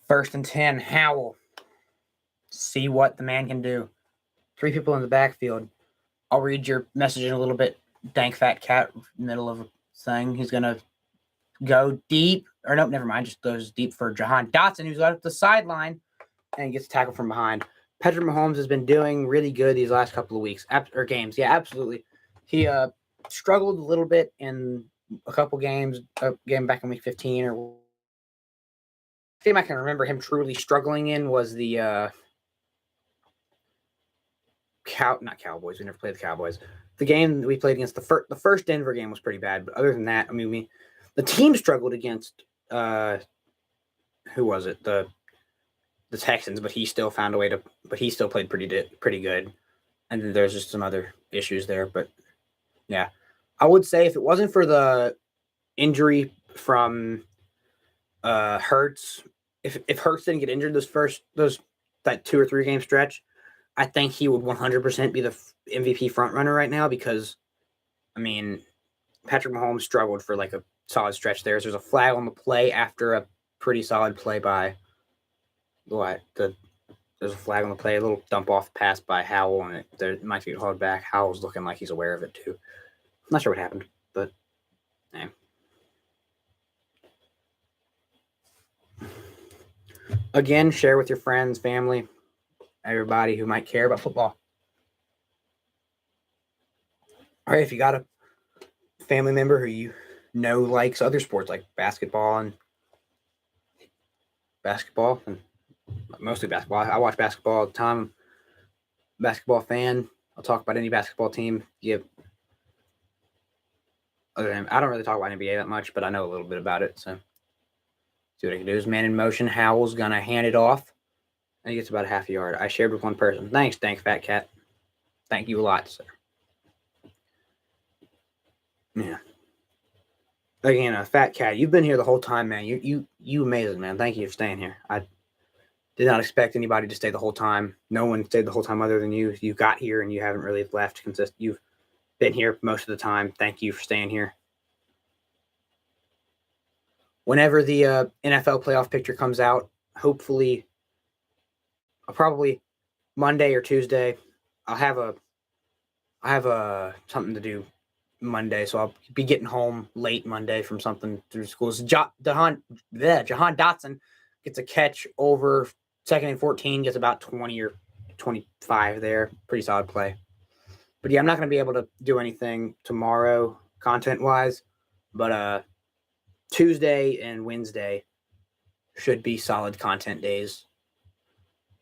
First and 10, Howell. See what the man can do. 3 people in the backfield. I'll read your message in a little bit. Dank Fat Cat, middle of a thing. He's going to go deep. Or no, never mind. Just goes deep for Jahan Dotson, who's out at the sideline and gets tackled from behind. Patrick Mahomes has been doing really good these last couple of weeks or games. Yeah, absolutely. He struggled a little bit in a couple games. A game back in week 15 or game I can remember him truly struggling in was the not Cowboys. We never played the Cowboys. The game that we played against the first Denver game was pretty bad, but other than that, I mean, the team struggled against who was it? The Texans, but he still found a way to. But he still played pretty good. And then there's just some other issues there, but yeah, I would say if it wasn't for the injury from Hurts, if Hurts didn't get injured that 2 or 3 game stretch, I think he would 100% be the MVP front runner right now because, I mean, Patrick Mahomes struggled for like a solid stretch there. So there's a flag on the play after a pretty solid play by there's a flag on the play, a little dump off pass by Howell, and it might get hauled back. Howell's looking like he's aware of it too. I'm not sure what happened, but yeah. Again, share with your friends, family, everybody who might care about football. All right, if you got a family member who you know likes other sports like basketball and mostly basketball. I watch basketball all the time. Basketball fan. I'll talk about any basketball team. I don't really talk about NBA that much, but I know a little bit about it. So see what I can do. Is man in motion. Howell's gonna hand it off. And he gets about a half a yard. I shared with one person. Thanks, Fat Cat. Thank you a lot, sir. Yeah. Again, Fat Cat, you've been here the whole time, man. You amazing, man. Thank you for staying here. I did not expect anybody to stay the whole time. No one stayed the whole time other than you. You got here and you haven't really left. You've been here most of the time. Thank you for staying here. Whenever the NFL playoff picture comes out, hopefully, probably Monday or Tuesday, I have something to do Monday, so I'll be getting home late Monday from something through school. So Jahan Dotson gets a catch over 2nd and 14, gets about 20 or 25 there. Pretty solid play. But yeah, I'm not going to be able to do anything tomorrow content-wise, but Tuesday and Wednesday should be solid content days.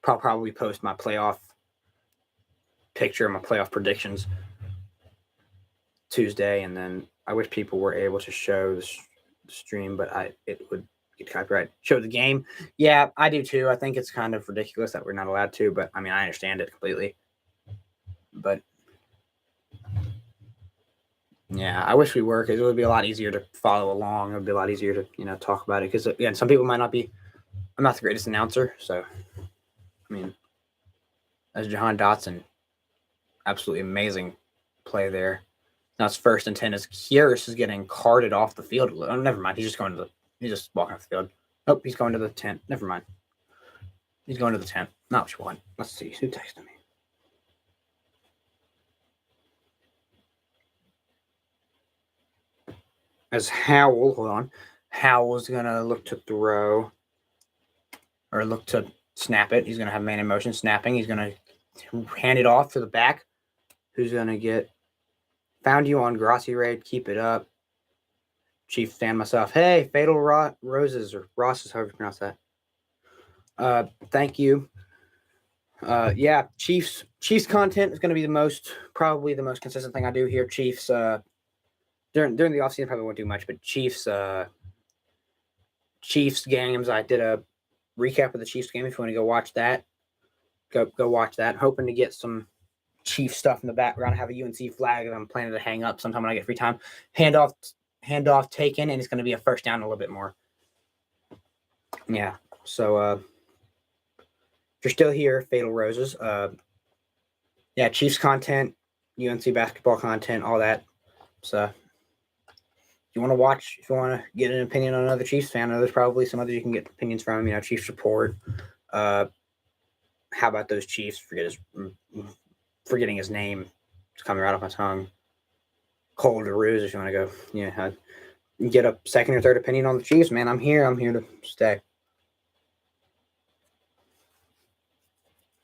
I'll probably post my playoff picture, my playoff predictions Tuesday, and then I wish people were able to show the stream, but it would get copyright. Show the game. Yeah, I do too. I think it's kind of ridiculous that we're not allowed to, but I mean, I understand it completely. But Yeah, I wish we were, because it would be a lot easier to follow along. It would be a lot easier to talk about it, because again, some people might not be. I'm not the greatest announcer, so I mean, as Jahan Dotson, absolutely amazing play there. Now it's 1st and 10 as Kyrgios is getting carted off the field. Oh, never mind. He's just walking off the field. Oh, he's going to the tent. Never mind. He's going to the tent. Not which one. Let's see. Who texted me? As Howell's going to look to throw or look to snap it. He's going to have man in motion snapping. He's going to hand it off to the back. Who's going to get found you on Grossi raid? Keep it up. Chief fan myself. Hey, Fatal Roses or Rosses, however you pronounce that. Thank you. Yeah, Chiefs content is going to be probably the most consistent thing I do here. Chiefs during the offseason probably won't do much, but Chiefs games. I did a recap of the Chiefs game. If you want to go watch that, go watch that. Hoping to get some Chiefs stuff in the background. I have a UNC flag that I'm planning to hang up sometime when I get free time. Handoff taken, and it's going to be a first down a little bit more. Yeah. So if you're still here, Fatal Roses. Yeah, Chiefs content, UNC basketball content, all that. So if you want to get an opinion on another Chiefs fan, I know there's probably some others you can get opinions from. Chiefs support. How about those Chiefs? Forgetting his name. It's coming right off my tongue. Cole DeRuse, if you want to go, get a second or third opinion on the Chiefs, man. I'm here to stay.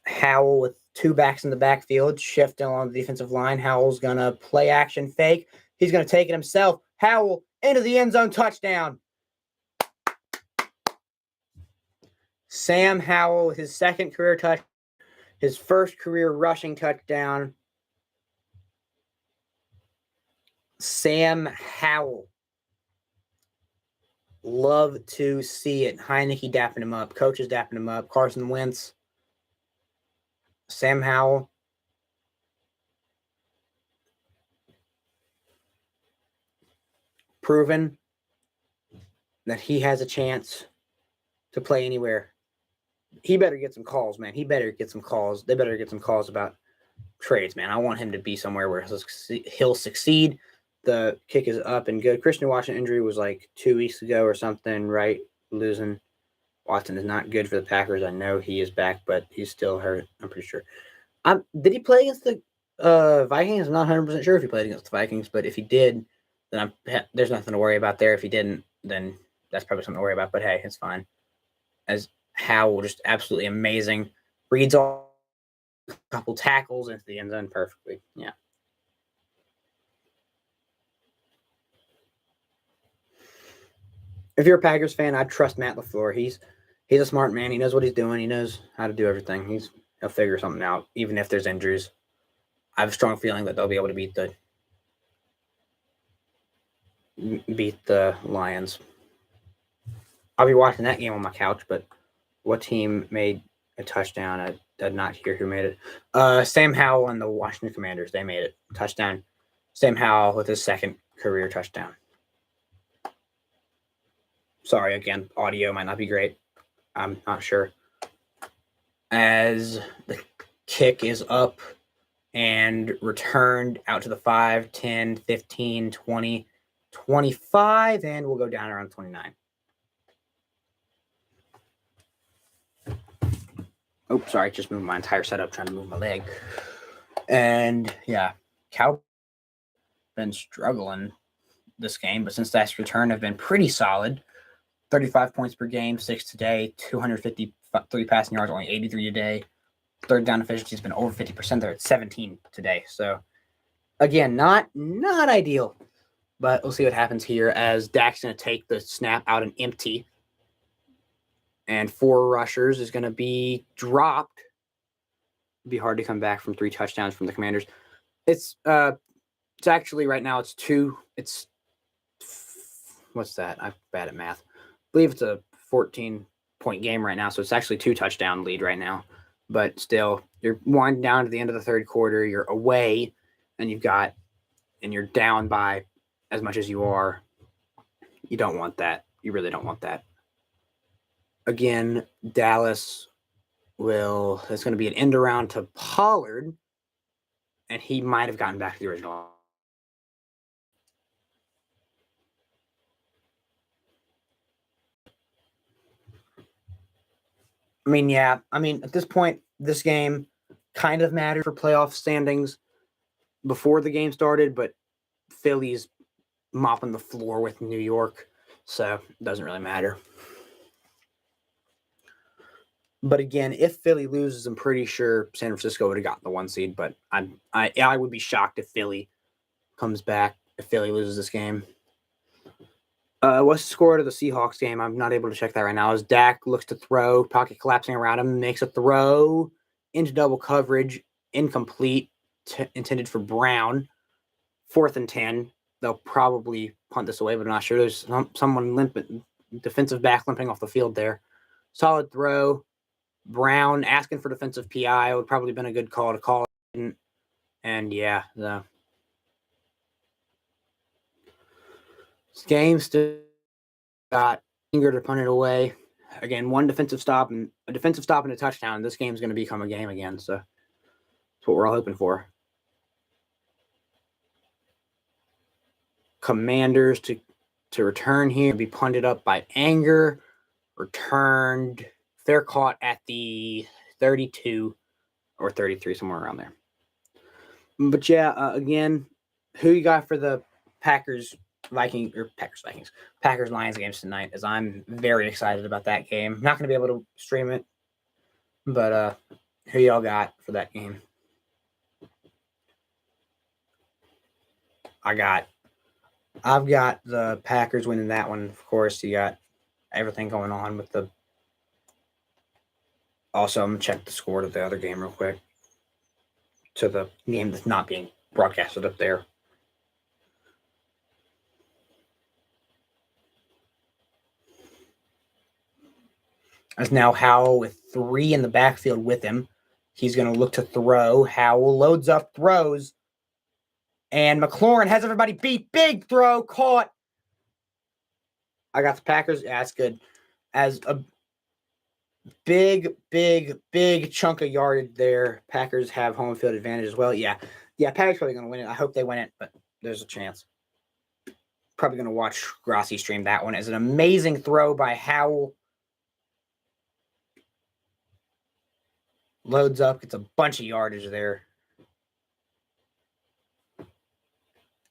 Howell with 2 backs in the backfield, shifting along the defensive line. Howell's going to play action fake. He's going to take it himself. Howell into the end zone, touchdown. Sam Howell with his second career touchdown, his first career rushing touchdown. Sam Howell. Love to see it. Heineke dapping him up. Coaches dapping him up. Carson Wentz. Sam Howell. Proven that he has a chance to play anywhere. He better get some calls, man. He better get some calls. They better get some calls about trades, man. I want him to be somewhere where he'll succeed. The kick is up and good. Christian Watson injury was like 2 weeks ago or something, right? Losing. Watson is not good for the Packers. I know he is back, but he's still hurt, I'm pretty sure. Did he play against the Vikings? I'm not 100% sure if he played against the Vikings, but if he did, then there's nothing to worry about there. If he didn't, then that's probably something to worry about. But hey, it's fine. As Howell, just absolutely amazing. Reads a couple tackles into the end zone perfectly. Yeah. If you're a Packers fan, I'd trust Matt LaFleur. He's a smart man. He knows what he's doing. He knows how to do everything. He'll figure something out, even if there's injuries. I have a strong feeling that they'll be able to beat the Lions. I'll be watching that game on my couch, but what team made a touchdown? I did not hear who made it. Sam Howell and the Washington Commanders. They made it. Touchdown. Sam Howell with his second career touchdown. Sorry, again, audio might not be great. I'm not sure. As the kick is up and returned out to the 5, 10, 15, 20, 25, and we'll go down around 29. Oh, sorry, just moved my entire setup trying to move my leg. And yeah, Cowboys been struggling this game, but since that's return have been pretty solid. 35 points per game, 6 today, 253 passing yards, only 83 today. Third down efficiency has been over 50%. They're at 17 today. So again, not ideal, but we'll see what happens here as Dak's going to take the snap out and empty. And 4 rushers is going to be dropped. It'd be hard to come back from 3 touchdowns from the Commanders. It's actually right now what's that? I'm bad at math. I believe it's a 14-point game right now, so it's actually 2 touchdown lead right now. But still, you're winding down to the end of the third quarter. You're away, and you've got and you're down by as much as you are, you don't want that. You really don't want that. Again, Dallas it's going to be an end around to Pollard, and he might have gotten back to the original. At this point, this game kind of mattered for playoff standings before the game started, but Philly's mopping the floor with New York, so it doesn't really matter. But again, if Philly loses, I'm pretty sure San Francisco would have gotten the 1 seed, but I would be shocked if Philly comes back, if Philly loses this game. What's the score of the Seahawks game? I'm not able to check that right now. As Dak looks to throw, pocket collapsing around him, makes a throw into double coverage, incomplete, intended for Brown. 4th and 10. They'll probably punt this away, but I'm not sure. There's someone limping, defensive back limping off the field there. Solid throw. Brown asking for defensive PI would probably been a good call to call. And yeah, this game still got Inger to punt it away. Again, one defensive stop and a touchdown. This game's going to become a game again. So that's what we're all hoping for. Commanders to return here, be punted up by Anger, returned. They're caught at the 32 or 33, somewhere around there. But yeah, again, who you got for the Packers Lions games tonight? As I'm very excited about that game. Not going to be able to stream it, but who y'all got for that game? I've got the Packers winning that one. Of course, you got everything going on with the. Also, I'm going to check the score to the other game real quick. To the game that's not being broadcasted up there. As now Howell with 3 in the backfield with him. He's going to look to throw. Howell loads up, throws. And McLaurin has everybody beat. Big throw, caught. I got the Packers. Yeah, that's good. As a big chunk of yardage there. Packers have home field advantage as well. Yeah, Packers probably going to win it. I hope they win it, but there's a chance. Probably going to watch Grossi stream that one. As an amazing throw by Howell. Loads up, gets a bunch of yardage there.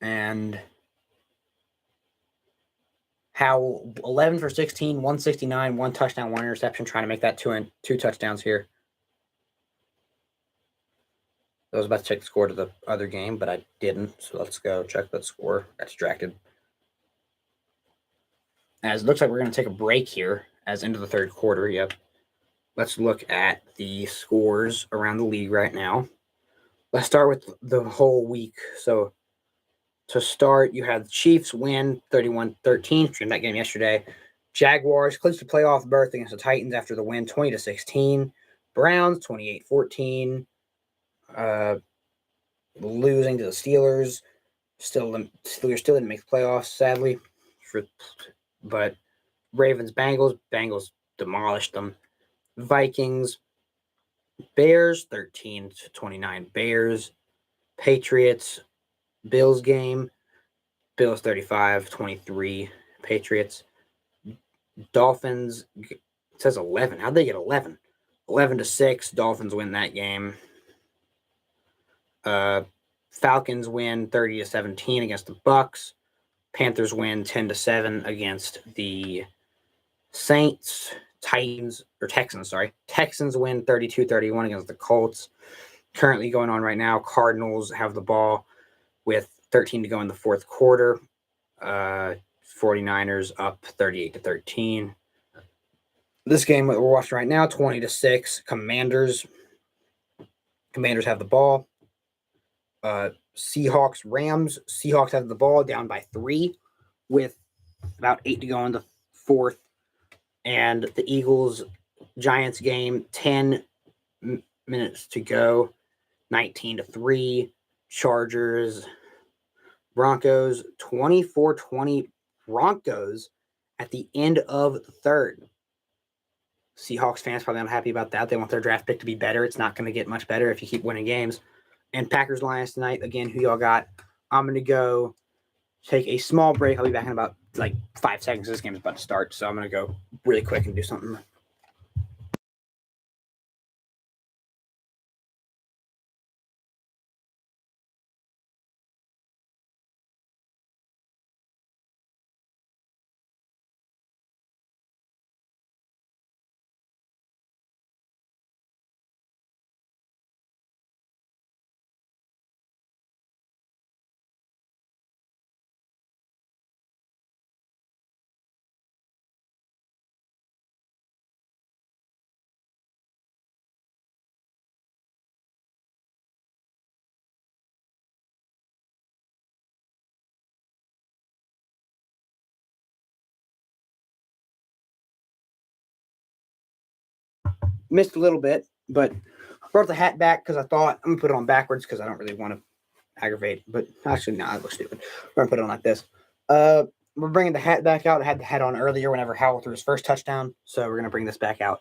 And Howell, 11 for 16, 169, 1 touchdown, 1 interception, trying to make that two touchdowns here. I was about to check the score to the other game, but I didn't. So let's go check that score. Got distracted. As it looks like we're going to take a break here as into the third quarter. Yep. Let's look at the scores around the league right now. Let's start with the whole week. So to start, you had the Chiefs win 31-13 from that game yesterday. Jaguars clinched a playoff berth against the Titans after the win 20-16. Browns 28-14. Losing to the Steelers. Steelers still didn't make the playoffs, sadly. But Ravens, Bengals demolished them. Vikings, Bears 13-29. Bears, Patriots, Bills game. Bills 35-23. Patriots. Dolphins, it says 11. How'd they get 11? 11-6. Dolphins win that game. Falcons win 30-17 against the Bucks. Panthers win 10-7 against the Saints. Texans win 32-31 against the Colts. Currently going on right now, Cardinals have the ball with 13 to go in the fourth quarter. 49ers up 38-13. This game that we're watching right now, 20-6. Commanders have the ball. Seahawks, Rams. Seahawks have the ball down by 3 with about 8 to go in the fourth. And the Eagles, Giants game, 10 minutes to go, 19-3. Chargers Broncos 24-20 Broncos at the end of the third. Seahawks fans probably unhappy about that. They want their draft pick to be better. It's not going to get much better if you keep winning games. And Packers Lions tonight. Again, who y'all got? I'm going to go take a small break. I'll be back in about 5 seconds. This game is about to start. So I'm going to go really quick and do something. Missed a little bit, but I brought the hat back because I thought I'm going to put it on backwards because I don't really want to aggravate. But actually, no, I look stupid. We're going to put it on like this. We're bringing the hat back out. I had the hat on earlier whenever Howell threw his first touchdown. So we're going to bring this back out.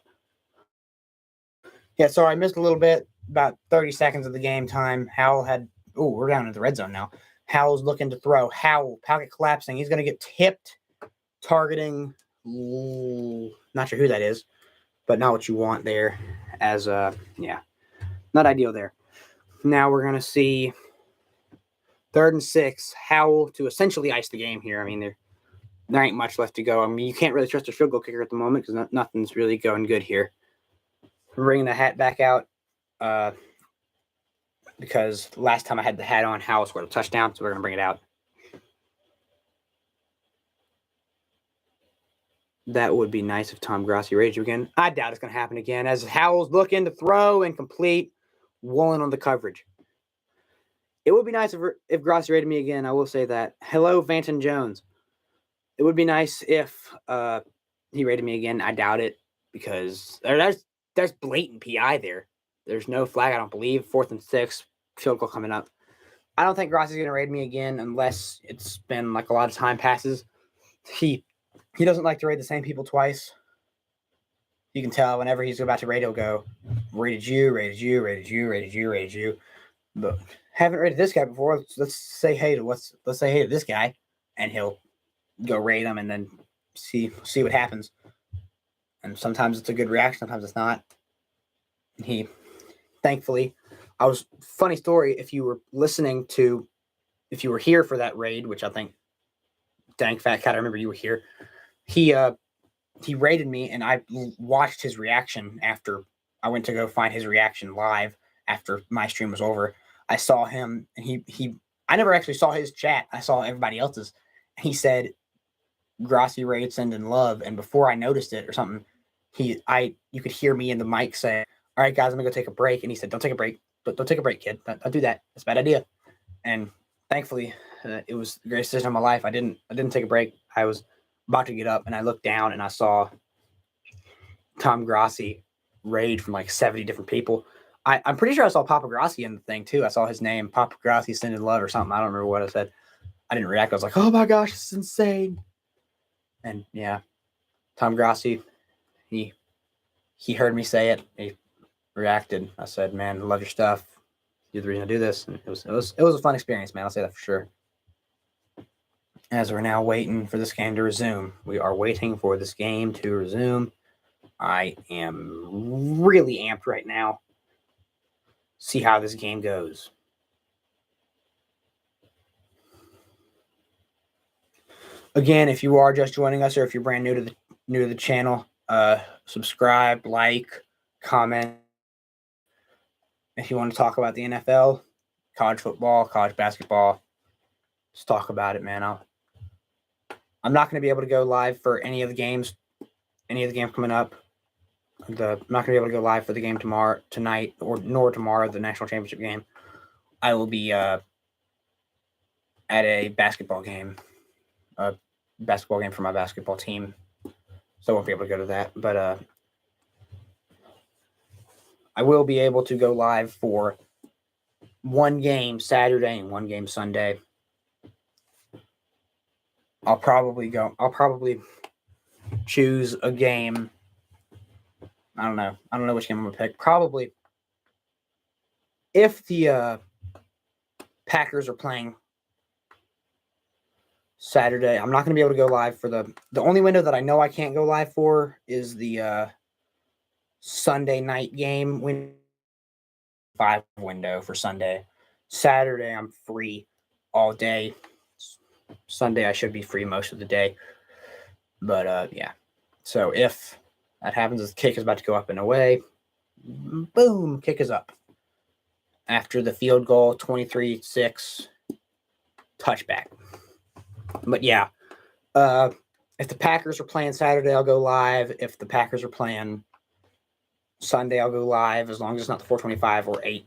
Yeah, sorry, I missed a little bit. About 30 seconds of the game time. Howell had, we're down in the red zone now. Howell's looking to throw. Howell, pocket collapsing. He's going to get tipped, targeting. Not sure who that is, but not what you want there. Not ideal there. Now we're going to see 3rd and 6. Howell to essentially ice the game here. I mean, there ain't much left to go. I mean, you can't really trust a field goal kicker at the moment because nothing's really going good here. We're bringing the hat back out because last time I had the hat on, Howell scored a touchdown, so we're going to bring it out. That would be nice if Tom Grossi raged again. I doubt it's going to happen again as Howell's looking to throw and complete. Woolen on the coverage. It would be nice if Grossi rated me again. I will say that. Hello, Vanton Jones. It would be nice if he rated me again. I doubt it because there's blatant PI there. There's no flag, I don't believe. 4th and 6, field goal coming up. I don't think Rossi's going to raid me again unless it's been a lot of time passes. He doesn't like to raid the same people twice. You can tell whenever he's about to raid, he'll go, rated you, rated you, rated you, rated you, rated you. But haven't rated this guy before. Let's say hey to this guy, and he'll go raid him and then see what happens. And sometimes it's a good reaction, sometimes it's not. Thankfully, funny story, if you were here for that raid, which I think, dang fat cat, I remember you were here. He raided me, and I watched his reaction after I went to go find his reaction live after my stream was over. I saw him, and I never actually saw his chat. I saw everybody else's. And he said, Grossi raid, sending love. And before I noticed it or something, you could hear me in the mic say, all right, guys, I'm going to go take a break. And he said, don't take a break. Don't take a break, kid. Don't do that. That's a bad idea. And thankfully, it was the greatest decision of my life. I didn't take a break. I was about to get up, and I looked down, and I saw Tom Grossi raid from 70 different people. I'm pretty sure I saw Papa Grossi in the thing, too. I saw his name, Papa Grossi sending love or something. I don't remember what I said. I didn't react. I was like, oh, my gosh, this is insane. And, yeah, Tom Grossi, he heard me say it. He reacted. I said, man, I love your stuff. You're the reason I do this. And it was a fun experience, man. I'll say that for sure. As we're now waiting for this game to resume. We are waiting for this game to resume. I am really amped right now. See how this game goes. Again, if you are just joining us or if you're brand new to the channel, subscribe, like, comment. If you want to talk about the NFL, college football, college basketball, just talk about it, man. I'm not going to be able to go live for any of the games coming up. I'm not going to be able to go live for the game tonight, nor tomorrow, the national championship game. I will be at a basketball game for my basketball team, so I won't be able to go to that. But I will be able to go live for one game Saturday and one game Sunday. I'll probably choose a game. I don't know which game I'm gonna pick. Probably if the Packers are playing Saturday, I'm not gonna be able to go live for the only window that I know I can't go live for is the Sunday night game 5 window for Sunday. Saturday I'm free all day. Sunday I should be free most of the day. But yeah. So if that happens, the kick is about to go up and away. Boom, kick is up. After the field goal, 23-6, touchback. But yeah, if the Packers are playing Saturday, I'll go live. If the Packers are playing Sunday, I'll go live, as long as it's not the 4:25 or 8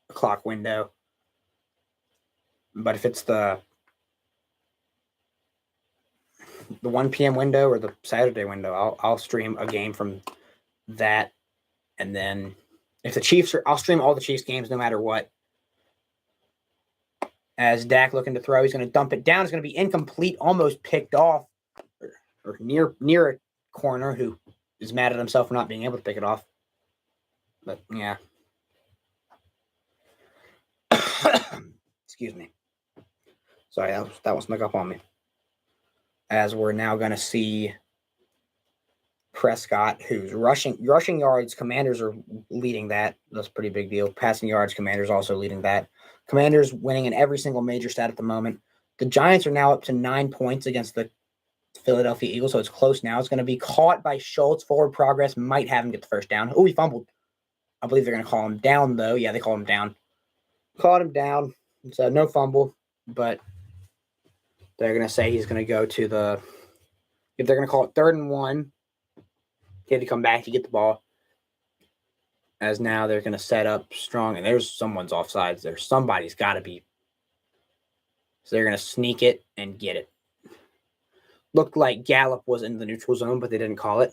o'clock window. But if it's the 1 p.m. window or the Saturday window, I'll stream a game from that. And then if the Chiefs are, I'll stream all the Chiefs games no matter what. As Dak looking to throw, he's going to dump it down. It's going to be incomplete, almost picked off, or near a corner who is mad at himself for not being able to pick it off. But yeah. Excuse me. Sorry, that one snuck up on me. As we're now going to see Prescott, who's rushing yards. Commanders are leading that. That's a pretty big deal. Passing yards, Commanders also leading that. Commanders winning in every single major stat at the moment. The Giants are now up to 9 points against the Philadelphia Eagles, so it's close now. It's going to be caught by Schultz. Forward progress might have him get the first down. Oh, he fumbled. I believe they're going to call him down, though. Yeah, they called him down. Called him down. So no fumble, but they're going to say he's going to go to the – if they're going to call it 3rd and 1, he had to come back to get the ball. As now they're going to set up strong, and there's someone's offsides there. Somebody's got to be. So they're going to sneak it and get it. Looked like Gallup was in the neutral zone, but they didn't call it.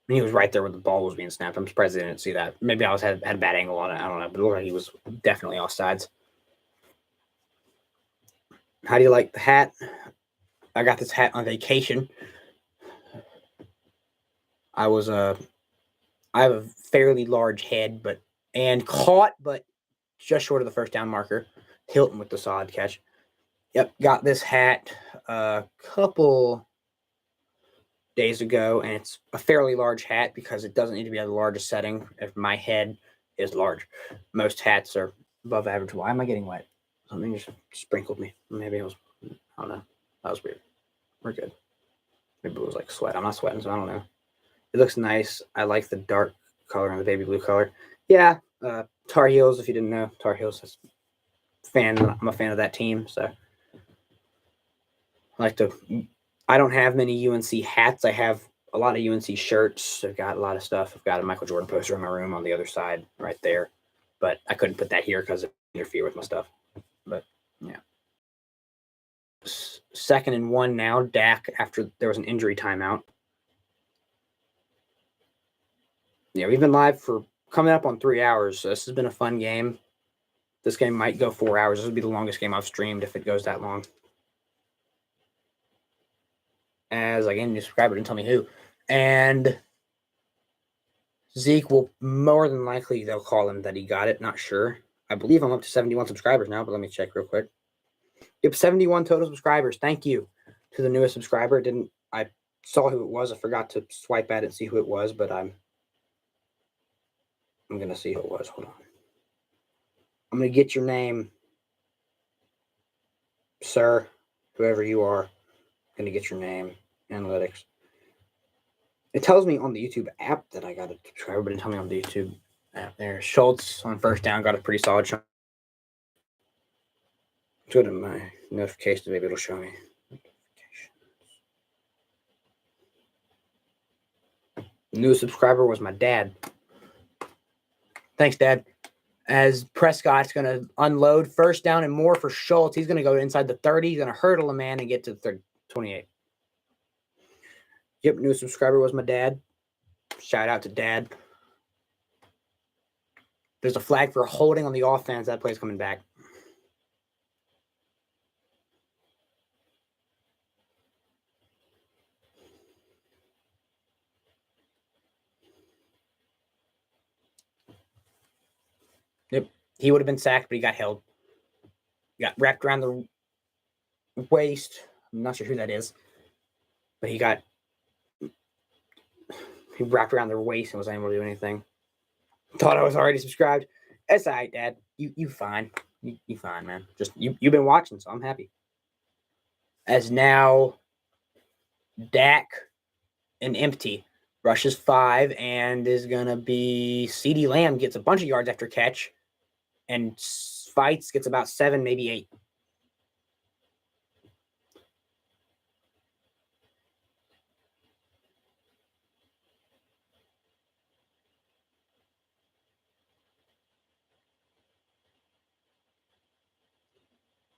And he was right there when the ball was being snapped. I'm surprised they didn't see that. Maybe I had a bad angle on it. I don't know, but it looked like he was definitely offsides. How do you like the hat? I got this hat on vacation. I have a fairly large head, but just short of the first down marker. Hilton with the solid catch. Yep, got this hat a couple days ago, and it's a fairly large hat because it doesn't need to be at the largest setting if my head is large. Most hats are above average. Why am I getting wet? Something just sprinkled me. Maybe it was, I don't know. That was weird. We're good. Maybe it was like sweat. I'm not sweating, so I don't know. It looks nice. I like the dark color and the baby blue color. Yeah, Tar Heels, if you didn't know. Tar Heels, I'm a fan of that team, so I don't have many UNC hats. I have a lot of UNC shirts. I've got a lot of stuff. I've got a Michael Jordan poster in my room on the other side right there. But I couldn't put that here because it interfere with my stuff. But, yeah. 2nd and 1 now. Dak, after there was an injury timeout. Yeah, we've been live for coming up on 3 hours. So this has been a fun game. This game might go 4 hours. This will be the longest game I've streamed if it goes that long. As I gained a new subscriber, didn't tell me who. And Zeke will more than likely, they'll call him that he got it. Not sure. I believe I'm up to 71 subscribers now, but let me check real quick. Yep, 71 total subscribers. Thank you to the newest subscriber. I saw who it was. I forgot to swipe at it and see who it was, but I'm going to see who it was. Hold on. I'm going to get your name, sir, whoever you are. I'm going to get your name. Analytics. It tells me on the YouTube app that I got a subscriber, but it didn't tell me on the YouTube app there. Schultz on first down got a pretty solid shot. Go to my notifications, maybe it'll show me. New subscriber was my dad. Thanks, Dad. As Prescott's going to unload first down and more for Schultz. He's going to go inside the 30. He's going to hurdle a man and get to the 28. Yep, new subscriber was my dad. Shout out to Dad. There's a flag for holding on the offense. That play's coming back. He would have been sacked, but he got held. He got wrapped around the waist. I'm not sure who that is, but he wrapped around their waist and was unable to do anything. Thought I was already subscribed. That's all right, Dad. You fine. You fine, man. Just you've been watching, so I'm happy. As now Dak and empty rushes 5 and is gonna be CeeDee Lamb gets a bunch of yards after catch, and Fights gets about 7, maybe 8.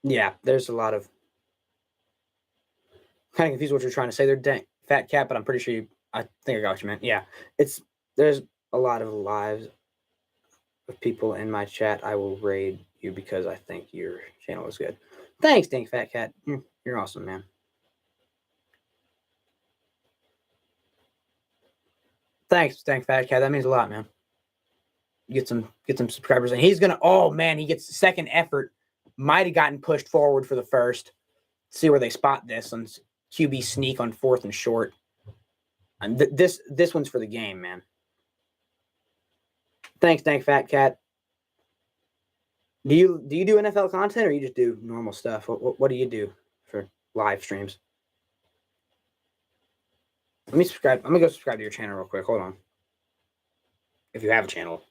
Yeah, there's a lot of kind of confused what you're trying to say there, Fat Cat, but I'm pretty sure I think I got what you meant. Yeah, there's a lot of lives of people in my chat. I will raid you because I think your channel is good. Thanks, Dang Fat Cat. You're awesome, man. Thanks, Dang Fat Cat. That means a lot, man. Get some subscribers, and he's gonna. Oh man, he gets the second effort. Might have gotten pushed forward for the first. See where they spot this on QB sneak on 4th and short. And this one's for the game, man. Thanks, Dank Fat Cat. Do you do NFL content or you just do normal stuff? What do you do for live streams? Let me subscribe. I'm gonna go subscribe to your channel real quick. Hold on. If you have a channel,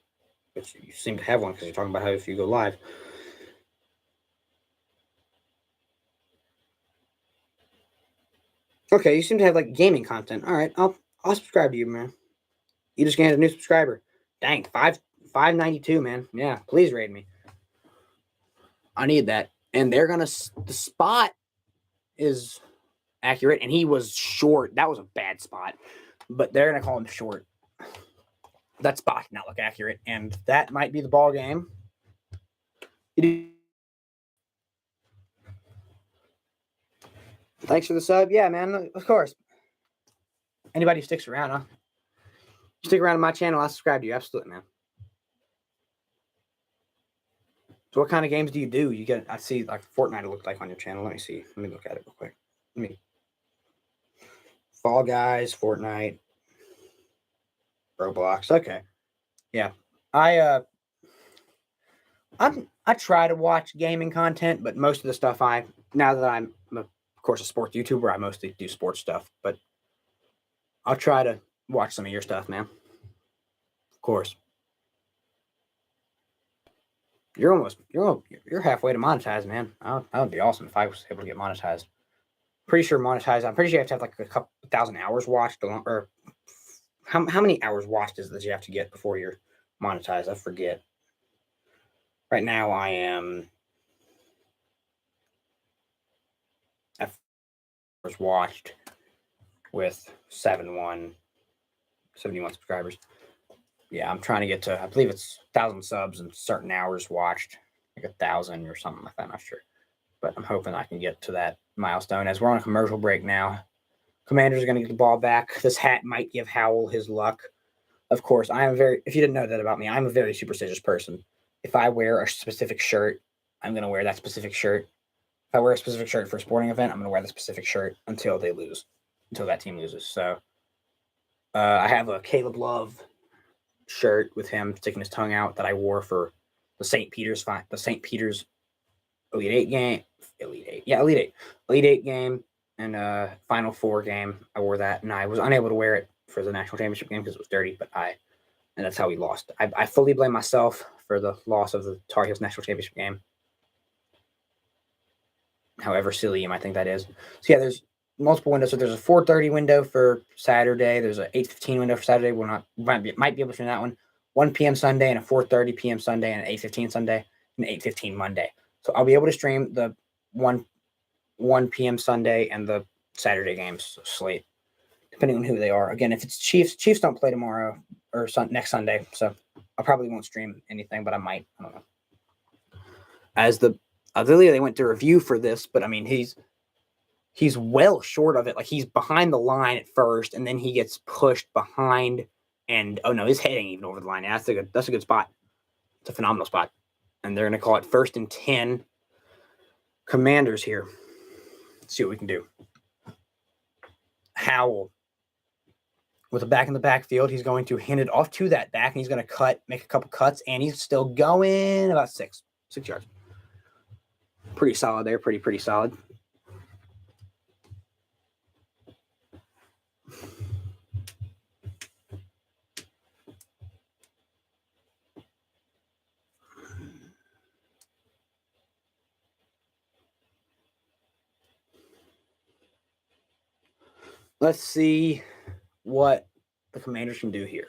which you seem to have one because you're talking about how if you go live. Okay, you seem to have like gaming content. All right, I'll subscribe to you, man. You just gained a new subscriber. Dang, 592, man. Yeah, please raid me. I need that. And they're gonna the spot is accurate, and he was short. That was a bad spot, but they're gonna call him short. That spot did not look accurate, and that might be the ball game. Thanks for the sub. Yeah, man, of course. Anybody who sticks around, huh? You stick around on my channel, I'll subscribe to you. Absolutely, man. So what kind of games do you do? You get, I see like Fortnite it looked like on your channel. Let me see. Let me look at it real quick. Fall Guys, Fortnite, Roblox. Okay. Yeah. I try to watch gaming content, but most of the stuff now that I'm of course a sports YouTuber, I mostly do sports stuff, but I'll try to watch some of your stuff, man. Of course. You're halfway to monetize, man. That would be awesome if I was able to get monetized. Pretty sure monetized. I'm pretty sure you have to have like a couple thousand hours watched, or how many hours watched is that you have to get before you're monetized? I forget. Right now, I am hours watched with 71 subscribers. Yeah, I'm trying to get to, I believe it's 1,000 subs and certain hours watched, like 1,000 or something like that. I'm not sure, but I'm hoping I can get to that milestone. As we're on a commercial break now, Commanders are going to get the ball back. This hat might give Howell his luck. Of course, if you didn't know that about me, I'm a very superstitious person. If I wear a specific shirt, I'm going to wear that specific shirt. If I wear a specific shirt for a sporting event, I'm going to wear the specific shirt until they lose, until that team loses. So I have a Caleb Love shirt with him sticking his tongue out that I wore for the St. Peter's Elite Eight game. Elite Eight game and Final Four game. I wore that, and I was unable to wear it for the national championship game because it was dirty. And that's how we lost. I fully blame myself for the loss of the Tar Heels national championship game. However silly you might think that is. So yeah, there's multiple windows. So there's a 4:30 window for Saturday. There's an 8:15 window for Saturday. Might be able to stream that one. 1 p.m. Sunday and a 4:30 p.m. Sunday and an 8:15 Sunday and 8:15 Monday. So I'll be able to stream the 1 p.m. Sunday and the Saturday games slate, depending on who they are. Again, if it's Chiefs don't play tomorrow or next Sunday, so I probably won't stream anything, but I might. I don't know. As I believe they went to review for this, but I mean he's well short of it. Like he's behind the line at first, and then he gets pushed behind, and oh no, his head ain't even over the line. Yeah, that's a good spot. It's a phenomenal spot. And they're going to call it 1st and 10. Commanders here. Let's see what we can do. Howell with a back in the backfield. He's going to hand it off to that back, and he's going to make a couple cuts, and he's still going about 6 yards. Pretty solid there. Pretty solid. Let's see what the Commanders can do here.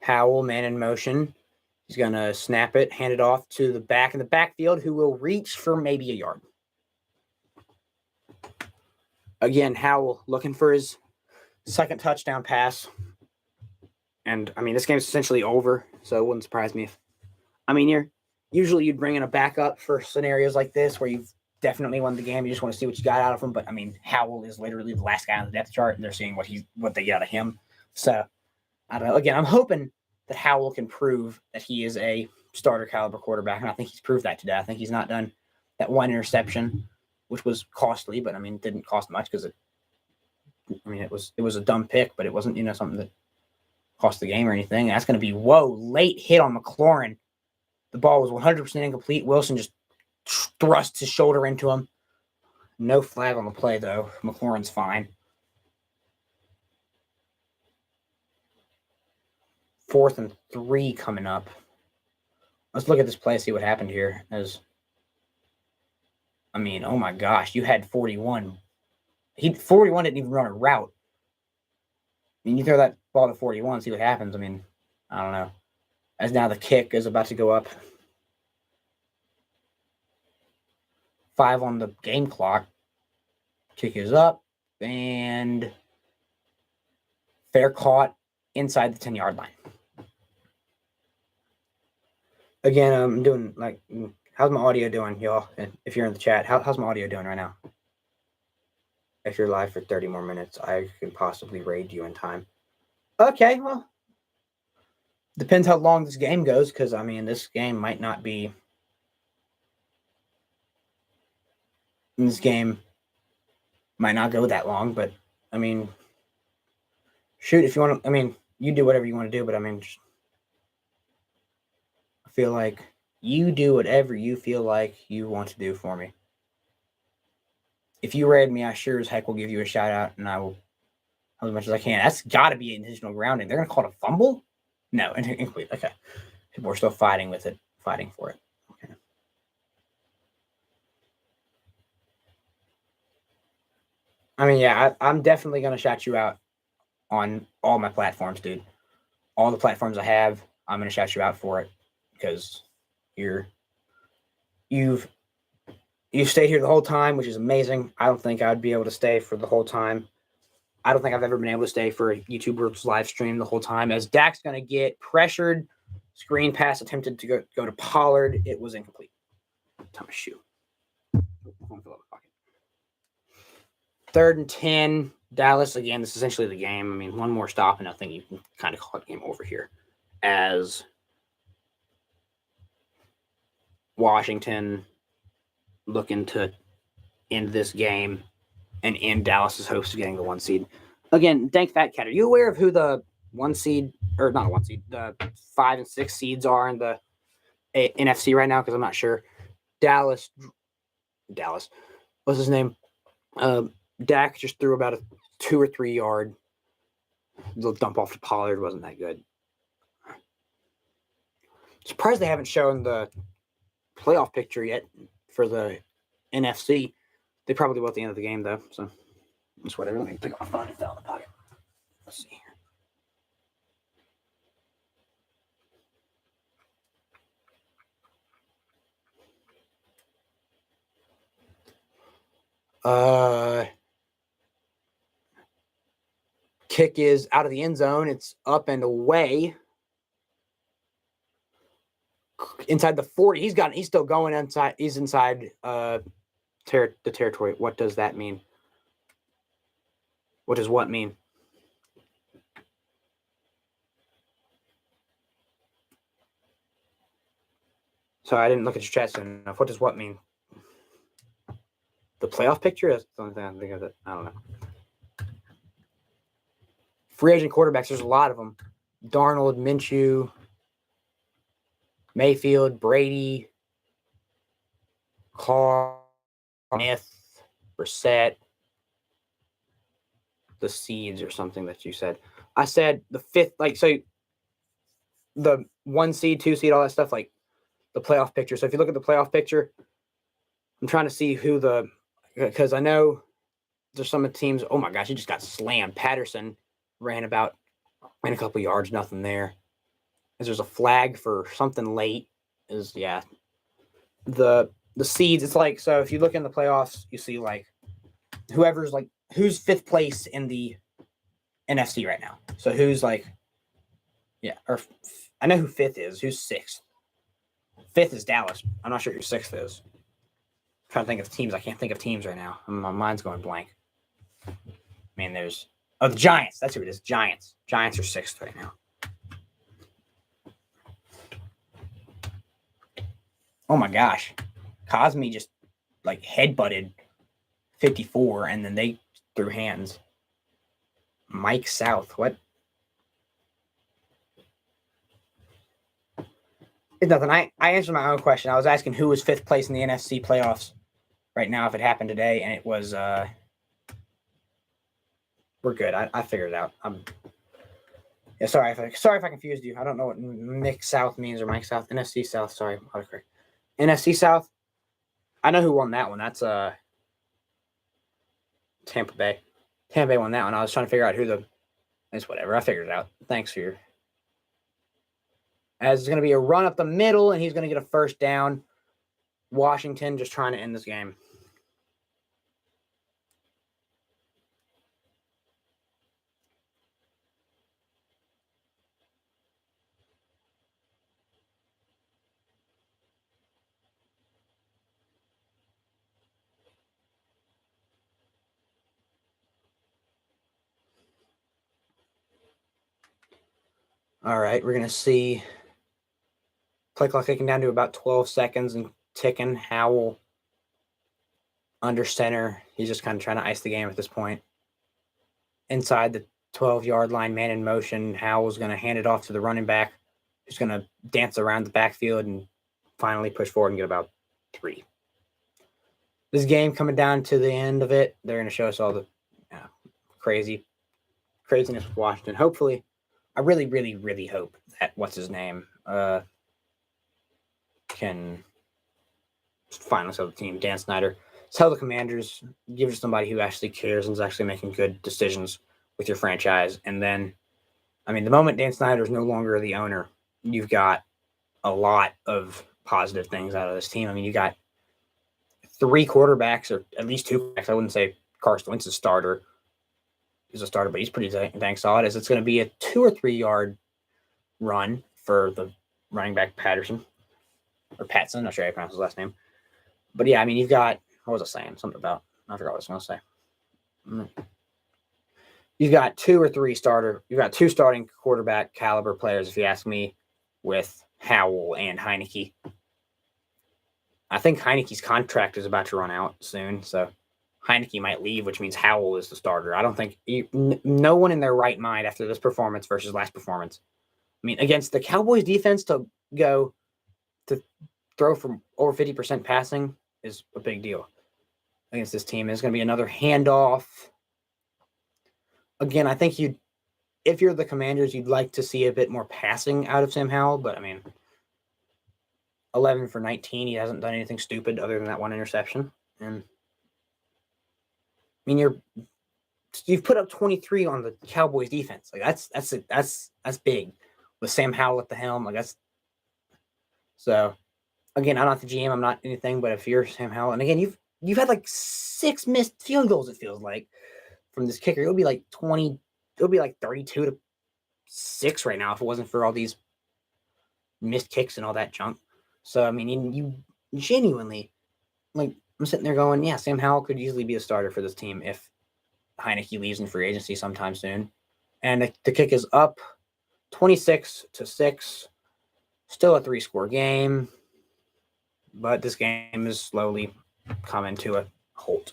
Howell, man in motion. He's going to snap it, hand it off to the back in the backfield, who will reach for maybe a yard. Again, Howell looking for his second touchdown pass. And, this game's essentially over, so it wouldn't surprise me if... usually you'd bring in a backup for scenarios like this where you've definitely won the game. You just want to see what you got out of him. But, Howell is literally the last guy on the depth chart, and they're seeing what they get out of him. So, I don't know. Again, I'm hoping that Howell can prove that he is a starter caliber quarterback, and I think he's proved that today. I think he's not done that one interception, which was costly, but, it didn't cost much because it was a dumb pick, but it wasn't, something that cost the game or anything. And that's going to be, late hit on McLaurin. The ball was 100% incomplete. Wilson just thrusts his shoulder into him. No flag on the play, though. McLaurin's fine. 4th and 3 coming up. Let's look at this play, see what happened here. Oh my gosh, you had 41. 41 didn't even run a route. You throw that ball to 41, see what happens. I don't know. As now the kick is about to go up. 5 on the game clock. Kick is up. And fair caught inside the 10-yard line. Again, I'm doing how's my audio doing, y'all? If you're in the chat, how's my audio doing right now? If you're live for 30 more minutes, I can possibly raid you in time. Okay, well, depends how long this game goes, because, this game might not be... This game might not go that long, but, shoot, if you want to... you do whatever you want to do, but, I feel like you do whatever you feel like you want to do for me. If you raid me, I sure as heck will give you a shout out, and I will help as much as I can. That's got to be intentional grounding. They're going to call it a fumble? No, incomplete. Okay. People are still fighting for it. Okay. I'm definitely going to shout you out on all my platforms, dude. All the platforms I have, I'm going to shout you out for it. Because you've stayed here the whole time, which is amazing. I don't think I'd be able to stay for the whole time. I don't think I've ever been able to stay for a YouTuber's live stream the whole time. As Dak's going to get pressured, screen pass attempted to go to Pollard. It was incomplete. Time to shoot. 3rd and 10. Dallas, again, this is essentially the game. One more stop, and I think you can kind of call it game over here. As Washington looking to end this game and end Dallas's hopes of getting the 1 seed. Again, Dank Fat Cat, are you aware of who the 1 seed, or not a 1 seed, the 5 and 6 seeds are in the NFC right now? Because I'm not sure. Dallas, what's his name? Dak just threw about a 2 or 3 yard. The dump off to Pollard wasn't that good. Surprised they haven't shown the playoff picture yet for the NFC. They probably will at the end of the game, though. So it's whatever. Let me pick up my phone and fell in the pocket. Let's see here. Kick is out of the end zone. It's up and away. Inside the 40. He's still going inside. He's inside the territory. What does that mean? What does what mean? Sorry, I didn't look at your chat soon enough. What does what mean? The playoff picture? That's the only thing I can think of. It. I don't know. Free agent quarterbacks, there's a lot of them. Darnold, Minshew, Mayfield, Brady, Carr, Smith, Brissett, the seeds or something that you said. I said the fifth, like, so the 1 seed, 2 seed, all that stuff, like the playoff picture. So if you look at the playoff picture, I'm trying to see who because I know there's some of the teams, oh my gosh, he just got slammed. Patterson ran a couple yards, nothing there. There's a flag for something late. The seeds, it's like, so if you look in the playoffs, you see like who's fifth place in the NFC right now. So who's like, or I know who fifth is. Who's sixth? Fifth is Dallas. I'm not sure who sixth is. I'm trying to think of teams. I can't think of teams right now. My mind's going blank. I mean, there's the Giants. That's who it is. Giants. Giants are sixth right now. Oh my gosh. Cosme just like headbutted 54 and then they threw hands. Mike South. What? It's nothing. I answered my own question. I was asking who was fifth place in the NFC playoffs right now if it happened today, and it was we're good. I figured it out. Sorry if I confused you. I don't know what Mick South means or Mike South. NFC South. Sorry, autocorrect. NFC South. I know who won that one. That's Tampa Bay. Tampa Bay won that one. I was trying to figure out who it's whatever. I figured it out. Thanks for your. As it's going to be a run up the middle, and he's going to get a first down. Washington just trying to end this game. All right, we're going to see play clock ticking down to about 12 seconds and ticking. Howell under center. He's just kind of trying to ice the game at this point. Inside the 12-yard line, man in motion. Howell's going to hand it off to the running back, who's going to dance around the backfield and finally push forward and get about 3. This game coming down to the end of it, they're going to show us all the craziness with Washington. Hopefully, I really, really, really hope that what's his name can finally sell the team. Dan Snyder. Tell the Commanders, give it to somebody who actually cares and is actually making good decisions with your franchise. And then, I mean, the moment Dan Snyder is no longer the owner, you've got a lot of positive things out of this team. I mean, you got 3 quarterbacks, or at least 2 quarterbacks. I wouldn't say Carson Wentz is a starter. He's a starter, but he's pretty dang solid. As it's going to be a 2 or 3 yard run for the running back Patterson. Or Patson, I'm not sure how you pronounce his last name. But yeah, I mean, you've got, what was I saying? Something about, I forgot what I was going to say. You've got 2 starting quarterback caliber players, if you ask me, with Howell and Heineke. I think Heineke's contract is about to run out soon, so Heineke might leave, which means Howell is the starter. I don't think no one in their right mind after this performance versus last performance. I mean, against the Cowboys defense to go to throw from over 50% passing is a big deal against this team. It's going to be another handoff. Again, I think if you're the Commanders, you'd like to see a bit more passing out of Sam Howell, but I mean, 11 for 19, he hasn't done anything stupid other than that one interception. And I mean, you've put up 23 on the Cowboys defense. Like that's big with Sam Howell at the helm. Like so. Again, I'm not the GM. I'm not anything. But if you're Sam Howell, and again, you've had like 6 missed field goals. It feels like from this kicker. It would be like 20. It would be like 32-6 right now if it wasn't for all these missed kicks and all that junk. So I mean, you genuinely, like, I'm sitting there going, yeah, Sam Howell could easily be a starter for this team if Heineke leaves in free agency sometime soon. And the kick is up 26-6. Still a 3-score game. But this game is slowly coming to a halt.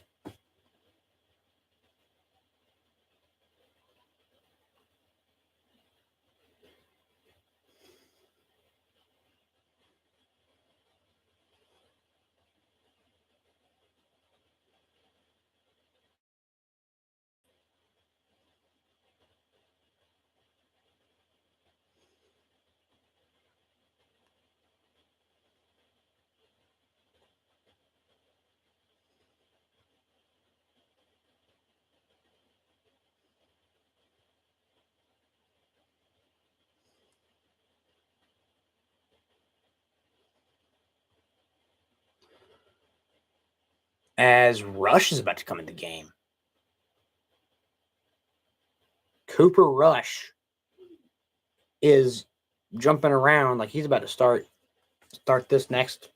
As Rush is about to come in the game. Cooper Rush is jumping around like he's about to start this next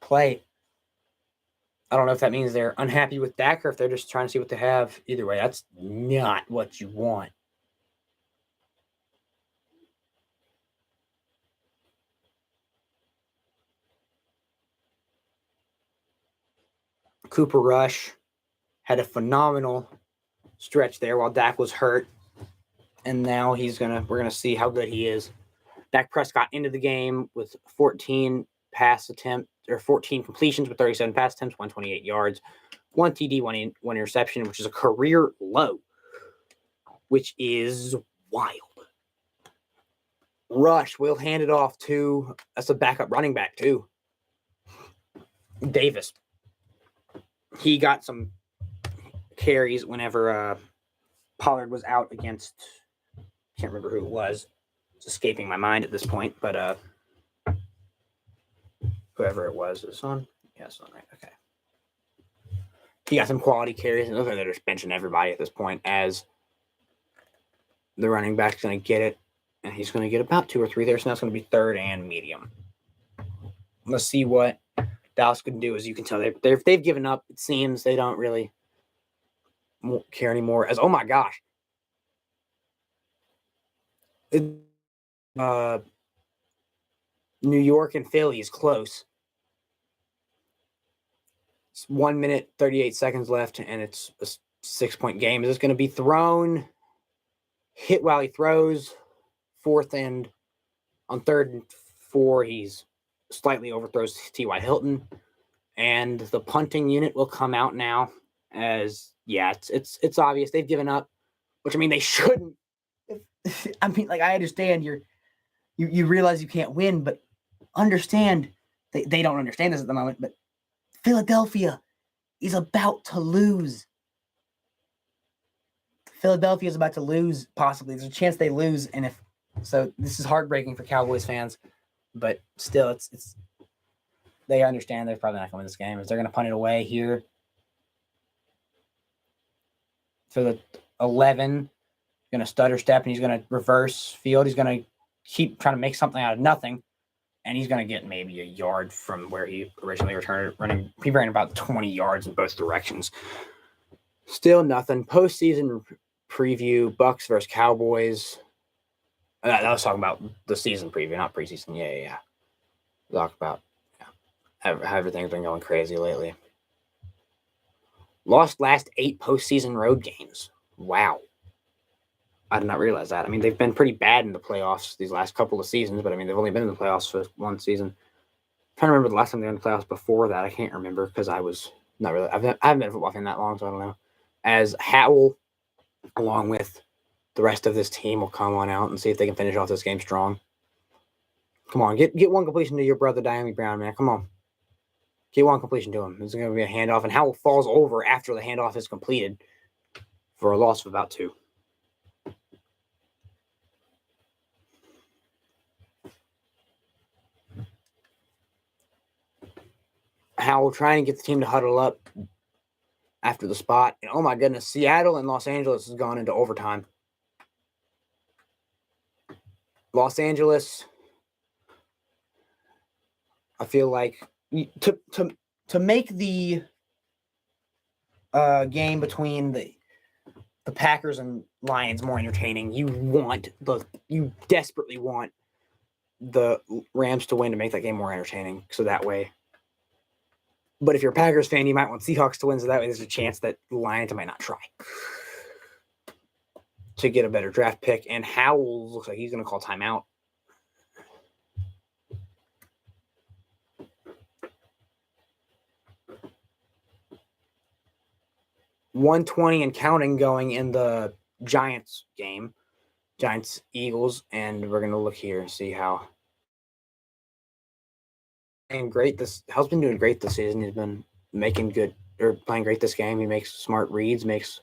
play. I don't know if that means they're unhappy with Dak or if they're just trying to see what they have. Either way, that's not what you want. Cooper Rush had a phenomenal stretch there while Dak was hurt. And now we're gonna see how good he is. Dak Prescott into the game with 14 completions with 37 pass attempts, 128 yards, 1 TD, one interception, which is a career low, which is wild. Rush will hand it off to that's a backup running back too. Davis. He got some carries whenever Pollard was out against can't remember who it was. It's escaping my mind at this point, but whoever it was is on. Yeah, it's on right. Okay. He got some quality carries, and they're just benching everybody at this point as the running back's going to get it, and he's going to get about 2 or 3 there, so now it's going to be third and medium. Let's see what Dallas can do. As you can tell, they've given up. It seems they don't really care anymore. As oh my gosh, New York and Philly is close. It's 1 minute 38 seconds left, and it's a 6-point game. Is this going to be thrown? Hit while he throws. Fourth and on 3rd and 4, he's slightly overthrows T.Y. Hilton, and the punting unit will come out now. As it's obvious they've given up, which I mean they shouldn't. I mean, like I understand you realize you can't win, but understand they don't understand this at the moment. But Philadelphia is about to lose. Philadelphia is about to lose. Possibly, there's a chance they lose, and if so, this is heartbreaking for Cowboys fans. But still, it's they understand they're probably not going to win this game. If they're going to punt it away here for the 11, going to stutter step, and he's going to reverse field. He's going to keep trying to make something out of nothing, and he's going to get maybe a yard from where he originally returned it. He ran about 20 yards in both directions. Still nothing. Postseason preview: Bucks versus Cowboys. I was talking about the season preview, not preseason. Yeah. Talk about how everything's been going crazy lately. Lost last 8 postseason road games. Wow. I did not realize that. I mean, they've been pretty bad in the playoffs these last couple of seasons, but I mean, they've only been in the playoffs for one season. I'm trying to remember the last time they were in the playoffs before that. I can't remember because I was not really. I haven't been a football fan that long, so I don't know. As Howell, along with the rest of this team, will come on out and see if they can finish off this game strong. Come on, get one completion to your brother, Diami Brown, man. Come on. Get one completion to him. It's going to be a handoff, and Howell falls over after the handoff is completed for a loss of about 2. Howell trying to get the team to huddle up after the spot. And oh my goodness, Seattle and Los Angeles has gone into overtime. Los Angeles, I feel like to make the game between the Packers and Lions more entertaining. You desperately want the Rams to win to make that game more entertaining. So that way. But if you're a Packers fan, you might want Seahawks to win. So that way there's a chance that the Lions might not try to get a better draft pick. And Howell looks like he's going to call timeout. .120 and counting going in the Giants game. Giants, Eagles, and we're going to look here and see how. And great. How's been doing great this season. He's been playing great this game. He makes smart reads, makes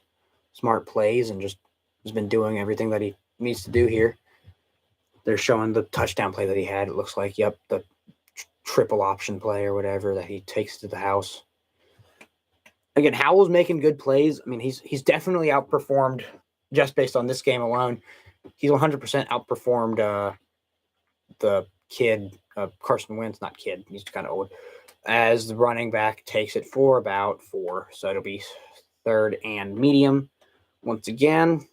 smart plays, and just has been doing everything that he needs to do here. They're showing the touchdown play that he had. It looks like, the triple option play or whatever that he takes to the house. Again, Howell's making good plays. I mean, he's definitely outperformed just based on this game alone. He's 100% outperformed the kid, Carson Wentz, not kid, he's kind of old, as the running back takes it for about 4. So it'll be third and medium once again.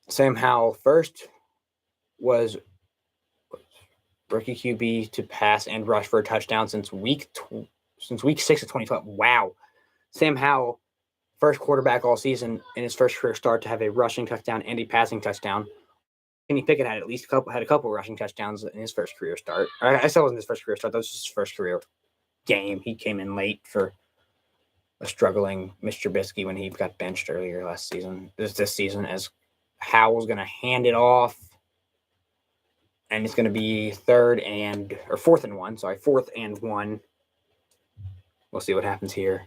Sam Howell first was rookie QB to pass and rush for a touchdown since week 6 of 2012. Wow. Sam Howell, first quarterback all season in his first career start to have a rushing touchdown and a passing touchdown. Kenny Pickett had a couple rushing touchdowns in his first career start. I said it wasn't his first career start. That was just his first career game. He came in late for a struggling Mr. Trubisky when he got benched earlier last season. This season, as Howell's going to hand it off. And it's going to be 4th and 1. We'll see what happens here.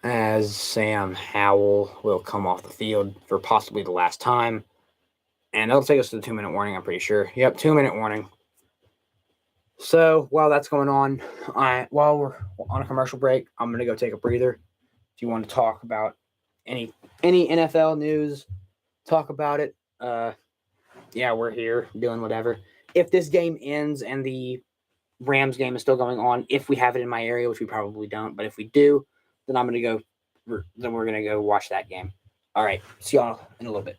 As Sam Howell will come off the field for possibly the last time. And that'll take us to the 2-minute warning, I'm pretty sure. Yep, 2-minute warning. So while that's going on, while we're on a commercial break, I'm going to go take a breather. If you want to talk about any NFL news, talk about it. We're here doing whatever. If this game ends and the Rams game is still going on, if we have it in my area, which we probably don't, but if we do, then we're going to go watch that game. All right. See y'all in a little bit.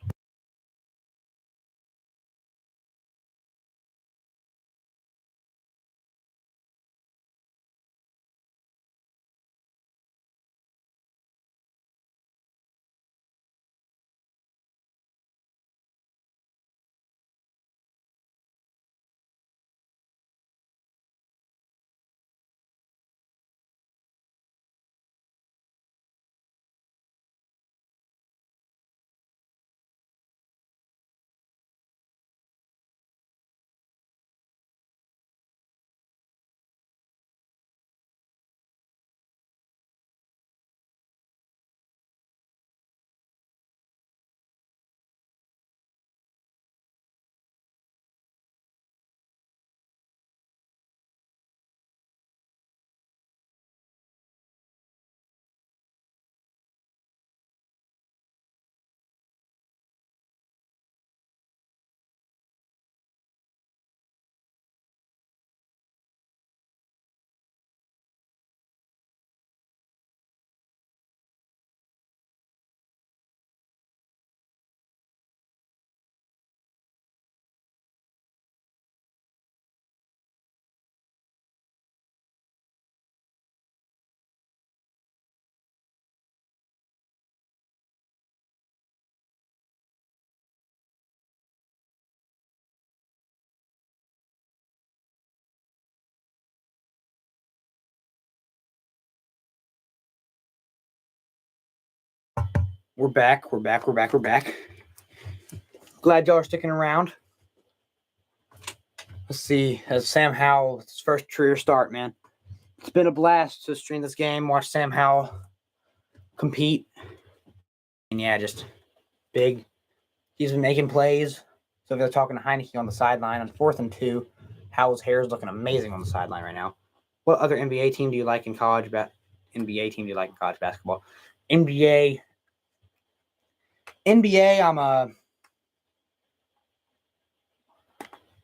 We're back. Glad y'all are sticking around. Let's see. As Sam Howell, his first career start, man. It's been a blast to stream this game, watch Sam Howell compete. And just big. He's been making plays. So if they're talking to Heineke on the sideline on 4th and 2, Howell's hair is looking amazing on the sideline right now. What other NBA team do you like in college basketball? NBA, I'm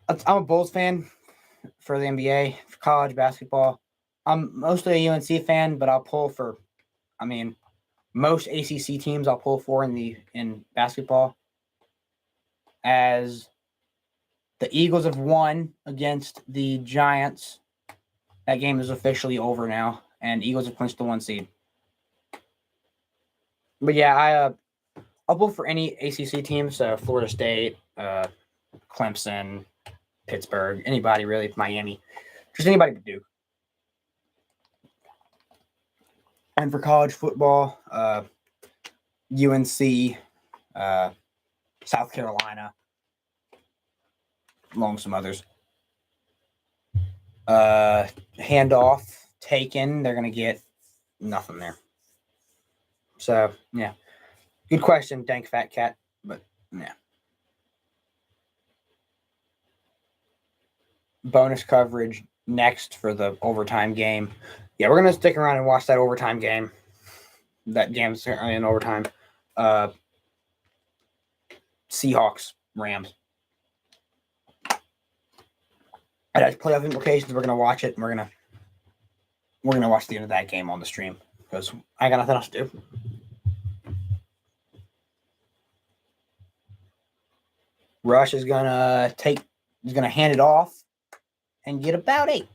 I'm a Bulls fan for the NBA, for college basketball. I'm mostly a UNC fan, but I'll pull for, most ACC teams I'll pull for in basketball. As the Eagles have won against the Giants, that game is officially over now, and Eagles have clinched the 1 seed. But yeah, I'll pull for any ACC team, so Florida State, Clemson, Pittsburgh, anybody really, Miami, just anybody but Duke. And for college football, UNC, South Carolina, along with some others. Handoff taken, they're going to get nothing there. So, yeah. Good question, Dank Fat Cat, but yeah. Bonus coverage next for the overtime game. Yeah, we're going to stick around and watch that overtime game. That game's in overtime. Seahawks, Rams. It has playoff implications. We're going to watch it, and we're going to watch the end of that game on the stream because I got nothing else to do. Rush is going to hand it off and get about 8.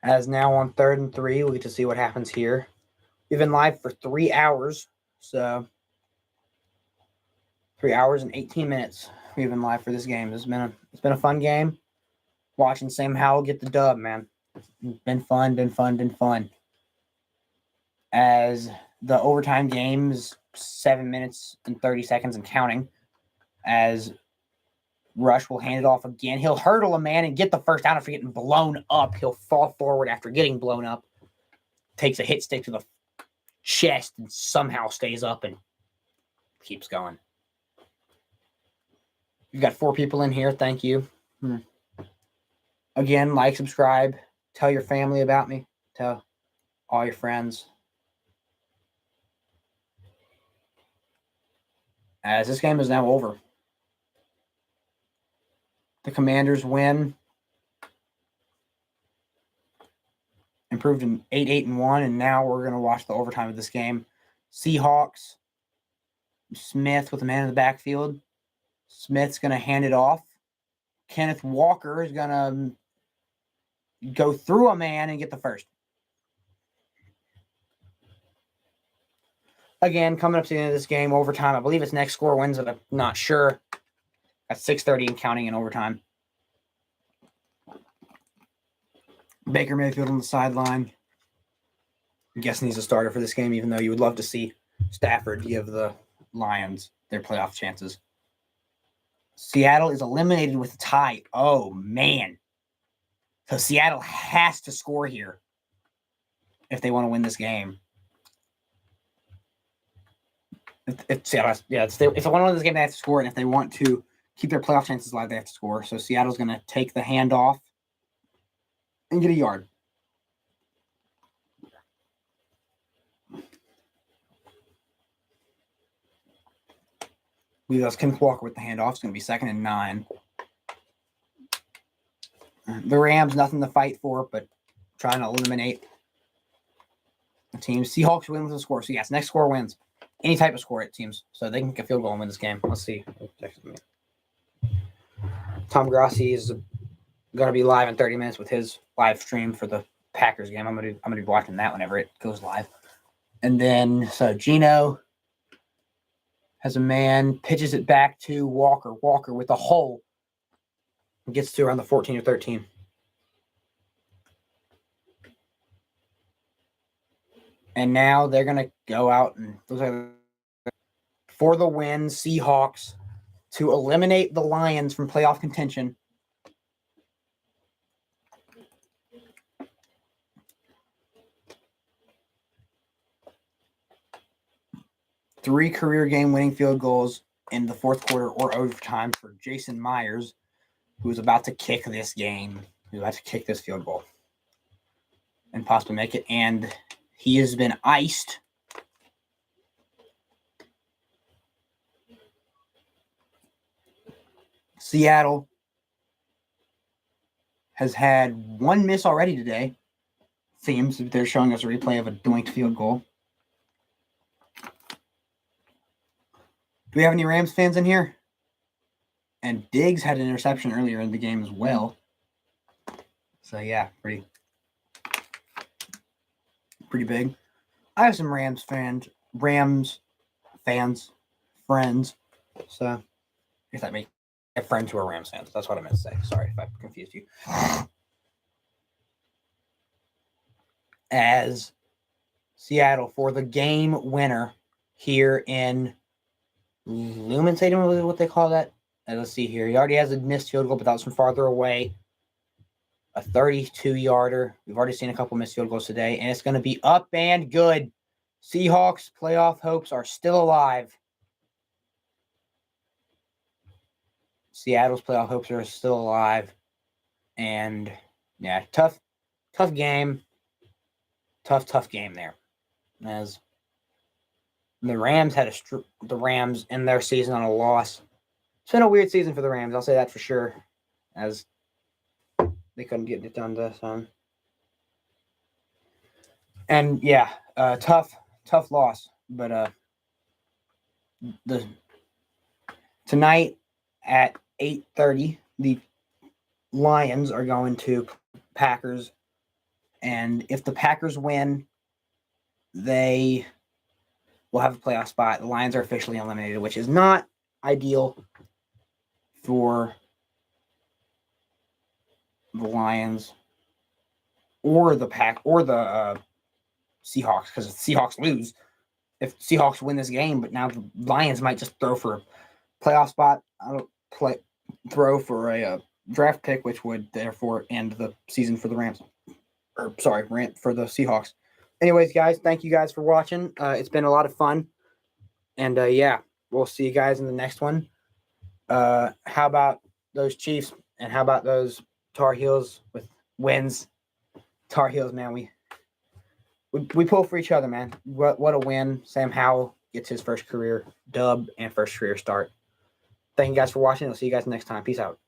As now on 3rd and 3, we'll get to see what happens here. We've been live for 3 hours, so 3 hours and 18 minutes. We've been live for this game. It's been a fun game. Watching Sam Howell get the dub, man. It's been fun. As the overtime game is 7 minutes and 30 seconds and counting. As Rush will hand it off again. He'll hurdle a man and get the first down after getting blown up. He'll fall forward after getting blown up. Takes a hit stick to the chest and somehow stays up and keeps going. We've got 4 people in here. Thank you. Again, like, subscribe. Tell your family about me. Tell all your friends. As this game is now over. The Commanders win. Improved in 8-1, and now we're going to watch the overtime of this game. Seahawks. Smith with a man in the backfield. Smith's going to hand it off. Kenneth Walker is going to go through a man and get the first. Again, coming up to the end of this game, overtime. I believe it's next score wins, but I'm not sure. At 6:30 and counting in overtime. Baker Mayfield on the sideline. I'm guessing he's a starter for this game, even though you would love to see Stafford give the Lions their playoff chances. Seattle is eliminated with a tie. Oh, man. So Seattle has to score here if they want to win this game. If they want to win this game, they have to score, and if they want to keep their playoff chances alive, they have to score. So Seattle's going to take the handoff and get a yard. We lost Kenneth Walker with the handoff. It's going to be 2nd and 9. The Rams, nothing to fight for, but trying to eliminate the team. Seahawks win with a score. So, yes, next score wins. Any type of score, it seems. So they can get a field goal and win this game. Let's see. Tom Grassi is going to be live in 30 minutes with his live stream for the Packers game. I'm going to be watching that whenever it goes live. And then, so Gino has a man, pitches it back to Walker. Walker with a hole. Gets to around the 14 or 13. And now they're going to go out and for the win, Seahawks, to eliminate the Lions from playoff contention. Three career game winning field goals in the fourth quarter or overtime for Jason Myers, who is about to kick this game. He's about to kick this field goal. and possibly make it. And he has been iced. Seattle has had one miss already today. Seems they're showing us a replay of a doinked field goal. Do we have any Rams fans in here? And Diggs had an interception earlier in the game as well. So yeah, pretty big. I have some Rams fans, friends. So if that makes I have friends who are Rams fans. That's what I meant to say. Sorry if I confused you. As Seattle for the game winner here in Lumen Stadium, is what they call that. And let's see here. He already has a missed field goal, but that was from farther away. A 32-yarder. We've already seen a couple missed field goals today, and it's going to be up and good. Seahawks playoff hopes are still alive. Seattle's playoff hopes are still alive. And, yeah, tough game. Tough game there. As the Rams had the Rams in their season on a loss. It's been a weird season for the Rams. I'll say that for sure. As they couldn't get it done this time. And yeah, tough loss. But tonight at 8:30, the Lions are going to Packers. And if the Packers win, they will have a playoff spot. The Lions are officially eliminated, which is not ideal for the Lions or the Seahawks, because if the Seahawks lose, if Seahawks win this game, but now the Lions might just throw for a playoff spot. I don't throw for a draft pick, which would therefore end the season for the Rams. Or sorry, for the Seahawks. Anyways, guys, thank you guys for watching. It's been a lot of fun. And yeah, we'll see you guys in the next one. How about those Chiefs and how about those Tar Heels with wins? Tar Heels, man, we pull for each other, man. What a win. Sam Howell gets his first career dub and first career start. Thank you guys for watching. I'll see you guys next time. Peace out.